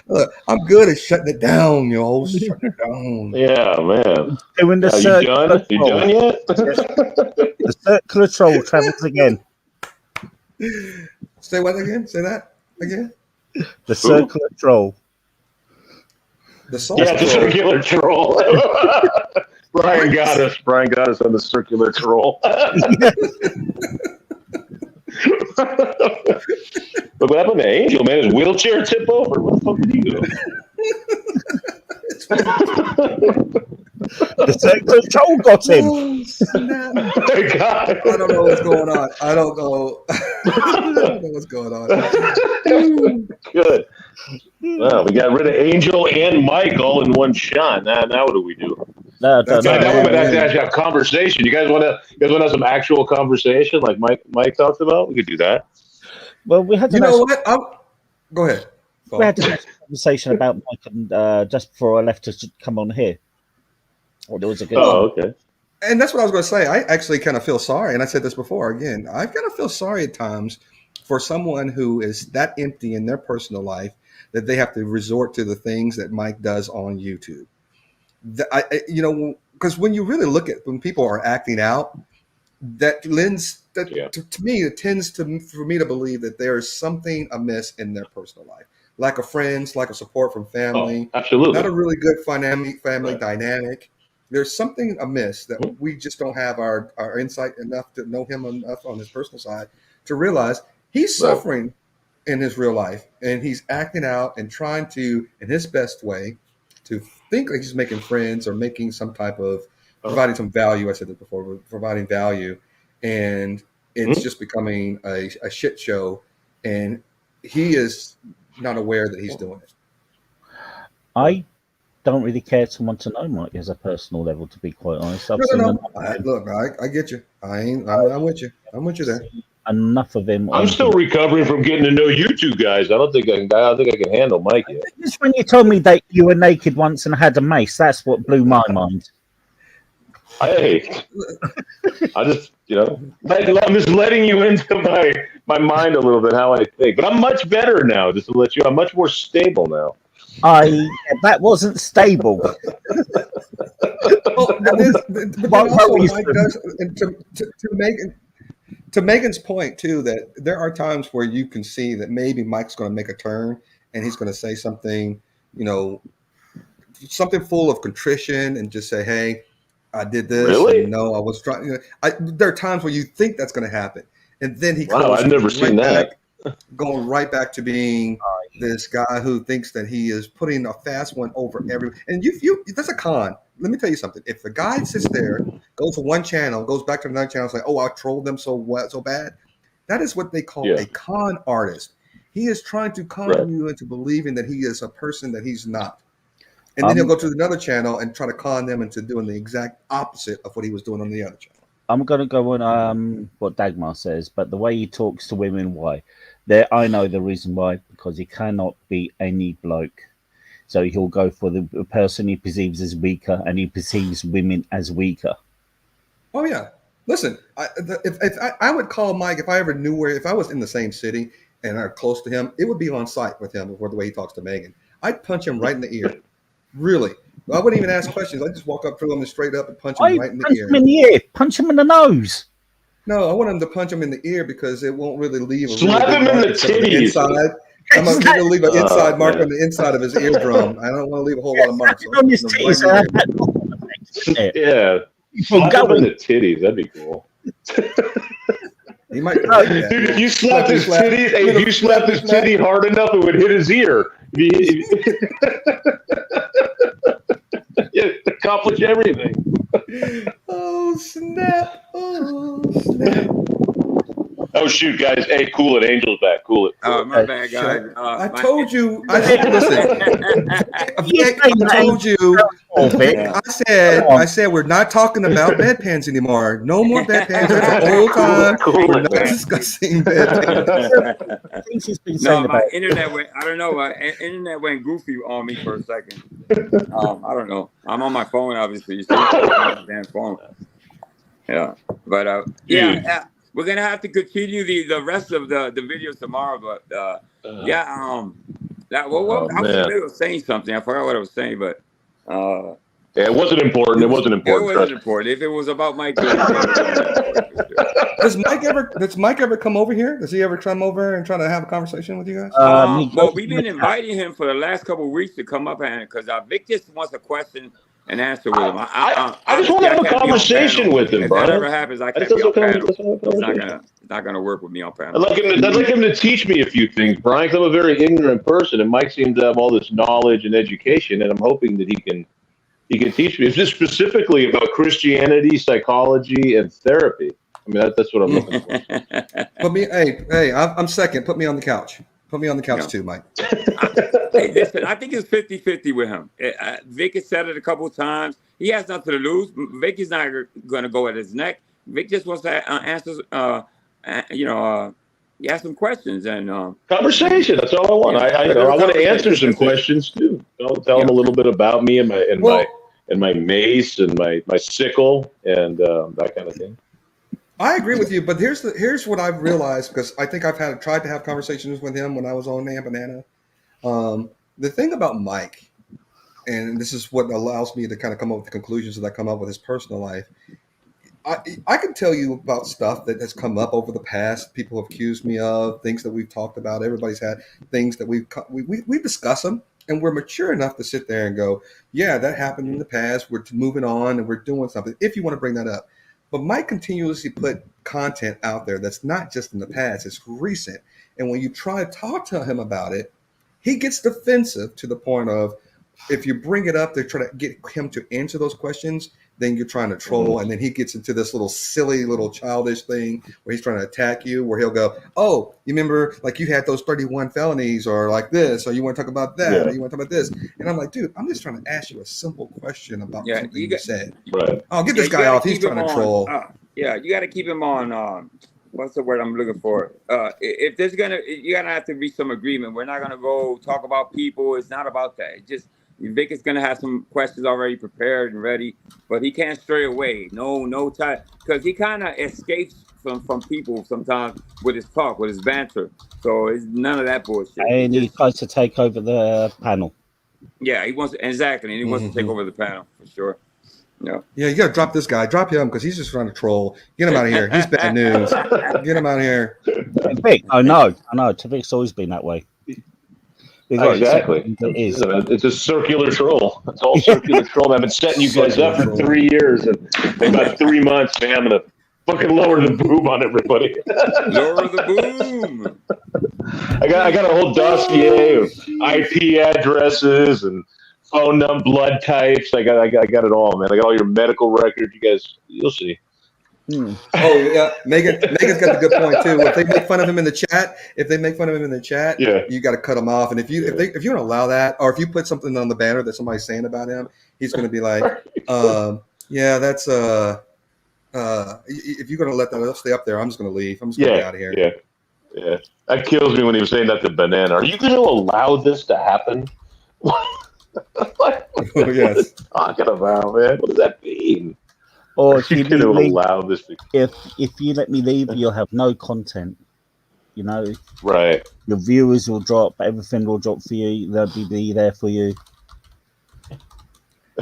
Look, I'm good at shutting it down, shutting it down. Yeah, man. Doing the circular you done yet? The circular troll travels again. Say what again? Say that again. The circular troll. The circular troll. Brian got us. Brian got us on the circular troll. But what happened to Angel, man? His wheelchair tip over? What the fuck did he do? The circular troll got him. I don't know what's going on. I don't know what's going on. Good. Well, we got rid of Angel and Mike all in one shot. Now what do we do? No, we might have to actually have conversation. You guys want to have some actual conversation like Mike talked about? We could do that. Well, we had. Go ahead. We had a conversation about Mike and just before I left to come on here. Well, there was a good. Oh, okay. And that's what I was going to say. I actually kind of feel sorry, and I said this before. Again, I kind of feel sorry at times for someone who is that empty in their personal life that they have to resort to the things that Mike does on YouTube. Because when you really look at when people are acting out, to me, it tends for me to believe that there is something amiss in their personal life. Lack of friends, lack of support from family. Oh, absolutely. Not a really good family dynamic. There's something amiss that we just don't have our insight enough to know him enough on his personal side to realize he's suffering in his real life, and he's acting out and trying to, in his best way, to think like he's making friends or making some type of providing some value. I said this before, providing value, and it's just becoming a shit show. And he is not aware that he's doing it. I don't really care to want to know Mike as a personal level, to be quite honest. I've seen No. Look, I get you. I'm with you. I'm with you there. Enough of him. I'm still recovering from getting to know you two guys. I don't think I can handle Mike yet. Just when you told me that you were naked once and had a mace, that's what blew my mind. Hey, I just, I'm just letting you into my mind a little bit, how I think. But I'm much better now, just to let you know. I'm much more stable now. That wasn't stable. To Megan's point too, that there are times where you can see that maybe Mike's going to make a turn and he's going to say something, something full of contrition and just say, "Hey, I did this." Really? And no, I was trying. There are times where you think that's going to happen, and then he Wow, I've never seen that. Going right back to being this guy who thinks that he is putting a fast one over everyone. And that's a con. Let me tell you something. If the guy sits there, goes to one channel, goes back to another channel, and say, "Oh, I trolled them so bad," that is what they call a con artist. He is trying to con you into believing that he is a person that he's not. And then he'll go to another channel and try to con them into doing the exact opposite of what he was doing on the other channel. I'm going to go on what Dagmar says, but the way he talks to women, why? I know the reason why, because he cannot be any bloke. So he'll go for the person he perceives as weaker, and he perceives women as weaker. Oh, yeah. Listen, if I would call Mike, if I ever knew if I was in the same city and I'm close to him, it would be on site with him for the way he talks to Megan. I'd punch him right in the ear. Really. I wouldn't even ask questions. I'd just walk up to him and straight up and punch him right in the ear. Punch him in the ear. Punch him in the nose. No, I want him to punch him in the ear because it won't really leave a slap him in the titties. I'm going to leave an inside mark on the inside of his eardrum. I don't want to leave a whole lot of marks. On his titties. Yeah. Slap him in the titties. That'd be cool. He might. Dude, if you slapped his titties, if you slapped his titty hard enough, it would hit his ear. Accomplish everything. Oh snap! Oh snap! Oh shoot, guys! Hey, cool it. Angel's back. Cool it. Oh, my bad, guys. I told you. Listen. I told you. I said we're not talking about bedpans anymore. No more bedpans. That's an old time. We're not discussing bedpans. No, my internet went. I don't know. My internet went goofy on me for a second. I don't know. I'm on my phone, obviously. So my damn phone. Yeah, but yeah. We're gonna have to continue the rest of the videos tomorrow, but I was in the middle of saying something. I forgot what I was saying, but it wasn't important. It wasn't important. It wasn't important. If it was about Mike, does Mike ever come over here? Does he ever come over and try to have a conversation with you guys? Well, we've been inviting him for the last couple of weeks to come up and because Vic just wants a question and answer with him. I just want to have a conversation with him, if Brian. that ever happens, I can't be on panel. It's not gonna work with me on panel. I'd like him to teach me a few things, Brian, because I'm a very ignorant person, and Mike seems to have all this knowledge and education, and I'm hoping that he can teach me. It's just specifically about Christianity, psychology, and therapy. I mean, that's what I'm looking for. Put me, hey, I'm second. Put me on the couch. Put me on the couch too, Mike. Hey, listen, I think it's 50-50 with him. Vic has said it a couple of times. He has nothing to lose. Vic is not going to go at his neck. Vic just wants to answer, he asked some questions and conversation. That's all I want. I want to answer some questions too. Tell him a little bit about me and my mace and my sickle and that kind of thing. I agree with you, but here's what I've realized because I think I've tried to have conversations with him when I was on Nan Banana. The thing about Mike, and this is what allows me to kind of come up with the conclusions that I come up with his personal life. I can tell you about stuff that has come up over the past. People have accused me of things that we've talked about. Everybody's had things that we discuss them, and we're mature enough to sit there and go, yeah, that happened in the past. We're moving on and we're doing something. If you want to bring that up. But Mike continuously put content out there that's not just in the past, it's recent. And when you try to talk to him about it, he gets defensive to the point of if you bring it up to try to get him to answer those questions, then you're trying to troll, and then he gets into this little silly little childish thing where he's trying to attack you, where he'll go, oh, you remember like you had those 31 felonies or like this, or you want to talk about that, or you want to talk about this. And I'm like, dude, I'm just trying to ask you a simple question about something you said. Right. Oh, get this guy off. He's trying to troll. Yeah, you got to keep him on. What's the word I'm looking for? If there's you're gonna have to reach some agreement. We're not gonna go talk about people. It's not about that. It's just Vic is gonna have some questions already prepared and ready, but he can't stray away. No time, because he kind of escapes from people sometimes with his talk, with his banter. So it's none of that bullshit. And he tries to take over the panel. Yeah, he wants exactly, and he wants to take over the panel for sure. Yeah. Yeah, you gotta drop this guy. Drop him because he's just trying to troll. Get him out of here. He's bad news. Get him out of here. Vic, I know. Vic's always been that way. Exactly. It's a circular troll. It's all circular troll. I've been setting you guys up for 3 years, and in about 3 months, man, I'm gonna fucking lower the boom on everybody. Lower the boom. I got a whole dossier of IP addresses and phone number, blood types. I got it all, man. I got all your medical records. You guys, you'll see. Oh yeah, Megan's got a good point too. If they make fun of him in the chat, you got to cut him off. And if you don't allow that, or if you put something on the banner that somebody's saying about him, he's going to be like, yeah, that's if you're going to let that stay up there, I'm just going to leave. I'm just going to get out of here. Yeah. That kills me when he was saying that to Banana. Are you going to allow this to happen? What are you talking about, man? What does that mean? Or if you allow this to... if you let me leave, you'll have no content. You know, right? Your viewers will drop. Everything will drop for you. They'll be there for you.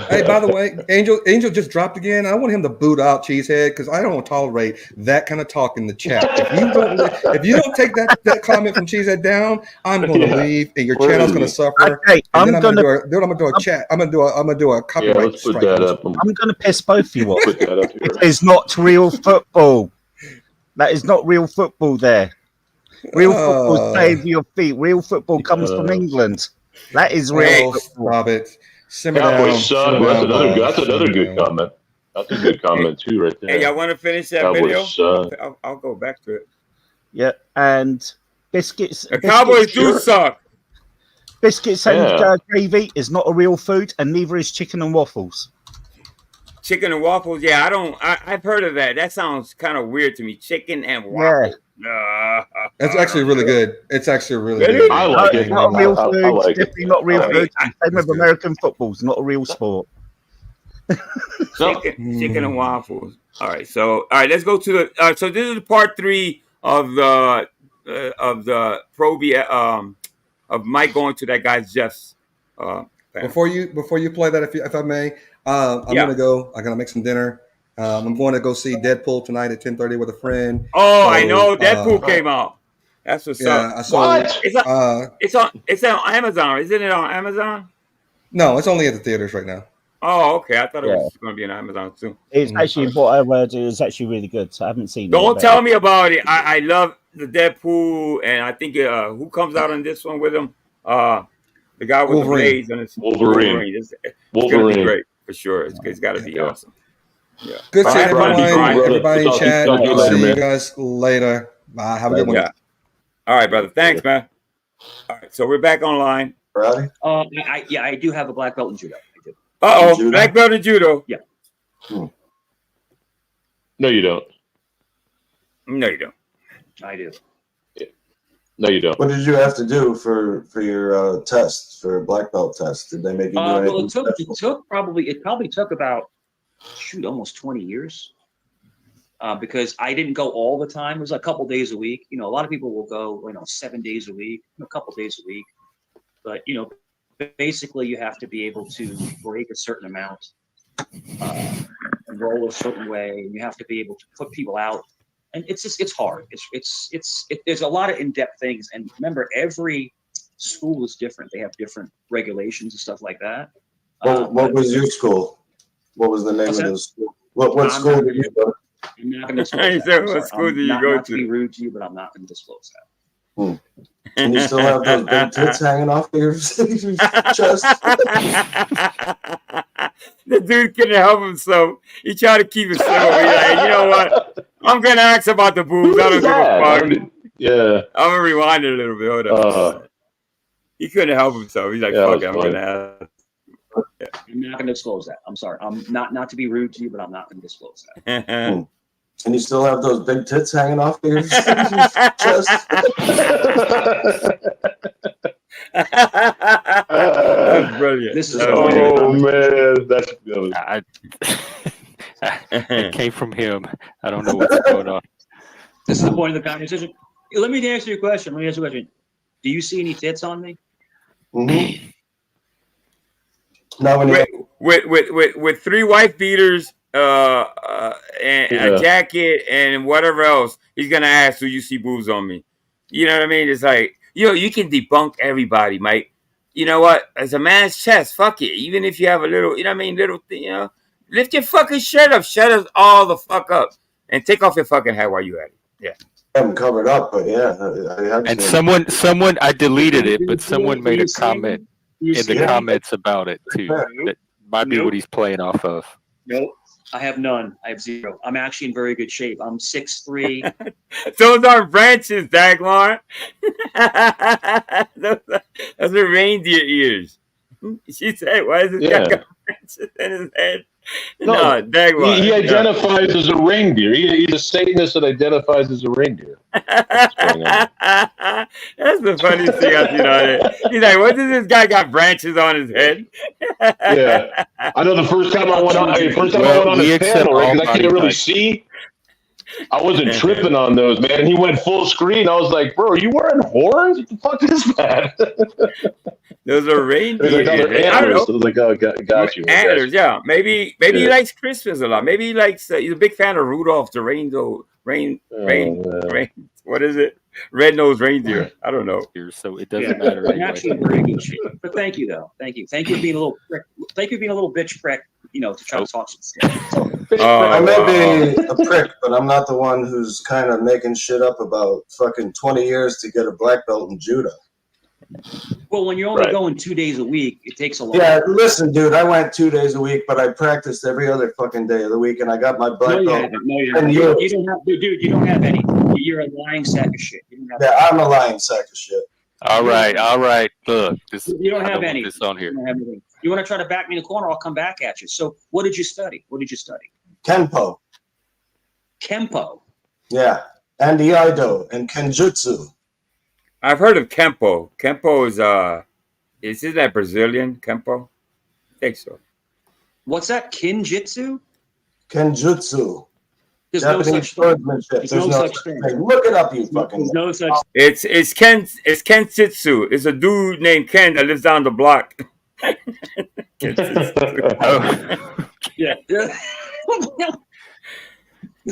Hey, by the way, Angel just dropped again. I want him to boot out Cheesehead because I don't tolerate that kind of talk in the chat. If you don't take that comment from Cheesehead down, I'm going to leave, and your channel's going to suffer. Okay, I'm going to do a chat. I'm going to do a copyright. Yeah, let's put that up. I'm going to piss both of you off. It's not real football. That is not real football. There, real football saves your feet. Real football comes from England. That is real. Stop it. Cowboys son. That's another good comment. That's a good comment too, right there. Hey, y'all want to finish that video? I'll go back to it. Yeah, and biscuits. The Cowboys do suck. Biscuits and gravy is not a real food, and neither is chicken and waffles. Chicken and waffles, yeah, I've heard of that. That sounds kind of weird to me. Chicken and waffles. That's actually really good. It's actually really good. I like it. Not a real food. Definitely not real food. Same with American football. It's not a real sport. Chicken and waffles. All right. So let's go to the. So this is part 3 of the probe of Mike going to that guy's Jeff's. Before you play that, if I may, I'm gonna make some dinner. I'm going to go see Deadpool tonight at 10:30 with a friend. Oh, I know Deadpool came out. That's what's up. It's on Amazon. Isn't it on Amazon? No, it's only at the theaters right now. Oh, okay. I thought it was going to be on Amazon too. It's actually what I read. It was actually really good. So I haven't seen. Don't tell me about it. I love the Deadpool, and I think who comes out on this one with him? The guy with the blades and it's Wolverine. It's going to be great for sure. It's got to be awesome. Yeah. Good seeing everybody in chat. I'll see you guys later. Bye. Have a good one. Yeah. All right, brother. Thanks, man. All right, so we're back online. Right? I do have a black belt in judo. Black belt in judo. Yeah. No, you don't. No, you don't. I do. Yeah. No, you don't. What did you have to do for your test, for a black belt test? Did they make you do anything? Well, it probably took about almost 20 years. Because I didn't go all the time. It was a couple days a week. You know, a lot of people will go, 7 days a week, a couple days a week. But, basically you have to be able to break a certain amount, and roll a certain way, and you have to be able to put people out. And it's hard. There's a lot of in-depth things. And remember, every school is different. They have different regulations and stuff like that. What was your school? What was the name of the school? What school did you go to? I'm not going to disclose that. What school did you go to? To be rude to you, but I'm not going to disclose that. And you still have those big tits hanging off your chest? The dude couldn't help himself. He tried to keep it civil. He's like, you know what? I'm gonna ask about the boobs. I don't give a fuck. Yeah. I'm gonna rewind it a little bit. Hold up. He couldn't help himself. He's like, fuck it, I'm gonna ask. Yeah. I'm not going to disclose that. I'm sorry. I'm not to be rude to you, but I'm not going to disclose that. And you still have those big tits hanging off your chest? That's brilliant. This is man, that's good. It came from him. I don't know what's going on. This is the point of the conversation. Let me answer your question. Do you see any tits on me? Mm-hmm. No, with 3 wife beaters, and a jacket and whatever else, he's gonna ask, "Do you see boobs on me?" You know what I mean? It's like, you can debunk everybody, Mike. You know what? As a man's chest, fuck it. Even if you have a little, you know what I mean, little thing, lift your fucking shirt up, shut us all the fuck up, and take off your fucking hat while you at it. Yeah. I haven't covered up, but yeah, I have. And someone, I deleted it, but someone made a comment in the comments about it too. That might be what he's playing off of. Nope. I have none. I have 0. I'm actually in very good shape. I'm 6'3". Those are branches, Dagmar. Those are reindeer ears. She said, why is this guy got branches in his head? No, Dagmar. He identifies as a reindeer. He's a Satanist that identifies as a reindeer. That's the funniest thing I've seen on it. He's like, what does this guy got branches on his head? Yeah. I know the first time I went on his panel, right, because I couldn't really see. I wasn't tripping on those, man. And he went full screen. I was like, bro, are you wearing horns? What the fuck is that? Those are reindeer. Like antlers. I was like, oh, got you. Antlers, yeah. Maybe he likes Christmas a lot. Maybe he likes. He's a big fan of Rudolph the what is it? Red-nosed reindeer. I don't know. So it doesn't matter. I'm actually in very good shape. But thank you, though. Thank you. Thank you for being a little prick. Thank you for being a little bitch prick. To try to talk some stuff. I may be a prick, but I'm not the one who's kind of making shit up about fucking 20 years to get a black belt in judo. Well, when you're only going 2 days a week, it takes a lot. Yeah, listen, dude, I went 2 days a week, but I practiced every other fucking day of the week, and I got my black belt. You don't have, dude. You don't have any. You're a lying sack of shit. I'm a lying sack of shit. All right. Look, you don't have any. This on here. You want to try to back me in the corner? I'll come back at you. So, what did you study? Kenpo. Kempo. Yeah, and Iaido and Kenjutsu. I've heard of Kempo. Kempo is that Brazilian Kempo? I think so. What's that? Kinjitsu? Kenjutsu. There's Japanese no such swordsmanship. There's no such thing. Look it up, you fucking. There's no such. It's Kenjutsu. It's a dude named Ken that lives down the block. Yeah. There's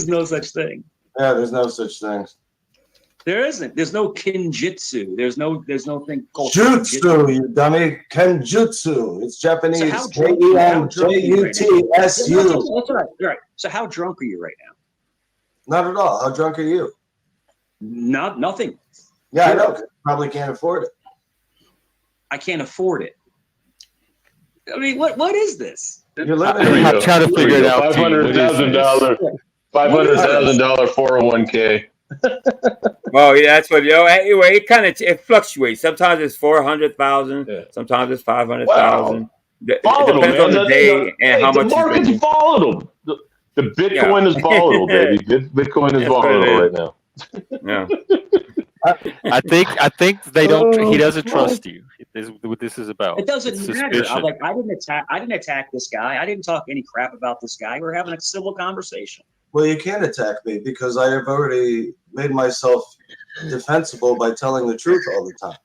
no such thing. Yeah, there's no such thing. There isn't. There's no kinjitsu. There's no thing called jutsu, you dummy. Kenjutsu. It's Japanese. Kenjutsu. That's right. So how drunk are you right now? Not at all. How drunk are you? Nothing. Yeah, I know. Probably can't afford it. I can't afford it. I mean, what is this? You're living. I'm trying to figure it out. $500,000 401k. Well, yeah, that's what anyway. It fluctuates. Sometimes it's 400,000. Sometimes it's 500,000. It depends on the day and how much. The market's volatile. The Bitcoin is volatile, baby. Bitcoin is volatile right now. Yeah. I think they don't. He doesn't trust you. This is what this is about. It doesn't matter. I didn't attack this guy. I didn't talk any crap about this guy. We're having a civil conversation. Well, you can't attack me because I have already made myself defensible by telling the truth all the time.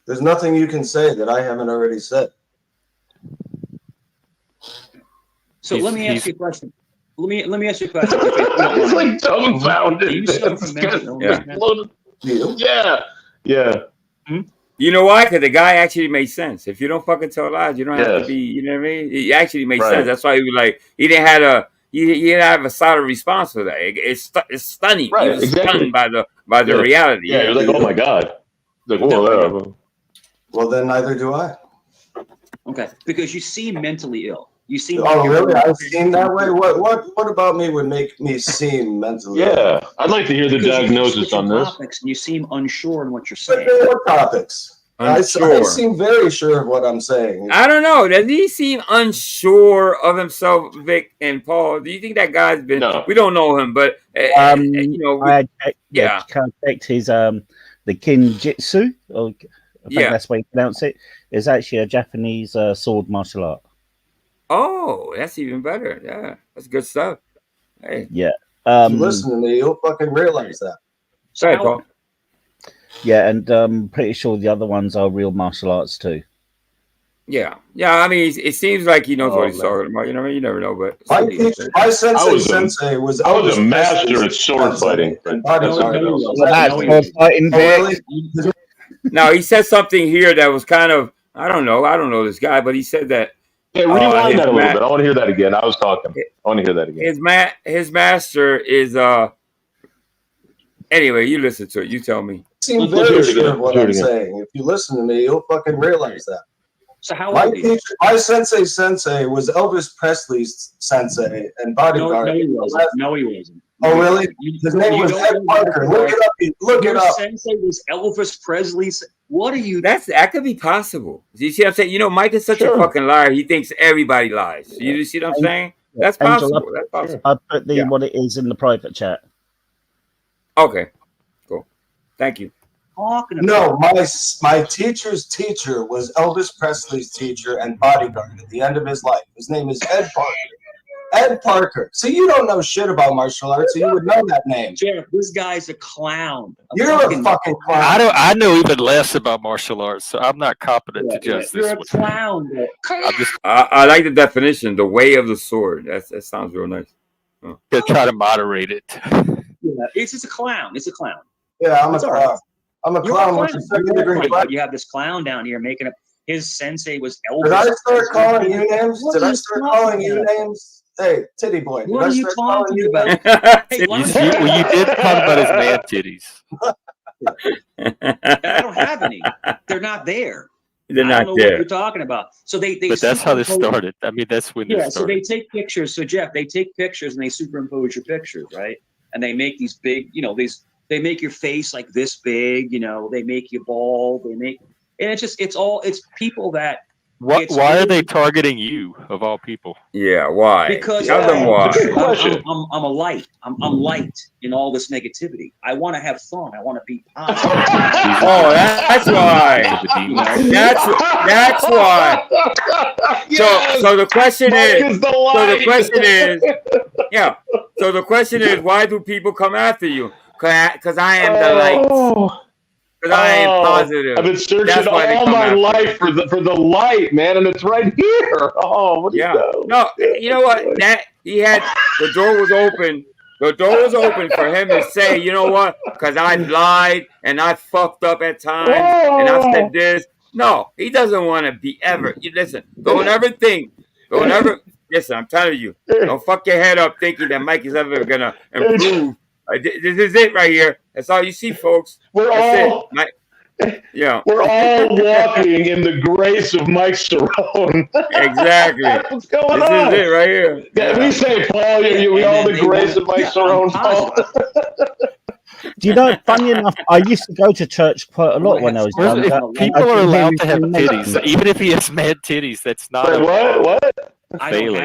There's nothing you can say that I haven't already said. So let me ask you a question. Let me ask you a question. It's like dumbfounded. You suffer from mental illness? Yeah. Hmm? You know why? Because the guy actually made sense. If you don't fucking tell lies, you don't have to be. You know what I mean? It actually made sense. That's why he was like, he didn't have a solid response for that. It's stunning. Right, He was stunned by the reality. Yeah, you're like, oh my god. Like, well, then neither do I. Okay, because you seem mentally ill. You seem. Oh, like you're really? really I seem that way. What about me would make me seem mentally ill? Yeah, I'd like to hear the Because you keep diagnosis on switching this. topics and you seem unsure in what you're But saying. there are topics. I Unsure. seem very sure of what I'm saying. I don't know. Does he seem unsure of himself, Vic and Paul? Do you think that guy's been? No. We don't know him, but you know, I checked, yeah. Can't checked his the kinjitsu, or I think Yeah. that's the way you pronounce it. Is actually a Japanese sword martial art. Oh, that's even better. Yeah, that's good stuff. Hey, Yeah. If you listen to me, you'll fucking realize that. Sorry, Paul. Yeah, and I'm pretty sure the other ones are real martial arts too. Yeah, yeah. I mean, it seems like he knows Oh, what he's man. talking about. You know, you never know. But My sensei was I was a Elvis master Presley's at sword sensei fighting. and That's bodyguard. fighting, Oh, Vic. really? now he said something here that was kind of I don't know this guy, but he said that Hey, rewind his that a little bit. I want to hear that again. I was talking. I want to hear that again. his master is Anyway, you listen to it. You tell me. Seem very sure of what I'm saying. If you listen to me, you'll fucking realize that. So how My old are you? teacher, my sensei was Elvis Presley's sensei and bodyguard. No, he wasn't. No, he wasn't. Oh, really? His name was don't Ed know Parker. that, Look it up. Look Your it up. sensei was Elvis Presley's. What are you? That could be possible. You see what I'm saying? You know, Mike is such a fucking liar. He thinks everybody lies. You see what I'm saying? That's Angel, possible. That's possible. I put what it is in the private chat. Okay, cool. Thank you. No, my teacher's teacher was Elvis Presley's teacher and bodyguard at the end of his life. His name is Ed Parker. Ed Parker. See, you don't know shit about martial arts, so you would know that name. Jeff, this guy's a clown. You're a fucking clown. I know even less about martial arts, so I'm not competent to judge You're this a one. clown. I'm just I like the definition, the way of the sword. That sounds real nice. gonna try to moderate it. Yeah, it's just a clown. It's a clown. Yeah, I'm It's a all right. clown. I'm a You're clown with a second degree black. You have this clown down here making up. His sensei was Elvis. Did I start calling you names? What Did are I you start talking calling you about? names? Hey, titty boy. Did What I are you start calling talking you about? names? Hey, why don't You did talk about his man titties. I don't have any. They're not there. They're I not don't know there. what you're talking about. So they But that's how this superimpose- started. I mean, that's when Yeah, this so they started. take pictures. So Jeff, they take pictures and they superimpose your pictures, right? And they make these big, they make your face like this big, they make you bald, and it's people that. Why are they targeting you of all people? Yeah, why? Because Tell them why. I'm a light. I'm light in all this negativity. I want to have fun. I want to be positive. Oh, that's why. That's why. So the question is. Yeah. So the question is, why do people come after you? Because I am the light. Because I am positive. I've been searching That's why they all come my after life for the light, man, and it's right here. Oh, what is that? No, you know what? The door was open. The door was open for him to say, you know what? Because I've lied and I fucked up at times and I've said this. No, he doesn't want to be ever. Listen, don't ever think. Listen, I'm telling you. Don't fuck your head up thinking that Mike is ever going to improve. This is it right here. That's all you see, folks. We're all walking in the grace of Mike Cerrone. Exactly. What's going this on? This is it right here. Yeah. We say, Paul, we all the grace of Mike Cerrone. Paul. Do you know, funny enough, I used to go to church quite a lot when I was younger. People are allowed to have titties. Even if he has mad titties, that's not what? I don't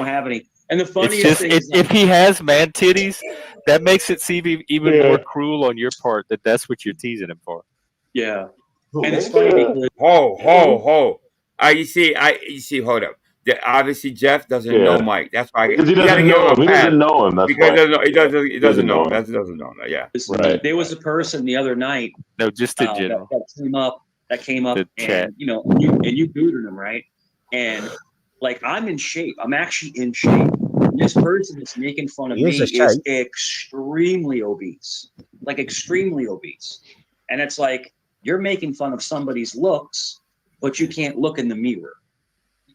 have any. And the funniest thing is if he has man titties, that makes it seem even more cruel on your part that that's what you're teasing him for. Yeah, and it's funny because ho. You see, hold up. Obviously, Jeff doesn't know Mike. That's why he doesn't know him. He doesn't know him. That's because why. he doesned know him. That doesn't know him. Yeah. Right. There was a person the other night. No, just in general. That came up, the chat. and you booted him, right? And like, I'm in shape. I'm actually in shape. This person that's making fun of me is extremely obese, like extremely obese. And it's like, you're making fun of somebody's looks, but you can't look in the mirror.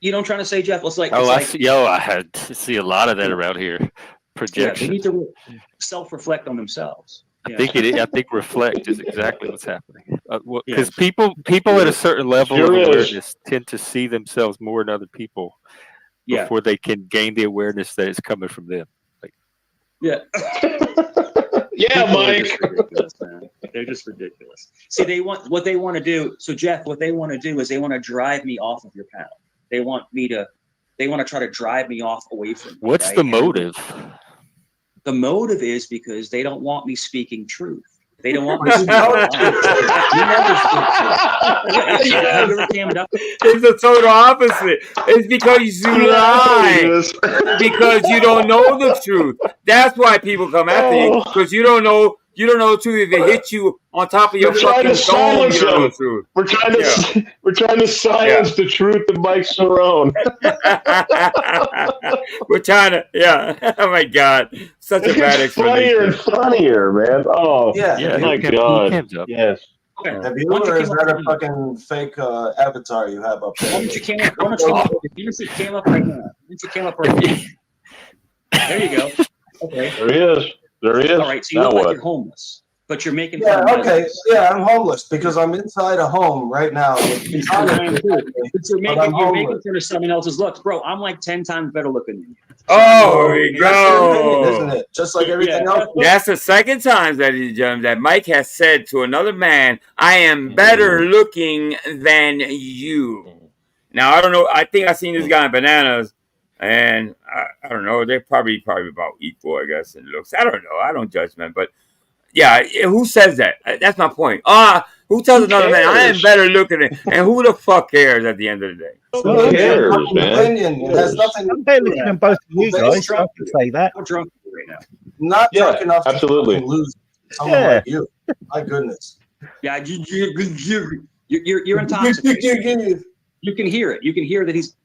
You know what I'm trying to say, Jeff? I see a lot of that around here. Projection. Yeah, they need to self-reflect on themselves. I think reflect is exactly what's happening. Because people at a certain level of awareness tend to see themselves more in other people before they can gain the awareness that it's coming from them. Like, yeah, yeah, Mike. Just ridiculous, man. They're just ridiculous. See, what they want to do. So Jeff, what they want to do is they want to drive me off of your panel. They want to try to drive me off away from you. What's the motive? The motive is because they don't want me speaking truth. They don't want me speaking truth. It's the total opposite. It's because you lie. Because you don't know the truth. That's why people come after you. Because you don't know the truth. If they hit you on top of your fucking dome, you don't know the truth. We're trying to silence the truth of Mike Cerrone. We're trying to, oh my God, such a bad explanation. Funnier and funnier, man. Oh, yeah. My God. Yes. Have you, or is that a fucking fake avatar you have up there? Why don't you came up right now? There you go. Okay. There he is. All right, so you look like you're homeless, but you're making fun of okay. Yeah, I'm homeless because I'm inside a home right now. You're making fun of someone else's looks. Bro, I'm like 10 times better looking than you. Oh, there we go. Isn't it? Just like everything else. That's the second time, ladies and gentlemen, that Mike has said to another man, I am better looking than you. Now, I don't know. I think I seen this guy in Bananas, and I don't know. They're probably about equal, I guess, in looks. I don't know. I don't judge, man. But, yeah, who says that? That's my point. Who tells another man, I am better looking than, and who the fuck cares at the end of the day? Who cares, man? There's nothing. I'm better looking than both of you guys. I can say that. I'm drunk right now. Not drunk enough to absolutely lose someone like you. My goodness. Yeah, you're intoxicated. You can hear it. You can hear that he's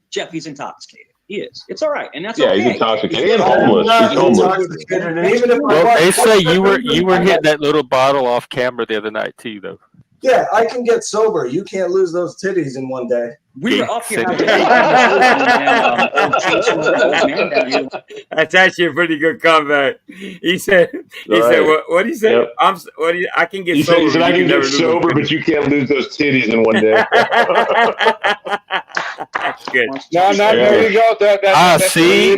intoxicated. He is. It's all right, and that's okay. He's intoxicated. He's homeless. He's homeless. Well, they say you were hitting that little bottle off camera the other night too, though. Yeah, I can get sober. You can't lose those titties in one day. We were up here. That's actually a pretty good comeback. He said, what did he say? Yep. I can get He sober. He said, I can get sober, but you can't lose those titties in one day. Good. No, there you go. See,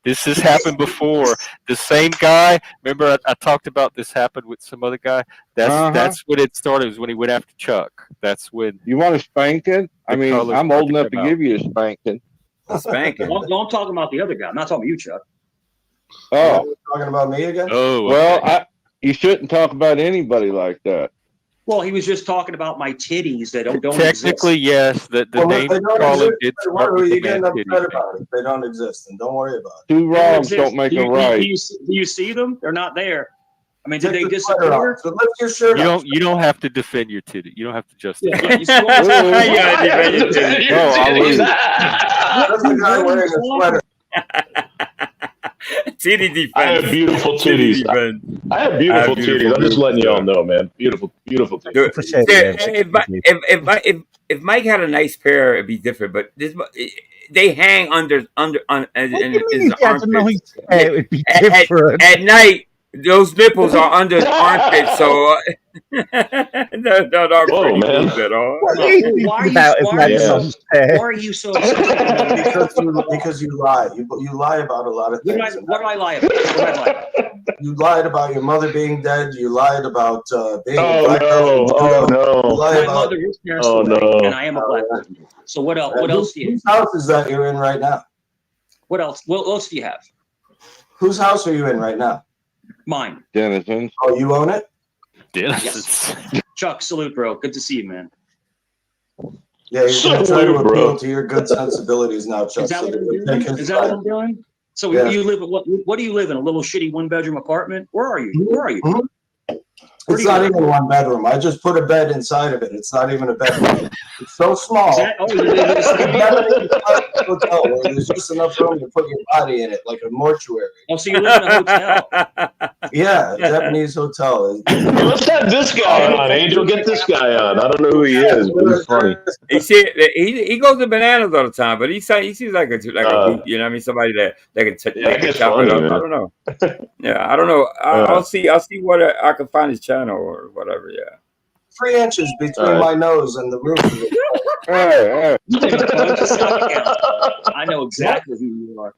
this has happened before. The same guy. Remember, I talked about this happened with some other guy. That's when it started. Was when he went after Chuck. That's when you want a spanking. I mean, I'm old enough to give you a spanking. A spanking. No, I'm talking about the other guy. I'm not talking about you, Chuck. Oh, you're talking about me again? Oh, well, you shouldn't talk about anybody like that. Well, he was just talking about my titties that don't technically exist. Yes. The name calling did start with the man titties. About it. They don't exist, and don't worry about it. Two wrongs don't make a right. Do you see them? They're not there. I mean, did they disappear? So lift your shirt up. You don't have to defend your titty. You don't have to justify. Yeah, you gotta defend your titty. That's the guy wearing a sweater. Titty defense. I have beautiful titties. I have beautiful titties. I'm just letting y'all know, man. Beautiful titties. If Mike had a nice pair, it'd be different. But they hang under his armpits. It would be different. At night, those nipples are under his armpits, so whoa, man. At all. Why are you so upset? Because you lie. You lie about a lot of things. What do I lie about? You lied about your mother being dead. You lied about being a black girl. No. My mother is passed away, and I am a black person. So what else? What else do you have? Whose house is that you're in right now? What else? What else do you have? Whose house are you in right now? Mine. Denison. Oh, you own it? Denison. Yes. Chuck, salute, bro. Good to see you, man. Yeah, he's going to try to appeal to your good sensibilities now, Chuck. Is that what I'm doing? So you live? What do you live in? A little shitty 1-bedroom apartment? Where are you? Where are you? Mm-hmm. It's not even 1 bedroom. I just put a bed inside of it. It's not even a bedroom. It's so small. You live in a hotel where there's just enough room to put your body in it, like a mortuary. Oh, so you live in a hotel? Yeah, a Japanese hotel. Let's have this guy on, Angel. Get this guy on. I don't know who he is, but he's funny. He goes to Bananas all the time, but he seems like a you know what I mean, somebody that can chop it up. Man. I don't know. Yeah, I don't know. I'll see what I can find his channel or whatever. Yeah. 3 inches between my nose and the roof of it. I know exactly who you are.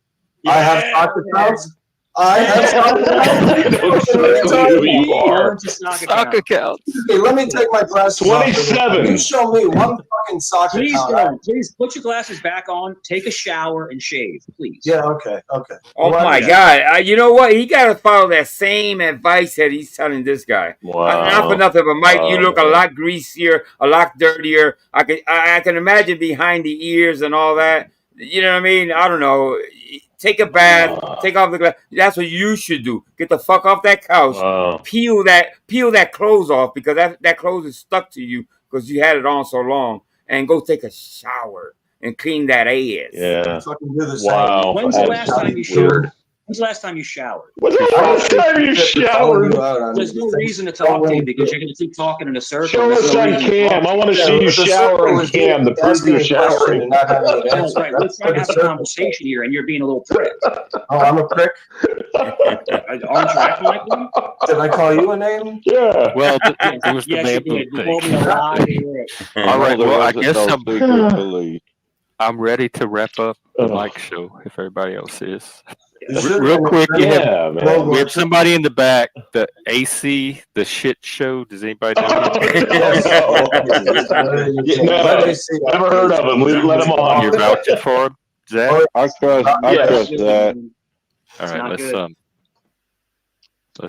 I have stock accounts. I have stock accounts. who you are. Stock accounts. Okay, let me take my glasses off. 27. You show me one fucking stock Please account. don't. Please put your glasses back on. Take a shower and shave, please. Yeah. Okay. Okay. Oh my God! You know what? He got to follow that same advice that he's telling this guy. Wow. Not for nothing, but Mike, you look a lot greasier, a lot dirtier. I can imagine behind the ears and all that. You know what I mean? I don't know. Take a bath, take off the glass. That's what you should do. Get the fuck off that couch. Peel that clothes off because that clothes is stuck to you because you had it on so long. And go take a shower and clean that ass. Yeah. Wow. When's the last time you showered? When's the last time you showered? When's the last time you showered? There's no reason to talk to you because you're going to keep talking in a circle. Show us on cam. I want to see you showering, Cam. The proof you're showering. That's right. We're trying to have a conversation here, and you're being a little prick. Oh, I'm a prick. Aren't you acting like one? Did I call you a name? Yeah. Well, it was the Yes, you bamboo did. You called me a thing. lie. All right. Well, I guess I'm. I'm ready to wrap up the Mike show if everybody else is. Real quick, we have somebody in the back. The AC, the shit show. Does anybody know him? Never heard of him. Let him on. You're vouching for him, Zach? I trust that. All right, let's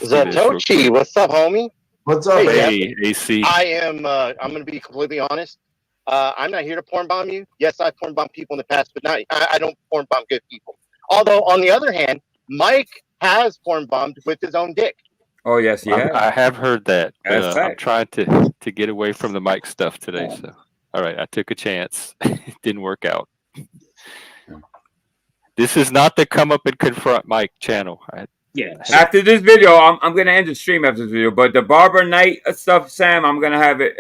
Is that Tochi? What's up, homie? What's up, hey, AC? I'm going to be completely honest. I'm not here to porn bomb you. Yes, I've porn bombed people in the past, but I don't porn bomb good people. Although, on the other hand, Mike has porn bombed with his own dick. Oh, yes, yeah. I have heard that. I'm fact. trying to get away from the Mike stuff today. So, all right, I took a chance. It didn't work out. This is not the come up and confront Mike channel. Yeah. After this video, I'm gonna end the stream after this video. But the Barber Night stuff, Sam, I'm gonna have it.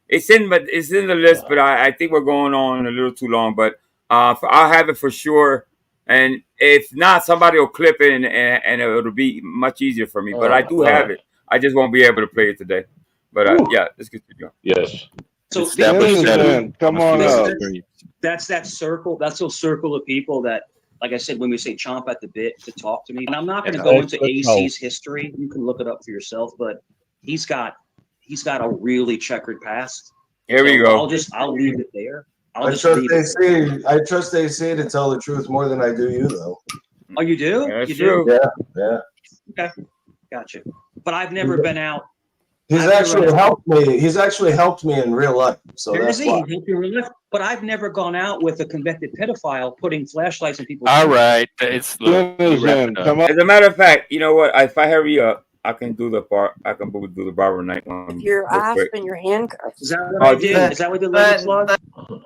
It's in the list, but I think we're going on a little too long. But I'll have it for sure. And if not, somebody will clip it and it'll be much easier for me. But I do have it. I just won't be able to play it today. But yeah, let's get to going. Yes. So come on up. That's that circle. That's a circle of people that, like I said, when we say chomp at the bit to talk to me. And I'm not going to go into AC's history. You can look it up for yourself. But he's got a really checkered past. Here we go. I'll leave it there. I trust AC to tell the truth more than I do you, though. Oh, you do? That's you true. do? Yeah. Okay, gotcha. But I've never been out. He's actually helped me. He's actually helped me in real life. So that's why. But I've never gone out with a convicted pedophile putting flashlights in people's. All right, it's Come on. As a matter of fact, you know what? If I hurry up, I can do the Barber Night one. Your ass and your handcuffs. Is that what I did? Is that what the ladies love?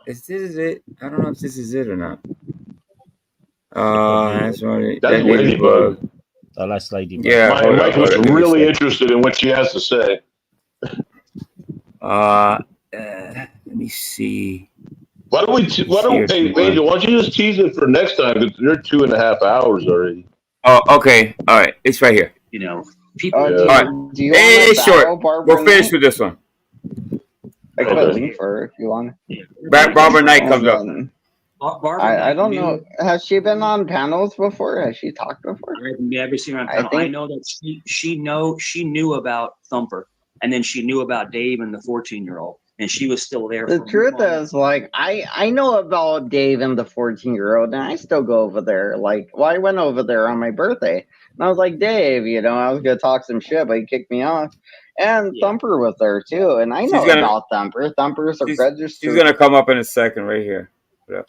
Is this it? I don't know if this is it or not. That's right. That's Ladybug. Oh, that's Ladybug. Yeah. Mike was really interested in what she has to say. Let me see. Why don't Angel, why don't you just tease it for next time? Because you're 2.5 hours already. Oh, okay. All right. It's right here. You know, people. All right. It's short. We'll finish with this one. I could leave her if you want. Barber Night comes up. I don't know. Has she been on panels before? Has she talked before? I've never seen her on panel. I know that she knew about Thumper, and then she knew about Dave and the 14-year-old, and she was still there. The truth is, like, I know about Dave and the 14-year-old, and I still go over there. Like, I went over there on my birthday, and I was like, Dave, I was gonna talk some shit, but he kicked me off. And Thumper was there too, and I know about Thumper. Thumper's a registered. She's gonna come up in a second, right here. Yeah.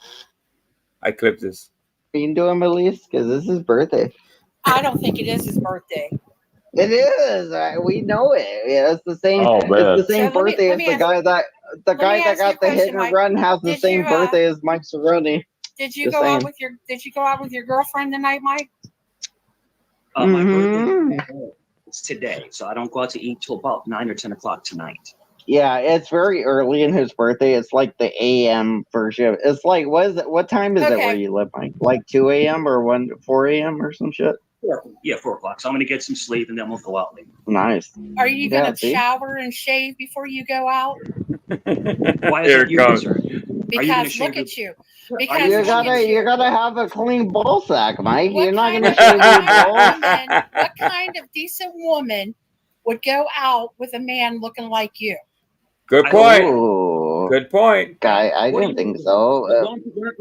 I clipped this. You do him at least because it's his birthday. I don't think it is his birthday. It is. We know it. Yeah, it's the same. Oh, man. It's the same birthday as the guy that got the hit and run has the same birthday as Mike Cerrone. Did you go out with your girlfriend tonight, Mike? My birthday. It's today, so I don't go out to eat till about 9 or 10 o'clock tonight. Yeah, it's very early in his birthday. It's like the AM version. It's like, what time is it where you live, Mike? Like 2 a.m. or 4 a.m. or some shit? Yeah, 4 o'clock. So I'm gonna get some sleep and then we'll go out later. Nice. Are you going to shower and shave before you go out? Why is that your concern? Because look at you. Because you gotta have a clean ball sack, Mike. You're not gonna what shave your kind balls. what kind of decent woman would go out with a man looking like you? Good point. Ooh. Good point. I didn't think so.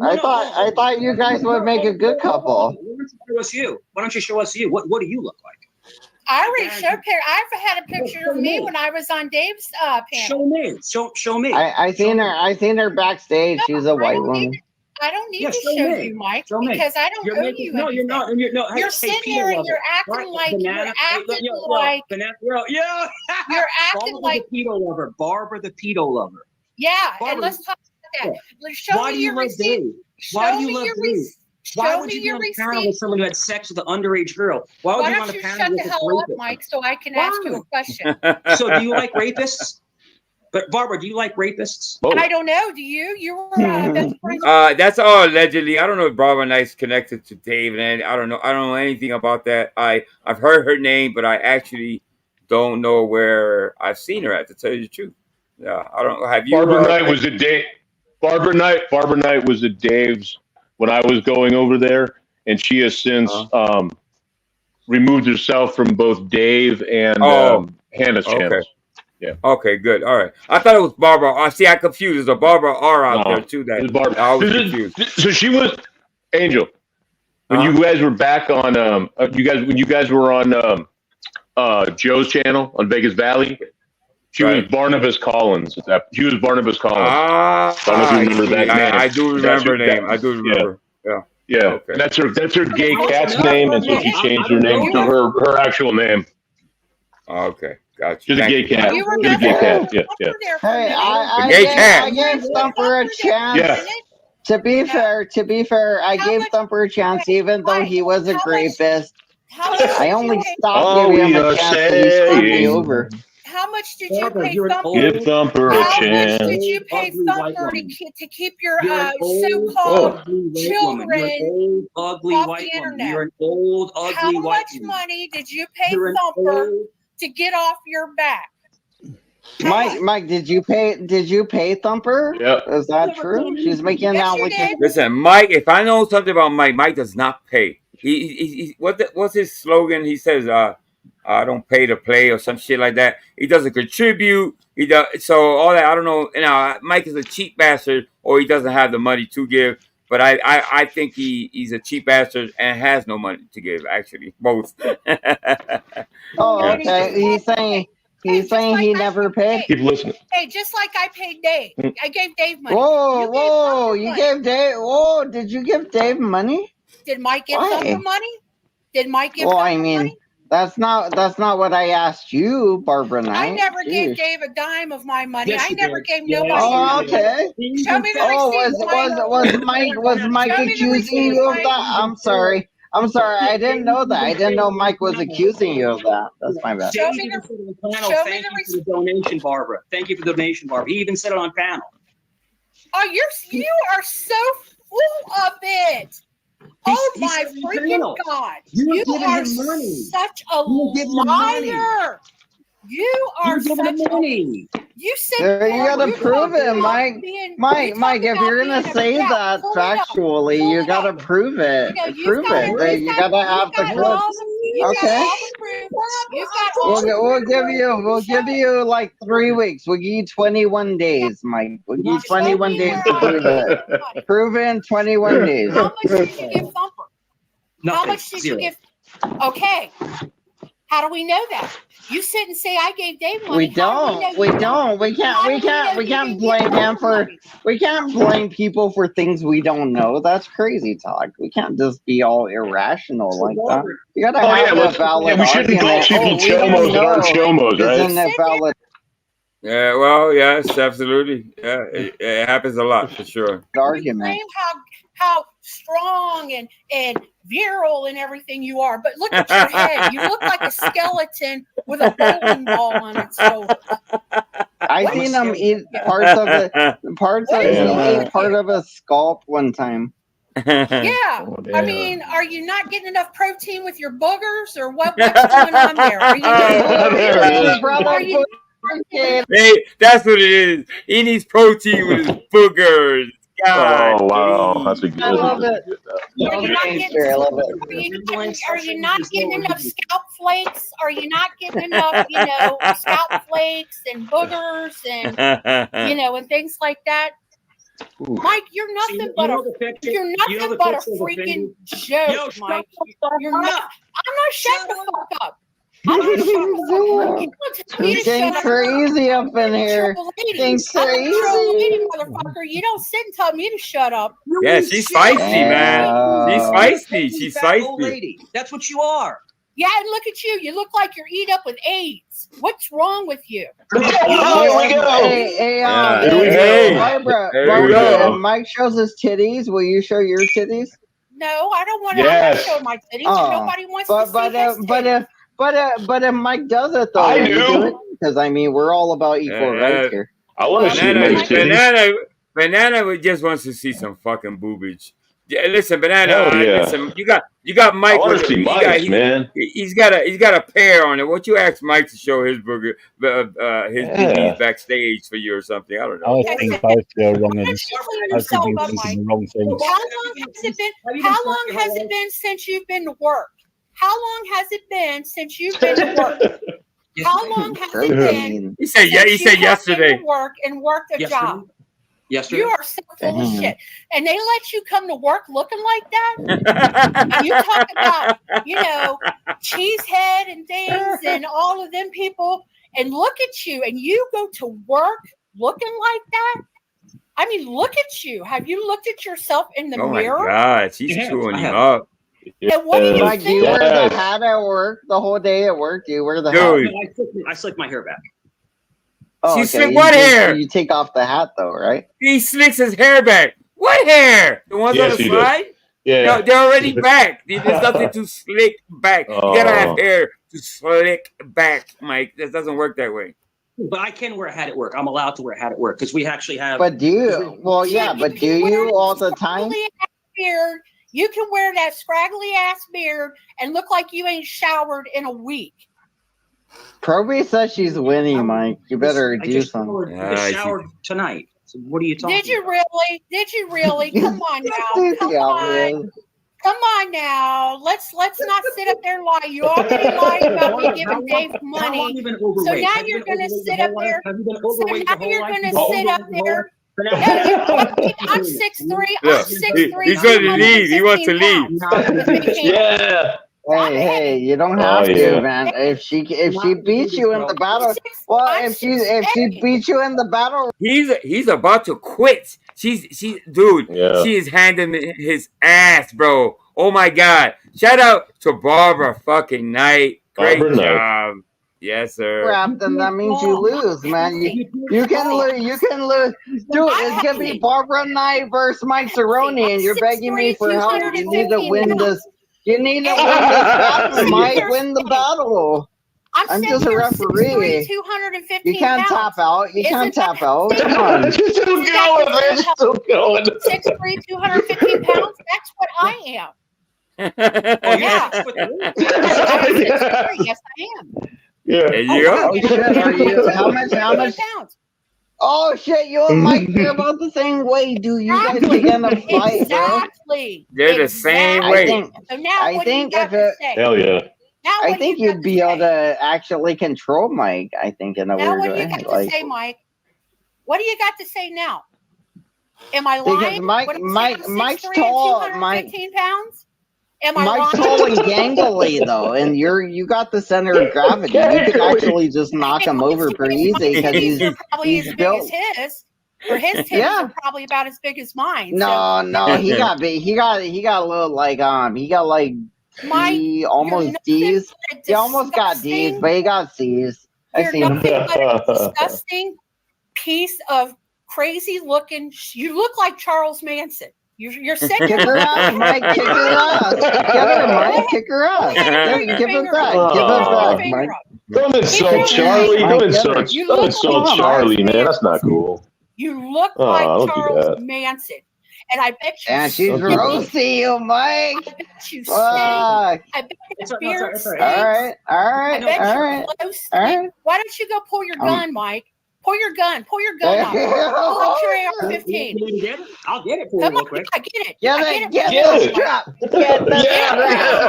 I thought you guys would make a good couple. Why don't you show us you? Why don't you show us you? What do you look like? I already showed. I've had a picture of me when I was on Dave's panel. Show me. Show me. I seen her backstage. She's a white woman. I don't need to show you, Mike, because I don't owe you anything. No, you're not. You're sitting there and you're acting like you're acting like you're acting like the pedo lover. Barbara the pedo lover. Yeah, and let's talk about that. Show me your receipt. Why do you love Dave? Why would you be on a panel with someone who had sex with an underage girl? Why would you be on a panel with a shut the hell up, Mike, so I can ask you a question? So do you like rapists? But Barbara, do you like rapists? I don't know. Do you? You were best friends. That's all allegedly. I don't know if Barbara Knight's connected to Dave, and I don't know. I don't know anything about that. I've heard her name, but I actually don't know where I've seen her at. To tell you the truth, yeah, I don't. Have you? Barbara Knight was at Dave. Barbara Knight was at Dave's when I was going over there, and she has since removed herself from both Dave and Hannah's channels. Yeah. Okay, good. All right. I thought it was Barbara. See, I confused. There's a Barbara R out there too. That I was confused. So she was Angel. When you guys were back on, when you guys were on Joe's channel on Vegas Valley, she was Barnabas Collins. She was Barnabas Collins. I don't know if you remember that name. I do remember her name. I do remember. Yeah. Yeah. Okay. That's her gay cat's name, and so she changed her name to her actual name. Okay. Gotcha. She's a gay cat. She's a gay cat. Yeah. Hey, I gave Thumper a chance. Yeah. To be fair, I gave Thumper a chance, even though he was a rapist. I only stopped giving him a chance when he screwed me over. How much did you pay Thumper? Give Thumper a chance. How much did you pay Thumper to keep your so-called children off the internet? You're an old, ugly How white much woman. money did you pay Thumper to get off your back? Mike, did you pay Thumper? Yeah. Is that true? She's making out with you. Listen, Mike. If I know something about Mike, Mike does not pay. What's his slogan? He says, "I don't pay to play" or some shit like that. He doesn't contribute. He does so all that. I don't know. Mike is a cheap bastard, or he doesn't have the money to give. But I think he's a cheap bastard and has no money to give. Actually, both. Oh, okay. He's saying he never paid. Keep listening. Hey, just like I paid Dave. I gave Dave money. You gave Dave. Whoa, did you give Dave money? Did Mike give Thumper money? Did Mike give Thumper money? That's not what I asked you, Barbara Knight. I never gave Dave a dime of my money. Yes, I never gave nobody. Oh, okay. Show me the receipt. Was Mike accusing you of that? I'm sorry. I didn't know that. I didn't know Mike was accusing you of that. That's my bad. Thank you for the donation, Barbara. Thank you for the donation, Barbara. He even said it on panel. Oh, you are so full of it. Oh my freaking God! You are such a liar. You are such money. You gotta prove it, Mike. Mike, if you're gonna say that factually, you gotta prove it. Prove it. You gotta have the clips. Okay. We'll give you like 3 weeks. We'll give you 21 days, Mike. We'll give you 21 days to prove it. Prove it in 21 days. How much did you give Thumper? How much did you give? Okay. How do we know that? You sit and say I gave Dave money. We don't. We can't blame him for. We can't blame people for things we don't know. That's crazy talk. We can't just be all irrational like that. You gotta have a valid. We shouldn't call people chomos that aren't chomos, right? Isn't it valid? Yeah. Well. Yes. Absolutely. Yeah. It happens a lot for sure. Argument. How strong and virile and everything you are, but look at your head. You look like a skeleton with a bowling ball on its shoulder. I seen him eat parts of it. He ate part of a scalp one time. Yeah. Oh, I damn. mean, are you not getting enough protein with your boogers, or what's going on there? Are you Hey, that's what it is. He needs protein with his boogers. God, Oh wow, please. that's a good. I love it. Are you not Thanks, getting? Jerry, I love it. Are you not getting enough scalp flakes? Are you not getting enough, scalp flakes and boogers and and things like that? Mike, you're nothing but a freaking joke, Mike. You're not. I'm not shut the fuck up. I'm not shut the fuck up. It's getting crazy up in here. Getting crazy. Motherfucker. You don't sit and tell me to shut up. Yeah, she's feisty, man. She's feisty. She's feisty. Lady. That's what you are. Yeah, and look at you. You look like you're eat up with AIDS. What's wrong with you? Hey, Barbara, if Mike shows his titties, will you show your titties? No, I don't want to. I'm not showing my titties. Nobody wants to see his titties. But if Mike does it though, I will you do it? Because I mean, we're all about equal rights here. I want to see Mike's titties. Banana just wants to see some fucking boobage. Yeah, listen, Banana. Hell yeah. Listen, you got Mike. I want to see Mike's, man. He's got a pair on it. What you ask Mike to show his boobies backstage for you or something? I don't know. I think both are wrong and both of you thinking the wrong things. How long has it been since you've been to work? How long has it been since you've been to work? How long has it been? He said yesterday. To work and worked a job. Yesterday? You are so full of shit. And they let you come to work looking like that? And you talk about, cheesehead and things and all of them people, and look at you, and you go to work looking like that? I mean, look at you. Have you looked at yourself in the mirror? Oh my God, she's chewing him up. And what do you Mike, do you wear the hat at work the whole day at work? Do you wear the hat? I slick my hair back. Oh, She okay. slicked what hair? You take off the hat though, right? He slicks his hair back. What hair? The ones on the side? Yeah. No, they're already back. There's nothing to slick back. You gotta have hair to slick back, Mike. That doesn't work that way. But I can wear a hat at work. I'm allowed to wear a hat at work because we actually have. But do you? Well, yeah, but do you all the time? Beard. You can wear that scraggly ass beard and look like you ain't showered in a week. Proby says she's winning, Mike. You better do something. I just showered tonight. So what are you talking Did you really? Did you really? Come on now. Come on. Come on now. Let's not sit up there and lie. You already lied about me giving Dave money. So now you're gonna sit up there. So now you're gonna sit up there. I'm 6'3". I'm 6'3". He's going to leave. He wants to leave. Yeah. Hey, you don't have to, man. If she beats you in the battle, if she beats you in the battle, he's about to quit. She is handing his ass, bro. Oh my God! Shout out to Barbara fucking Knight. Great job. Yes, sir. Crap, then that means you lose, man. You can lose. You can lose. Dude, it's gonna be Barbara Knight versus Mike Cerrone, and you're begging me for help. You need to win this. You need to win this battle, Mike. Win the battle. I'm just a referee. 215 you can't pounds. tap out. You can't tap out. Come on. She's still going, man. She's still going. 6'3", 215 pounds. That's what I am. Yeah. Yes, I am. Yeah. There you go. Oh, shit, are you? How much? Pounds? Oh shit! You and Mike are about the same weight, dude. You guys begin to fight, exactly. bro. They're the same weight. So now, what do you got to say? Hell yeah. Now, I think you'd be able to actually control Mike. I think in a now, weird what do way. you got to say, Mike? What do you got to say now? Am I lying? Because Mike's tall. 215 pounds. Am I Mike's lying? tall and gangly though, and you got the center of gravity. You could actually just knock him over pretty easy because he's probably as built. big as his. Or his tits are probably about as big as mine. No, he got big. He got a little he got like C, almost D's. He almost got D's, but he got C's. I You're seen him. nothing but a disgusting piece of crazy looking. You look like Charles Manson. You're sick. Kick her ass, Mike. Kick her ass. Get her, Mike. Kick her ass. Give it back. Give it back, Mike. Don't insult Charlie. Don't insult Charlie, man. That's not cool. You look like Charles Manson. And I bet you. And she's roasting you, Mike. I bet you. Fuck. I bet your beard stinks. All right. I bet your clothes stink. Why don't you go pull your gun, Mike? Pull your gun. Pull your gun out. Pull out your AR-15. I'll get it for you Come real on, quick. I get it. Get I it. get it. Get the strap. Get the strap.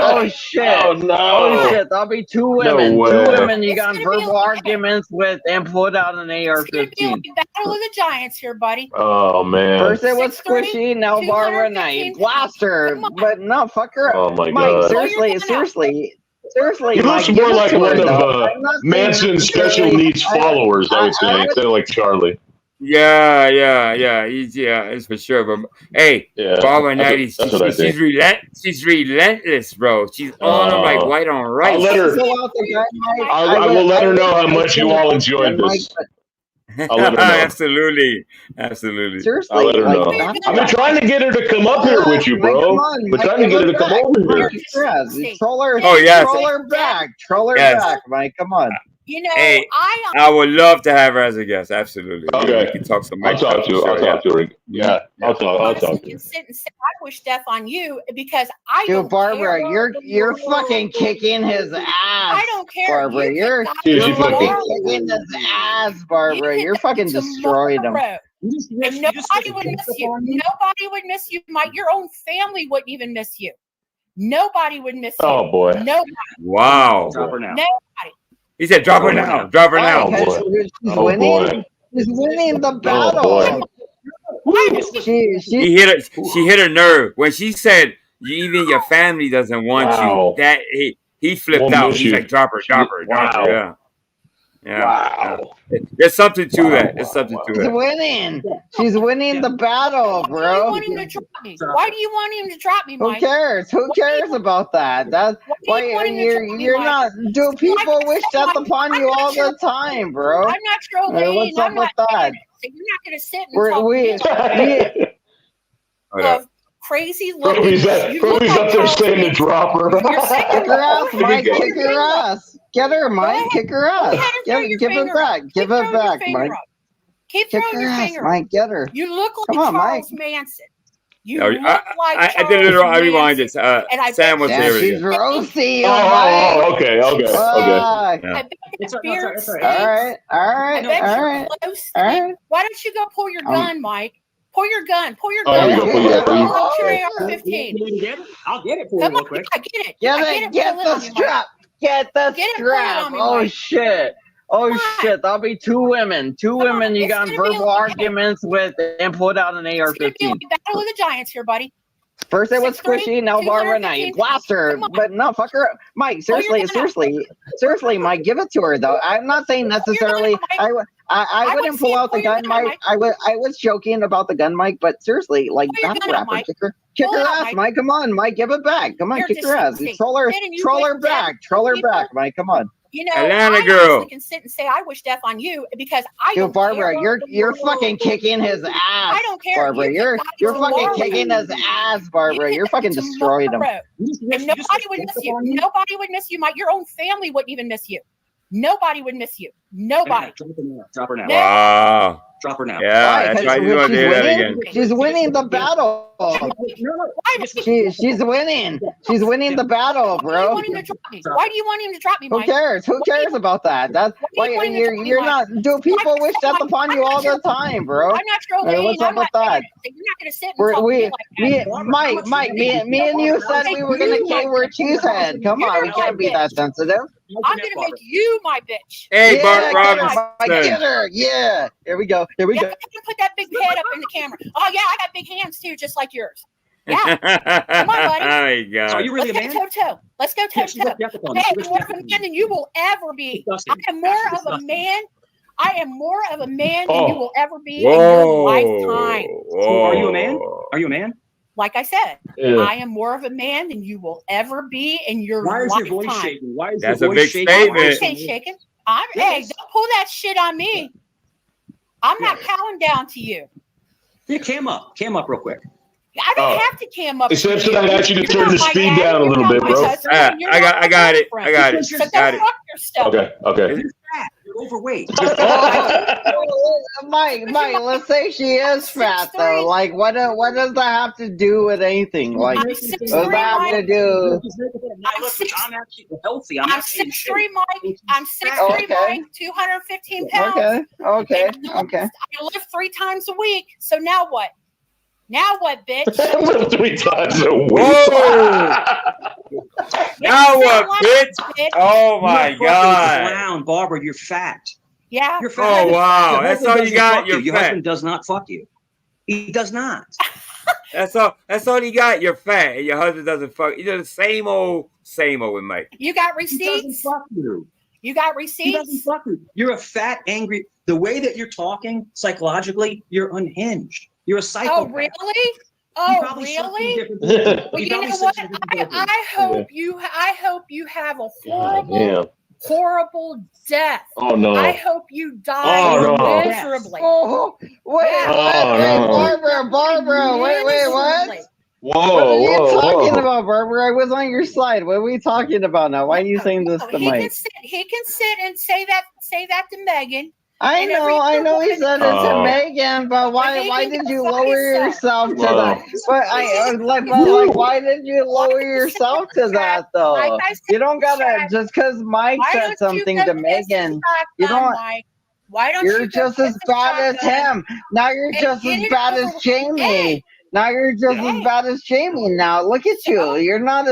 Oh shit. Oh no. Oh shit. That'll be two women. way. Two women you It's got gonna be verbal okay. arguments with and pulled out an It's gonna be AR-15. like Battle of the Giants here, buddy. Oh man. First it was 6'3", Squishy, now Barbara Knight. Blaster. Come on. But no, fuck her. Oh my Mike, God. seriously. He looks Mike, more give it like to one her, of though. I'm not saying Manson's special necessarily- needs followers, I would say, instead of like Charlie. Yeah. It's for sure. But hey, Yeah, Barbara that's Knight, what I think. she's relentless, bro. She's on them like white on rice. I'll let her. Pull out the gun, Mike. I will let her know how much you all enjoyed this. I'll let her know. Absolutely. Seriously, I'll let her like, know. that's I've been trying to get her to come up here with you, Mike, bro. come on, We're Mike, trying to get her to come over here. Yes, troll her. Oh, yes. Troll her back. Troll her Yes. back, Mike. Come on. You know, Hey, I would love to have her as a guest. Absolutely. Okay. We can talk some I'll Mike talk stuff to her. for I'll sure, talk to her. Yeah, I'll talk honestly to her. can sit and say, I wish death on you because I Dude, don't Barbara, care. you're fucking kicking his ass. I don't care. Barbara. You You're can Dude, die she fucking- kicking his ass, Barbara. You're fucking destroyed him. tomorrow. And nobody would miss you. Nobody would miss you, Mike. Your own family wouldn't even miss you. Nobody would miss you. Oh boy. Nobody. Wow. Drop her now. Nobody. He said, "Drop her now. Drop her now." Oh boy. She's Oh winning. boy. She's winning the Oh battle. boy. She hit her nerve when she said, "Even your family doesn't want Wow. you." That he flipped Won't out. miss He's you. like, "Drop her." Wow. Yeah. Wow. There's something to that. There's something to She's it. winning. She's winning the battle, Why do you bro. want him to drop me? Why do you want him to drop me, Who Mike? cares? Who cares about that? That's Why do you why want him to you're drop me, you're Mike? not. Do people wish death upon you all the time, bro? I'm not trolling. What's up I'm with not that? So you're not going to sit and talk We to me of crazy looking. Probably's You look up like there Charles saying to Manson. drop her. You're saying kick her ass, Mike. Go. Kick her ass. Get her, Mike. Kick her Go ass. ahead and throw your Give it finger back. up. Give Keep it throwing your back, finger Mike. up. Keep Kick throwing her your ass, finger up. Mike. Get her. You look like Come on, Charles Mike. Manson. You No, look like I Charles did it. I Manson. rewinded. And I Sam was bet here. She's again. roasting you, Oh, Mike. okay. Fuck. I bet It's that beard all stinks. right. I bet All your right. clothes All stink. right. Why don't you go pull your gun, Mike? Pull your gun. Pull your Oh, gun here we out. go. Pull your- Pull out pull your your- AR-15. I'll get it for you Come real on, quick. I get it. Get I it. get Get Pull it the on me, Mike. strap. Get the Get it, pull it strap. on me, Oh Mike. shit. Oh shit. That'll be two women. Two Come on, women you it's got gonna be verbal okay. arguments with and pulled out an It's going to be AR-15. like Battle of the Giants here, buddy. First it was 6'3", Squishy, now Barbara 215 Knight. Blaster. Come on. But no, fuck her. Mike, seriously, Mike, give it to her though. I'm not saying necessarily I wouldn't pull out the gun, Mike. I was joking about the gun, Mike, but seriously, like Pull your that's gun out, rapper. Mike. Kick her Pull it out, ass, Mike. Mike. Come on, Mike, give it back. Come on, You're kick her ass. disgusting. Troll her Didn't you troll her wish death back. Troll her people? back, Mike. Come on. You know, Atlanta I girl. honestly can sit and say I wish death on you because I Dude, don't Barbara, care. you're fucking kicking his ass. I don't care. Barbara, You you're can die fucking tomorrow. kicking his ass, Barbara. You You're can fucking die destroyed him. tomorrow. And nobody would miss you. Nobody would miss you, Mike. Your own family wouldn't even miss you. Nobody would miss you. Nobody. Drop her now. Drop her now. Wow. Drop her now. Yeah, Why? that's 'Cause right. You want to do that winning? again? She's winning the battle. She's winning. She's winning the battle, Why do you bro. want him to drop me? Why do you want him to drop me, Who Mike? cares? Who cares about that? That's Why do you why want him to drop me, you're Mike? not. Do people wish death upon you all the time, bro? I'm not trolling. What's up I'm with not that? You're not going to sit and talk to me like that. Mike, me and you said we were gonna keyword cheesehead. Come on, we can't be that sensitive. I'm going to make you my bitch. Hey, Yeah, Bart get her, Robinson. Mike, get her. Yeah. Here we go. Here we Yeah, go. I can put that big head up in the camera. Oh, yeah, I got big hands too, just like yours. Yeah. Come on, buddy. Oh my God. So are you really Let's a go man? toe-to-toe. Let's go toe-to-toe. Hey, I'm more of a man than you will ever be. I am more of a man. I am more of a man than you will ever be in your lifetime. So are you a man? Are you a man? Like I said, Yeah. I am more of a man than you will ever be in your Why is lifetime. your voice shaking? Why is That's your a voice big shaking? statement. I ain't shaking. Hey, don't pull that shit on me. I'm not cowing down to you. Yeah, cam up real quick. I don't have to cam up. Except to that I'd ask you to You're turn not the my speed daddy, down a you're little not bit, my bro. husband, Ah, you're I not got my it. boyfriend. I got it. So go Got it. fuck yourself. Okay. You're fat. You're overweight. Mike, let's say she is fat though. Like, what does that have to do with anything? Like, what does that have to do? I'm actually healthy. I'm 6'3", Mike. I'm 6'3", Mike. 215 pounds. Okay. I lift 3 times a week. So now what? Now what, bitch? I live 3 times a week. Whoa! Now what, bitch? Oh my God! Clown, Barbara, you're fat. Yeah. You're fat. Oh wow! Your That's husband all you doesn't got. fuck You're Your fat. husband does not fuck you. He does not. That's all. That's all you got. You're fat. And your husband doesn't fuck. You do the same old with Mike. You got He doesn't receipts? fuck you. You got He doesn't receipts? fuck you. You're a fat, angry. The way that you're talking psychologically, you're unhinged. You're a psychopath. Oh really? Oh really? Well, you know what? I hope you have a horrible death. Oh no! I hope you die miserably. Oh, wait, Barbara, wait, what? Whoa, What are you talking about, Barbara? I was on your side. What are we talking about now? Why are you saying this to Mike? He can sit and say that to Megan. I know he said it to Megan, but why did you lower yourself to that? But why did you lower yourself to that though? You don't gotta just because Mike said something to Megan. You don't. Why don't you're just as bad as him? Now you're just as bad as Jamie. Now you're just as bad as Jamie. Now look at you. You're not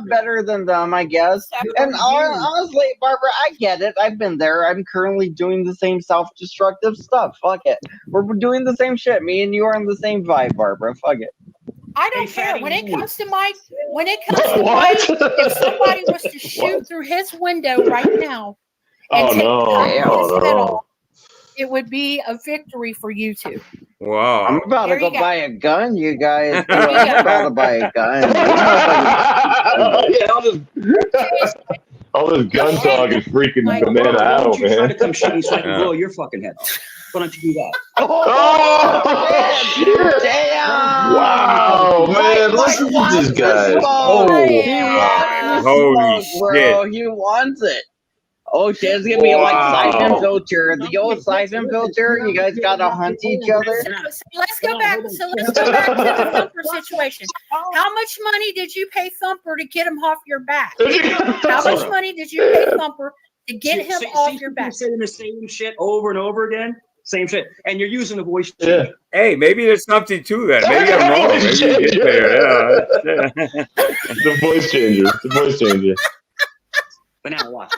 better than them, I guess. And honestly, Barbara, I get it. I've been there. I'm currently doing the same self-destructive stuff. Fuck it. We're doing the same shit. Me and you are on the same vibe, Barbara. Fuck it. I don't care. When it comes to Mike, if somebody was to shoot through his window right now and take his head off, it would be a victory for you two. Wow. I'm about to go buy a gun, you guys. I'm about to buy a gun. All this gun talk is freaking the man out, man. Try to come shoot me so I can blow your fucking head off. Why don't you do that? Oh, shit. Damn! Wow, man, listen to this guy. Holy shit! He wants it. Oh shit, it's gonna be like siphon filter. The old siphon filter, you guys gotta hunt each other. So let's go back to the Thumper situation. How much money did you pay Thumper to get him off your back? How much money did you pay Thumper to get him off your back? You're saying the same shit over and over again. Same shit, and you're using the voice changer. Hey, maybe there's something to that. Maybe I'm wrong. Maybe you get there. The voice changer. The voice changer. But now watch.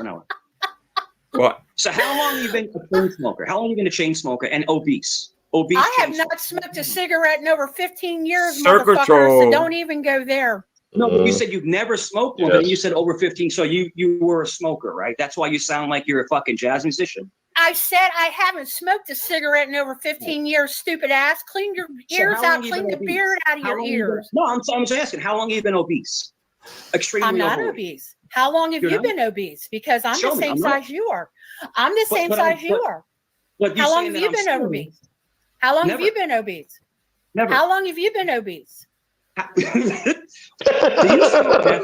What? So how long have you been a chain smoker? How long have you been a chain smoker and obese? I have not smoked a cigarette in over 15 years, Circle motherfucker, troll. so don't even go there. No, but you said you've never smoked one, and you said over 15, so you were a smoker, right? That's why you sound like you're a fucking jazz musician. I said I haven't smoked a cigarette in over 15 years, stupid ass. Clean your ears out, clean the beard out of your ears. No, I'm just asking, how long have you been obese? Extremely I'm not obese. How long have you been obese? Because I'm the same size you are. I'm the same size you are. How long have you been obese? How long have you been obese? Never. How long have you been obese? Do you smoke meth?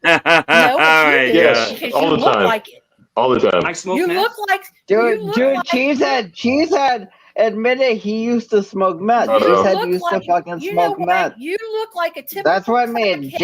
No, but you do, because all you the look time. like it. All the time. I smoke You meth. look like Dude, Cheesehead admitted he used to smoke meth. Cheesehead used to fucking smoke meth. You look like a typical That's what made Jake.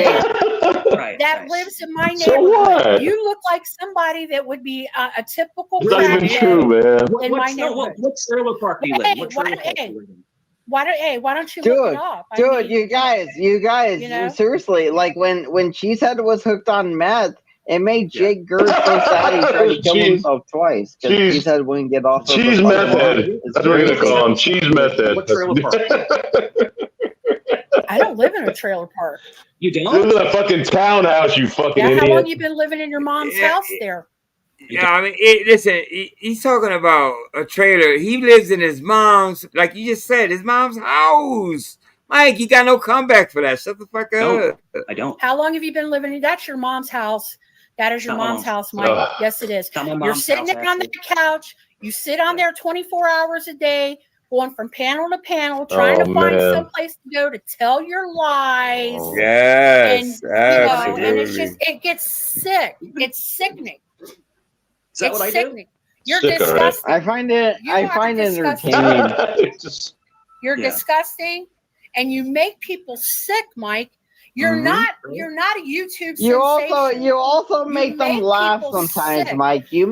that lives in my neighborhood. So what? You look like somebody that would be a typical It's not even true, man. in my neighborhood. What trailer park do you live in? What trailer park do you live in? Why don't you look it up? You guys, seriously, like when Cheesehead was hooked on meth, it made Jake Gerd so sad he tried to kill himself twice because Cheesehead wouldn't get off. Cheese meth head. That's what we're gonna call him. Cheese meth head. What trailer park? I don't live in a trailer park. You don't? You live in a fucking townhouse, you fucking idiot. How long you been living in your mom's house there? Yeah, I mean, listen, he's talking about a trailer. He lives in his mom's, like you just said, his mom's house. Mike, you got no comeback for that. Shut the fuck up. No, I don't. How long have you been living in? That's your mom's house. That is your mom's house, Mike. Yes, it is. You're sitting there on the couch. You sit on there 24 hours a day, going from panel to panel, trying to find someplace to go to tell your lies. Yes, and it's just, it gets sick. It's sickening. Is that what I do? You're Sick of it. disgusting. I find it disgusting. entertaining. You're Yeah. disgusting, and you make people sick, Mike. You're not a YouTube sensation. You also make them laugh people sometimes, sick. Mike. You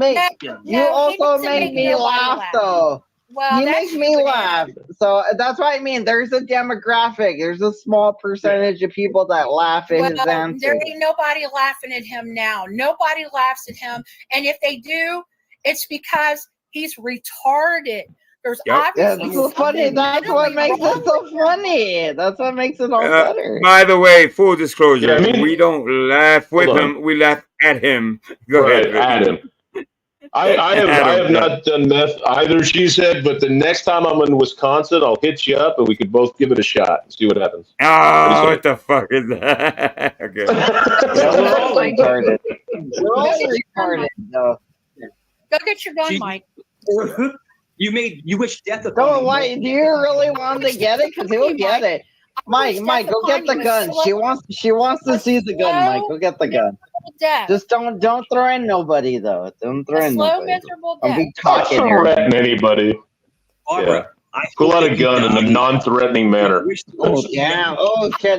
he also doesn't make me nobody laugh though. Well, You that's make me laugh. So that's what I mean. There's a demographic. There's a small percentage of people that laugh at his answers. There ain't nobody laughing at him now. Nobody laughs at him. And if they do, it's because he's retarded. There's obviously That's so funny. That's what makes it so funny. That's what makes it all better. By the way, full disclosure, Yeah, we don't laugh with Hold on. him. We laugh at him. Go Right, ahead. at him. I have not done meth either, she said, but the next time I'm in Wisconsin, I'll hit you up and we could both give it a shot and see what happens. Oh, what the fuck is that? Okay. We're all retarded. We're all retarded, though. Go get your gun, Mike. You wish death upon Don't why? Do you really want to get it? Because he'll get it. Mike, go get the gun. She wants to see the gun, Mike. Go get the gun. Just don't throw in nobody though. Don't throw in slow, nobody. miserable I'll death. be talking here. Threaten anybody. Yeah. Pull out a gun in a non-threatening manner. Oh damn! Oh, okay.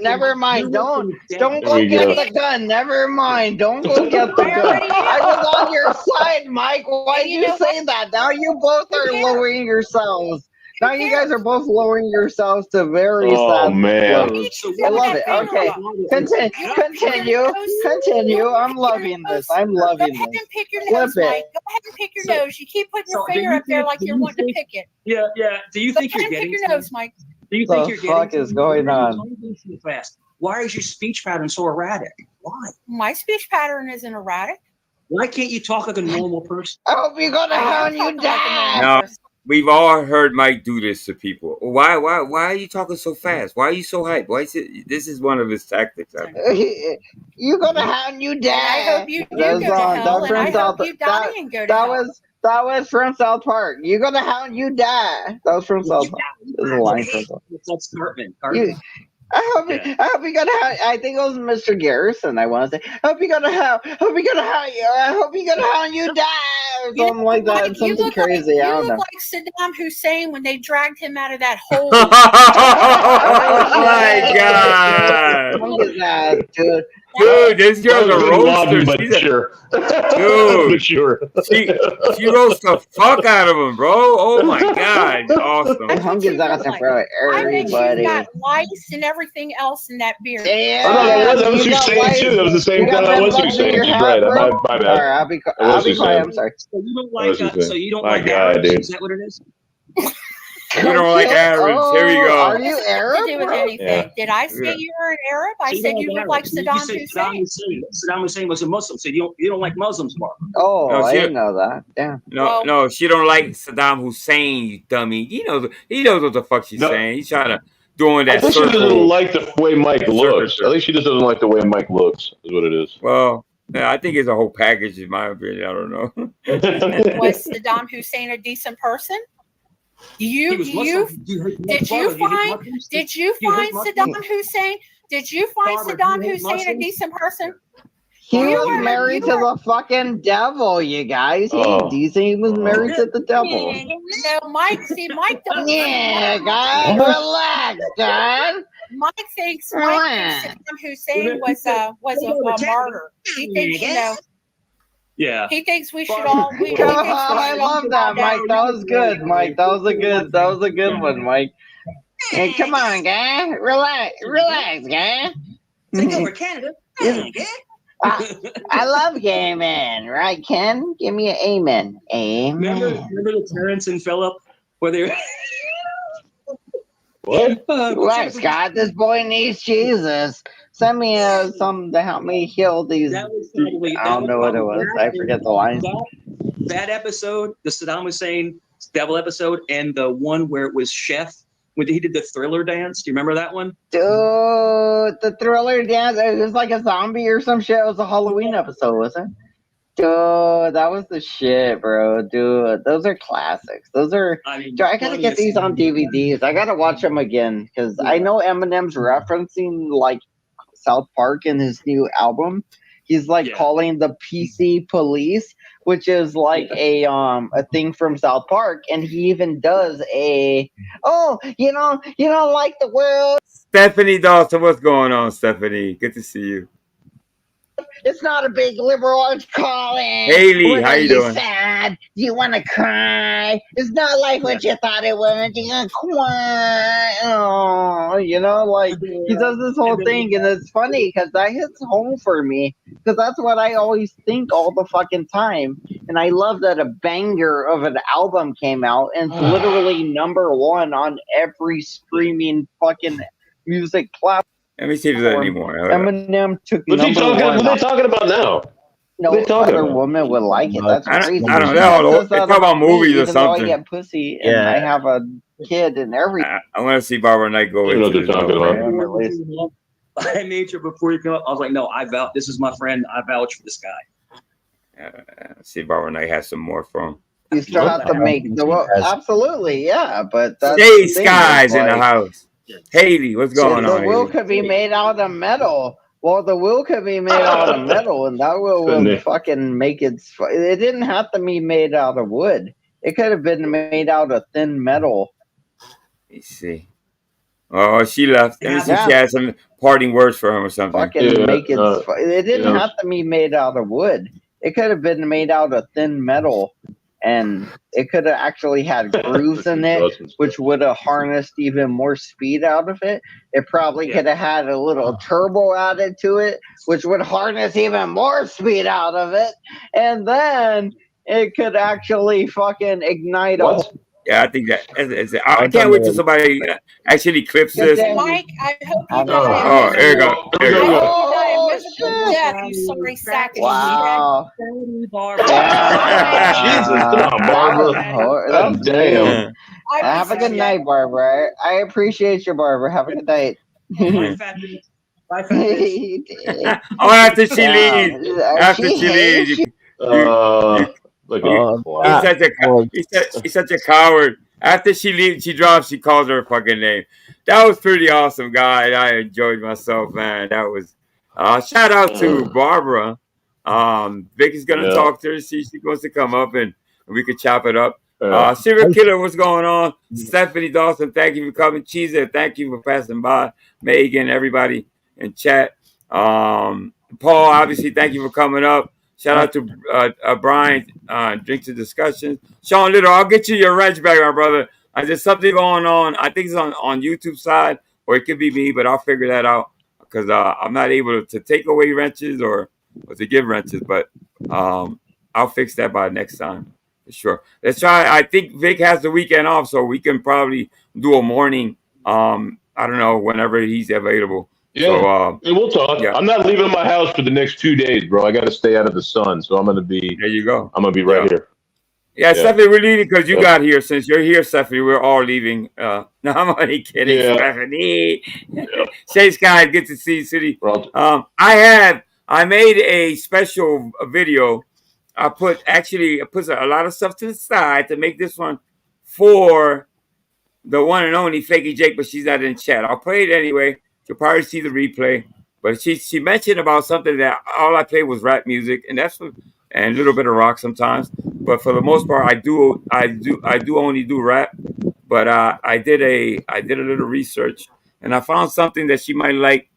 Never mind. Don't go get the gun. Never mind. Don't go get the gun. I was on your side, Mike. Why did you say that? Now you both are lowering yourselves. Now you guys are both lowering yourselves to very sad man. levels. I love it. Okay, continue. I'm loving this. I'm loving Go ahead this. and pick your nose, Mike. Go ahead and pick your nose. You keep putting your finger up there like you're wanting to pick it. Yeah. Do you think Go you're ahead and getting pick your nose, Mike. Do you The think you're getting fuck is going on? too fast? Why is your speech pattern so erratic? Why? My speech pattern isn't erratic. Why can't you talk like a normal person? I hope you're gonna hound you down. Now, we've all heard Mike do this to people. Why are you talking so fast? Why are you so hyped? Why is it? This is one of his tactics. I think. You're gonna hound you down. I hope you do go to hell, and I hope you die and go to hell. That was from South Park. You're gonna hound you die. That was from South Park. This is a line from South Park. That's Cartman. I hope you gonna have. I think it was Mr. Garrison. I want to say. I hope you gonna have you die or something like that. Something crazy. You I don't look know. like Saddam Hussein when they dragged him out of that hole. Oh my god! Look at that, dude. Dude, this girl's a roaster. But She's sure. Dude, sure. she roasts the fuck out of him, bro. Oh my god, awesome. Hung his ass in front of I bet you everybody. got lice and everything else in that beard. Yeah, Oh, no, that was Hussein too. That was the same guy that was Hussein. She's right. My bad. Sorry, I'll be quiet. I'm sorry. So you don't like My like guy, Arabs? dude. Is that what it is? You don't like Arabs. Here we go. Are you Arab? To do with anything. Yeah. Did I say you were an Arab? I said you look like Saddam Hussein. Saddam Hussein was a Muslim. So you don't like Muslims, Mark? Oh, No, I she- didn't know that. Damn. No, she don't like Saddam Hussein, you dummy. He knows what the fuck she's saying. He's trying to doing I that think she doesn't circle. like the way Mike looks. I think she just doesn't like the way Mike looks, is what it is. Well, yeah, I think it's a whole package, in my opinion. I don't know. Was Saddam Hussein a decent person? Did you find Saddam Hussein? Did you find Saddam Hussein a decent person? He was married to the fucking devil, you guys. He ain't decent. He was married to the devil. No, Mike. See, Mike don't. Yeah, guys, relax, guys. Mike thinks Saddam Hussein was a martyr. He thinks Yeah. He thinks we should all. I love that, Mike. That was good, Mike. That was a good one, Mike. Hey, come on, guy. Relax, guy. Take over Canada. I love gay men, right, Ken? Give me an amen. Amen. Remember the Terrence and Phillip where they What? Relax, God. This boy needs Jesus. Send me something to help me heal these. I don't know what it was. I forget the line. That episode, the Saddam Hussein devil episode, and the one where it was Chef when he did the Thriller dance. Do you remember that one? Dude, the Thriller dance. It was like a zombie or some shit. It was a Halloween episode, wasn't it? Dude, that was the shit, bro. Dude, those are classics. Those are. Dude, I gotta get these on DVDs. I gotta watch them again because I know Eminem's referencing like South Park in his new album. he's like calling the PC police, which is like a thing from South Park, and he even does a you don't like the world. Stephanie Dawson, what's going on, Stephanie? Good to see you. It's not a big liberal arts calling. Haley, What how are you you doing? sad? Do you want to cry? It's not like what you thought it was. You're gonna cry. Oh, like he does this whole thing, and it's funny because that hits home for me because that's what I always think all the fucking time. And I love that a banger of an album came out and it's literally #1 on every streaming fucking music platform. Let me see if there's any more. Eminem took What they talking about now? No What they talking other about? woman would like it. That's crazy. I don't She know. says They that talk about me, movies or even though I something. get pussy and I have a kid and everything. I want to see Barbara Knight go You know into what they're talking about. I made sure before you come up, I was like, no, I vouch. This is my friend. I vouch for this guy. See, Barbara Knight has some more from. You still have to make the world. Absolutely, yeah. But that's Jay the thing, Skies it's in the like, house. Haley, what's going the on? will Haley? could be made out of metal. Well, the will could be made out of metal, and that will fucking make it. It didn't have to be made out of wood. It could have been made out of thin metal. Let me see. Oh, she left. Let me see if she has some parting words for him or something. Fucking make it. It didn't have to be made out of wood. It could have been made out of thin metal, and it could have actually had grooves in it, which would have harnessed even more speed out of it. It probably could have had a little turbo added to it, which would harness even more speed out of it, and then it could actually fucking ignite a. Yeah, I think that. I can't wait till somebody actually clips this. Mike, I hope you Oh, there you go. There you go. die a miserable death, you sorry sack of Wow. shit. Jesus, come on, Barbara. God damn. Have a good night, Barbara. I appreciate you, Barbara. Have a good night. Oh, after she leaves. After she leaves. Look at He's such a coward. After she leaves, she drops, she calls her fucking name. That was pretty awesome, guy. I enjoyed myself, man. That was shout out to Barbara. Vicky's gonna talk to her, see if she wants to come up and we could chop it up. Serial Killer, what's going on? Stephanie Dawson, thank you for coming. Cheezer, thank you for passing by. Megan, everybody in chat. Paul, obviously, thank you for coming up. Shout out to Brian, Drinks and Discussions. Sean Little, I'll get you your wrench back, my brother. There's something going on. I think it's on YouTube side, or it could be me, but I'll figure that out because I'm not able to take away wrenches or to give wrenches, but I'll fix that by next time for sure. Let's try. I think Vic has the weekend off, so we can probably do a morning. I don't know, whenever he's available. Yeah, so, and we'll talk. Yeah. I'm not leaving my house for the next 2 days, bro. I got to stay out of the sun, so I'm gonna be. There you go. I'm gonna be right here. Yeah, Stephanie, we're leaving because you got here. Since you're here, Stephanie, we're all leaving. No, I'm only kidding, Stephanie. Shay Sky, good to see you, City. I made a special video. I put a lot of stuff to the side to make this one for the one and only Flaky Jake, but she's not in chat. I'll play it anyway. You'll probably see the replay, but she mentioned about something that all I played was rap music, and and a little bit of rock sometimes. But for the most part, I do only do rap. But I did a little research, and I found something that she might like.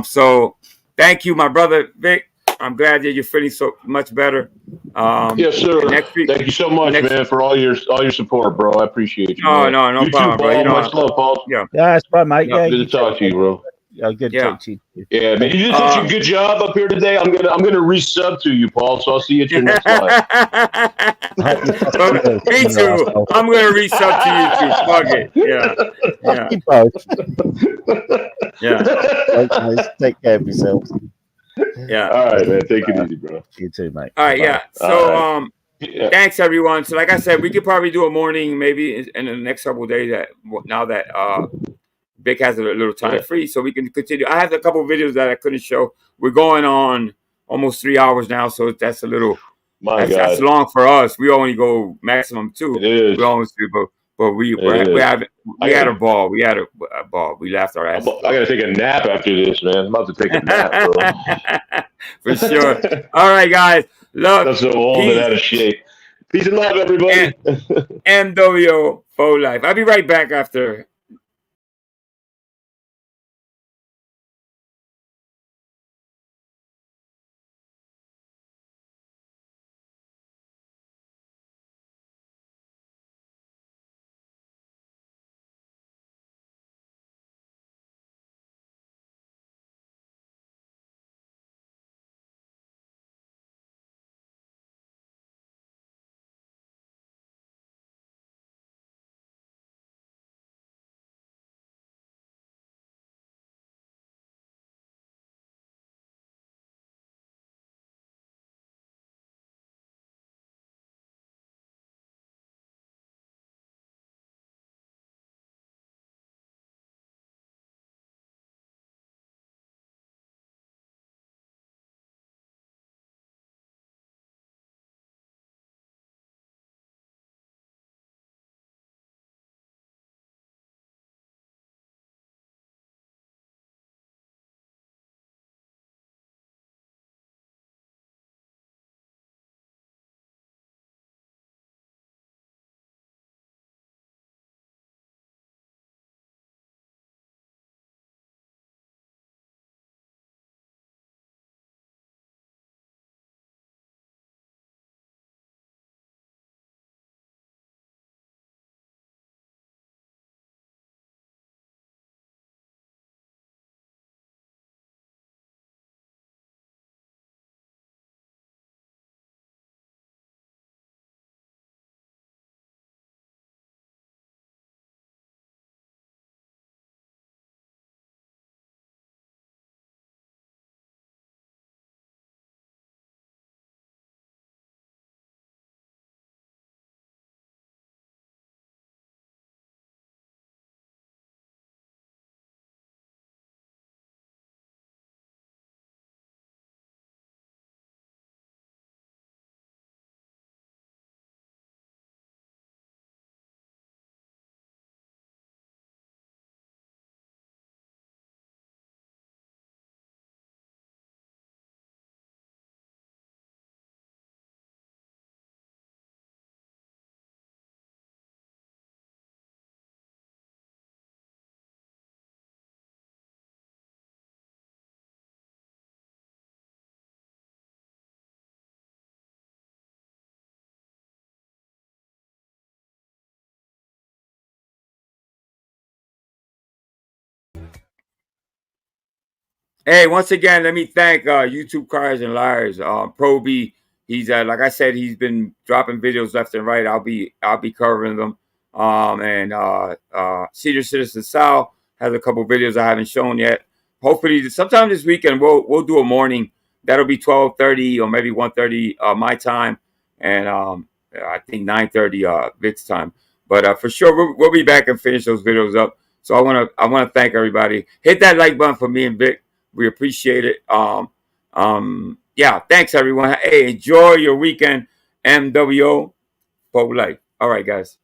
So thank you, my brother Vic. I'm glad that you're feeling so much better. Yes, sir. Thank you so much, man, for all your support, bro. I appreciate you. No you problem, too, bro. Much love, Paul. Yeah, that's fine, mate. Good to talk to you, bro. Yeah, good to talk to you. Yeah, man, you did such a good job up here today. I'm gonna resub to you, Paul. So I'll see you at your next live. Me too. I'm gonna resub to you too. Fuck it. Yeah. Take care of yourselves. Yeah. All right, man. Take it easy, bro. You too, mate. All right. Yeah. So thanks everyone. So like I said, we could probably do a morning maybe in the next couple of days. Now that Vic has a little time free, so we can continue. I have a couple of videos that I couldn't show. We're going on almost 3 hours now, so that's a little. That's long for us. We only go maximum 2. It is. We always do, but we had a ball. We had a ball. We laughed our ass. I gotta take a nap after this, man. I'm about to take a nap, bro. For sure. All right, guys. Love. I'm so old and out of shape. Peace and love, everybody. MWO for life. I'll be right back after. Hey, once again, let me thank YouTube Cars and Liars. Proby, he's like I said, he's been dropping videos left and right. I'll be covering them. And Cedar Citizen Sal has a couple videos I haven't shown yet. Hopefully, sometime this weekend we'll do a morning. That'll be 12:30 or maybe 1:30 my time, and I think 9:30 Vic's time. But for sure, we'll be back and finish those videos up. So I wanna thank everybody. Hit that like button for me and Vic. We appreciate it. Yeah, thanks everyone. Hey, enjoy your weekend. MWO for life. All right, guys.